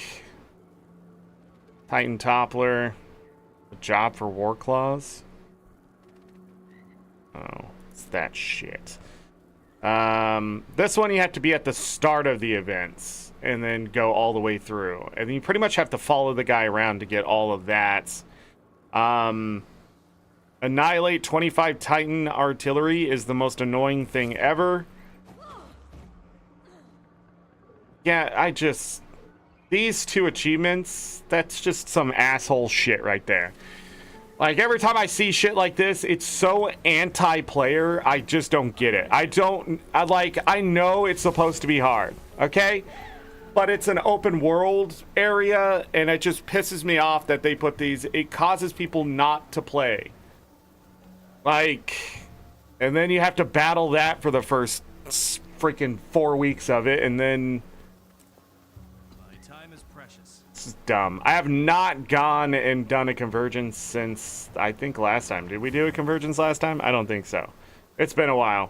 Titan Toppler. A job for War Claws. Oh, it's that shit. This one you have to be at the start of the events and then go all the way through. And then you pretty much have to follow the guy around to get all of that. Annihilate 25 Titan artillery is the most annoying thing ever. Yeah, these 2 achievements, that's just some asshole shit right there. Like, every time I see shit like this, it's so anti-player, I just don't get it. I know it's supposed to be hard, okay? but it's an open world area, and it just pisses me off that they put these. It causes people not to play. Like, and then you have to battle that for the first freaking 4 weeks of it, and then My time is precious. this is dumb. I have not gone and done a convergence since, I think, last time. Did we do a convergence last time? I don't think so. It's been a while.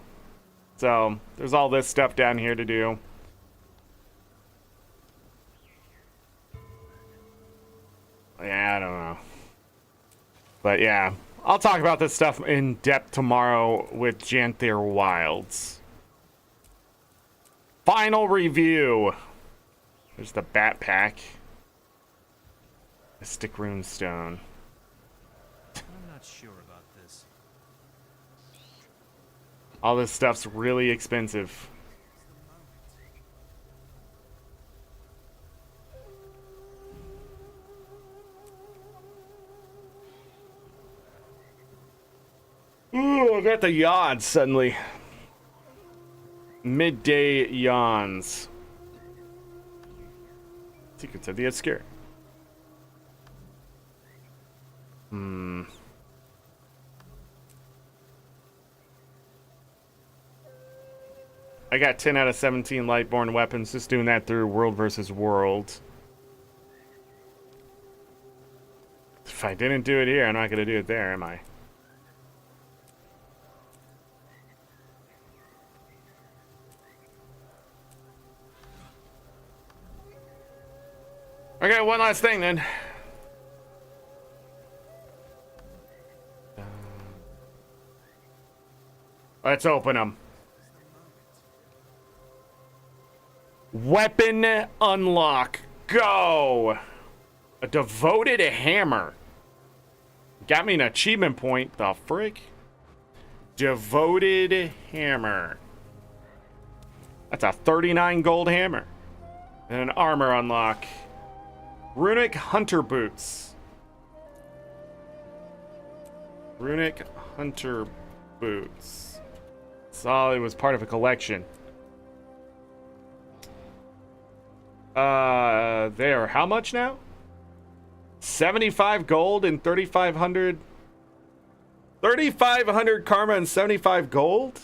So, there's all this stuff down here to do. Yeah, I don't know. But yeah, I'll talk about this stuff in depth tomorrow with Janther Wilds. Final review. There's the bat pack. Mystic Runestone. I'm not sure about this. All this stuff's really expensive. Ooh, I got the yawns suddenly. Midday yawns. Secrets of the Obscure. I got 10 out of 17 Lightborn weapons, just doing that through World versus World. If I didn't do it here, I'm not going to do it there, am I? Okay, one last thing then. Let's open them. Weapon unlock. Go! A devoted hammer. Got me an achievement point. The frick? Devoted hammer. That's a 39 gold hammer. And an armor unlock. Runic Hunter Boots. Runic Hunter Boots. Saw it was part of a collection. They are how much now? 75 gold and 3,500. 3,500 karma and 75 gold?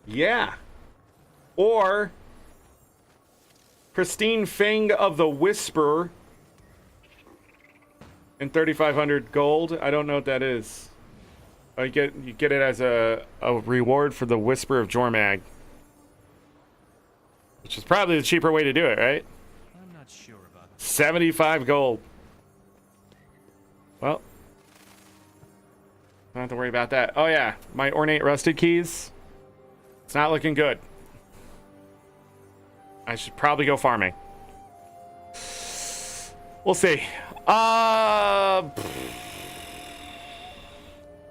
Yeah. Or Pristine Fang of the Whisper and 3,500 gold. I don't know what that is. Oh, you get it as a reward for the Whisper of Jormag, which is probably the cheaper way to do it, right? I'm not sure about this. 75 gold. Well, don't have to worry about that. Oh yeah, my ornate rusted keys. It's not looking good. I should probably go farming. We'll see.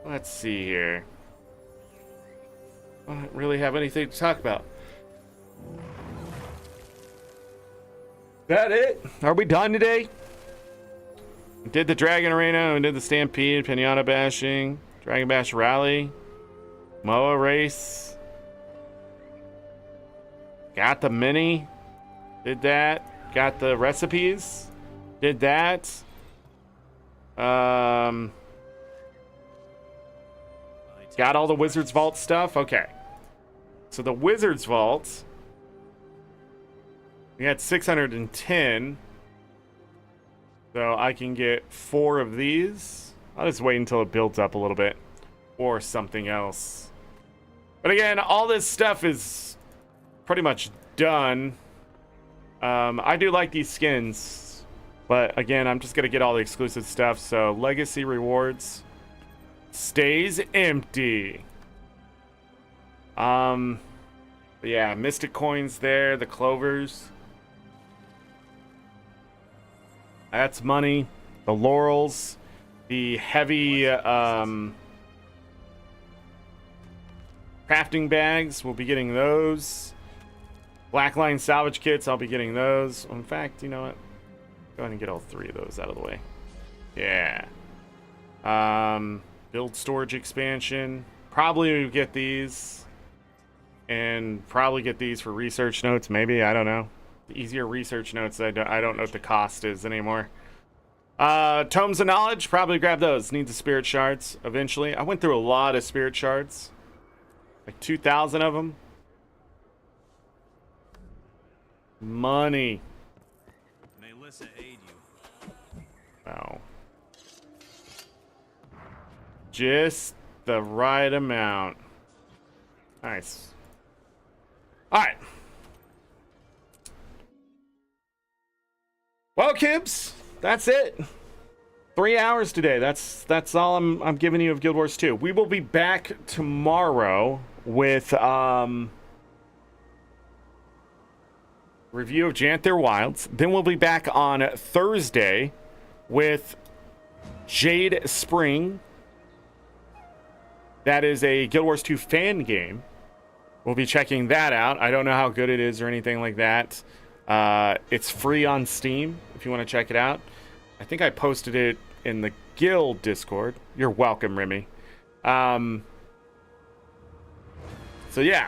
Let's see here. I don't really have anything to talk about. That it? Are we done today? We did the Dragon Arena, we did the Stampede, Pinata Bashing, Dragon Bash Rally, MOA Race. Got the mini. Did that. Got the recipes. Did that. Got all the Wizard's Vault stuff. Okay. So the Wizard's Vault. We had 610. So I can get 4 of these. I'll just wait until it builds up a little bit. Or something else. But again, all this stuff is pretty much done. I do like these skins, but again, I'm just gonna get all the exclusive stuff. So legacy rewards stays empty. But yeah, mystic coins there, the clovers, that's money. The laurels, the heavy crafting bags, we'll be getting those. Blackline salvage kits, I'll be getting those. In fact, you know what? Go ahead and get all 3 of those out of the way. Yeah. Build storage expansion. Probably get these. And probably get these for research notes, maybe. I don't know. The easier research notes, I don't know what the cost is anymore. Tomes of Knowledge, probably grab those. Need the Spirit Shards eventually. I went through a lot of Spirit Shards. Like 2,000 of them. Money. May Lissa aid you. Wow. Just the right amount. Nice. Alright. Well, Kibbs, that's it. 3 hours today. That's all I'm giving you of Guild Wars 2. We will be back tomorrow with review of Janther Wilds. Then we'll be back on Thursday with Jade Spring. That is a Guild Wars 2 fan game. We'll be checking that out. I don't know how good it is or anything like that. It's free on Steam if you want to check it out. I think I posted it in the Guild Discord. You're welcome, Remy. So yeah.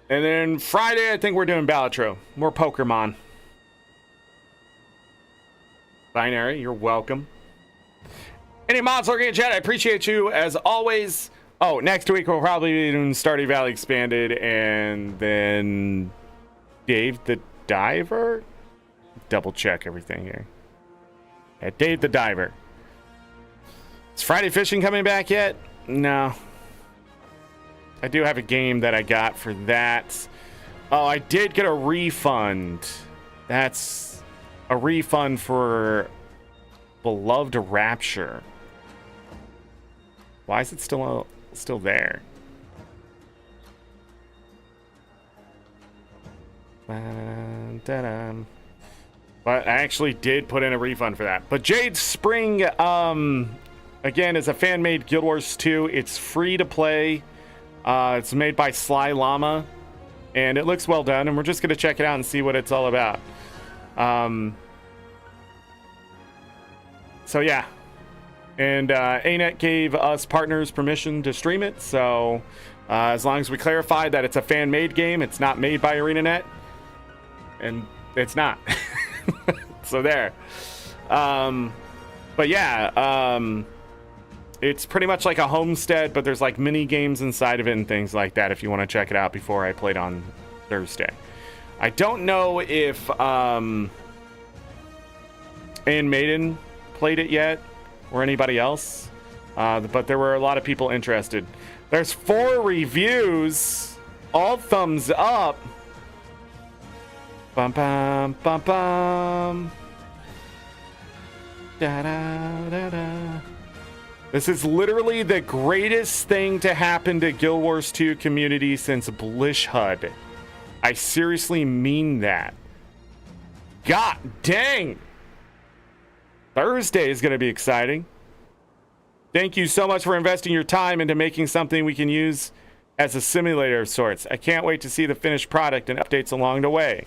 And then Friday, I think we're doing Balatro. More Pokemon. Binary, you're welcome. Any mods lurking in chat, I appreciate you as always. Oh, next week we'll probably be doing Stardew Valley Expanded and then Dave the Diver. Double check everything here. Yeah, Dave the Diver. Is Friday Fishing coming back yet? No. I do have a game that I got for that. Oh, I did get a refund. That's a refund for Beloved Rapture. Why is it still there? But I actually did put in a refund for that. But Jade Spring, again, is a fan-made Guild Wars 2. It's free to play. It's made by Sly Llama, and it looks well done. And we're just gonna check it out and see what it's all about. So yeah. And ArenaNet gave us partners permission to stream it, so as long as we clarify that it's a fan-made game, it's not made by ArenaNet, and it's not. So there. But yeah, it's pretty much like a homestead, but there's like mini games inside of it and things like that if you want to check it out before I played on Thursday. I don't know if Ann Maiden played it yet, or anybody else, but there were a lot of people interested. There's 4 reviews, all thumbs up. Bum bum bum bum. Da da da da. This is literally the greatest thing to happen to Guild Wars 2 community since Blish HUD. I seriously mean that. God dang. Thursday is going to be exciting. Thank you so much for investing your time into making something we can use as a simulator of sorts. I can't wait to see the finished product and updates along the way.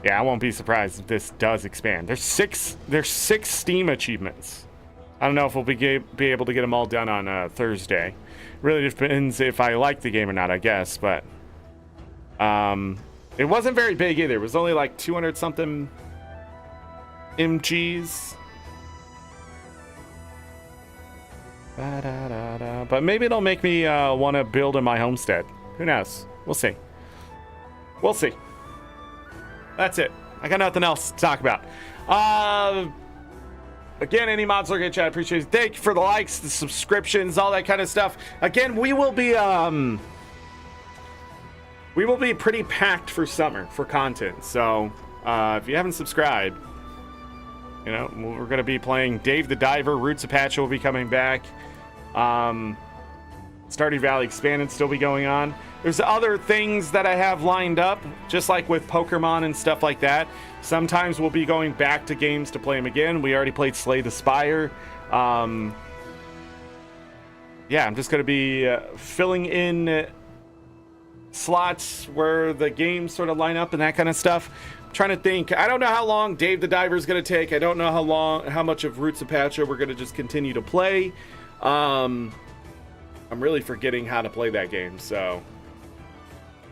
Yeah, I won't be surprised if this does expand. There's six Steam achievements. I don't know if we'll be able to get them all done on Thursday. Really depends if I like the game or not, I guess, but it wasn't very big either. It was only like 200 something MGs. But maybe it'll make me want to build in my homestead. Who knows? We'll see. We'll see. That's it. I got nothing else to talk about. Again, any mods looking at chat, appreciate it. Thank you for the likes, the subscriptions, all that kind of stuff. Again, we will be pretty packed for summer for content. So if you haven't subscribed, you know, we're going to be playing Dave the Diver. Roots Apache will be coming back. Stardew Valley Expanded still be going on. There's other things that I have lined up, just like with Pokemon and stuff like that. Sometimes we'll be going back to games to play them again. We already played Slay the Spire. yeah, I'm just going to be filling in slots where the games sort of line up and that kind of stuff. I'm trying to think. I don't know how long Dave the Diver is going to take. I don't know how much of Roots of Pacha we're going to just continue to play. I'm really forgetting how to play that game, so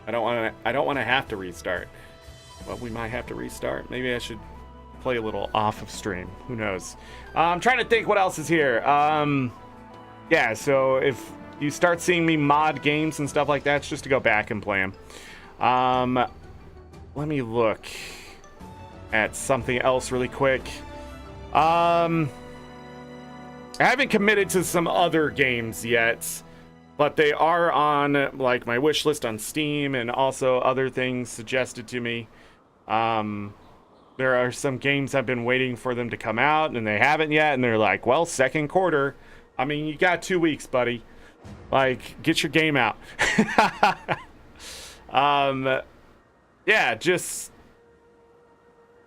I don't want to have to restart. Well, we might have to restart. Maybe I should play a little off of stream. Who knows? I'm trying to think what else is here. Yeah, so if you start seeing me mod games and stuff like that, it's just to go back and play them. Let me look at something else really quick. I haven't committed to some other games yet, but they are on like my wish list on Steam and also other things suggested to me. There are some games I've been waiting for them to come out and they haven't yet, and they're like, well, second quarter. I mean, you got 2 weeks, buddy. Like, get your game out. Yeah, just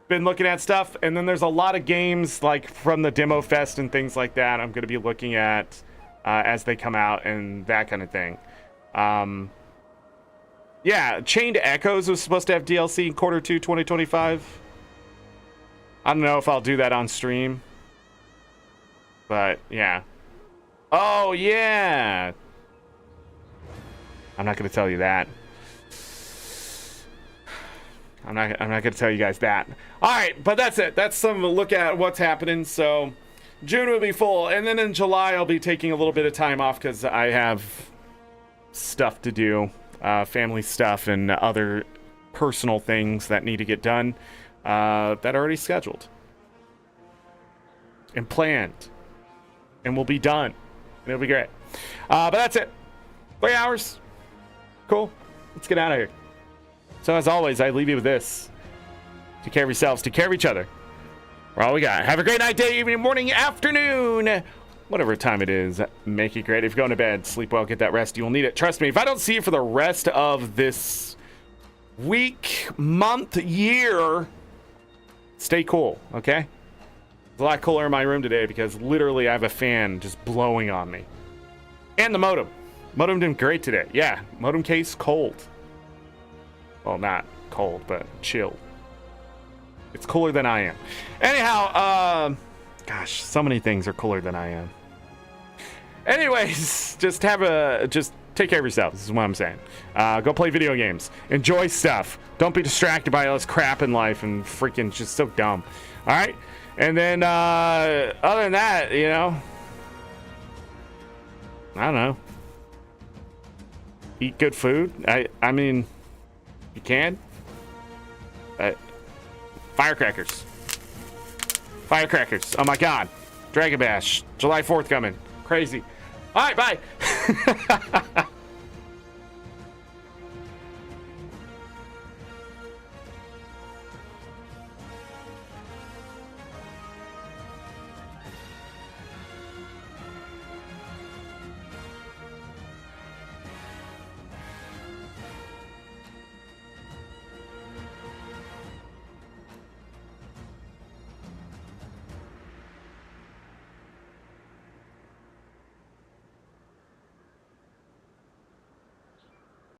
been looking at stuff, and then there's a lot of games like from the demo fest and things like that I'm going to be looking at as they come out and that kind of thing. Yeah, Chained Echoes was supposed to have DLC in quarter 2 2025. I don't know if I'll do that on stream, but yeah. Oh yeah, I'm not going to tell you that. I'm not going to tell you guys that. All right, but that's it. That's some look at what's happening. So June will be full, and then in July I'll be taking a little bit of time off because I have stuff to do, family stuff and other personal things that need to get done that are already scheduled and planned, and will be done. And it'll be great. But that's it. 3 hours. Cool. Let's get out of here. So as always, I leave you with this. Take care of yourselves. Take care of each other. We're all we got. Have a great night, day, evening, morning, afternoon. Whatever time it is, make it great. If you're going to bed, sleep well, get that rest. You'll need it. Trust me, if I don't see you for the rest of this week, month, year, stay cool, okay? It's a lot cooler in my room today because literally I have a fan just blowing on me. And the modem. Modem doing great today. Yeah, modem case cold. Well, not cold, but chill. It's cooler than I am. Anyhow, gosh, so many things are cooler than I am. Anyways, just take care of yourself. This is what I'm saying. Go play video games. Enjoy stuff. Don't be distracted by all this crap in life and freaking just so dumb. All right? And then, other than that, you know, I don't know. Eat good food. I mean, you can. Firecrackers. Firecrackers. Oh my God. Dragon Bash. July 4th coming. Crazy. All right, bye.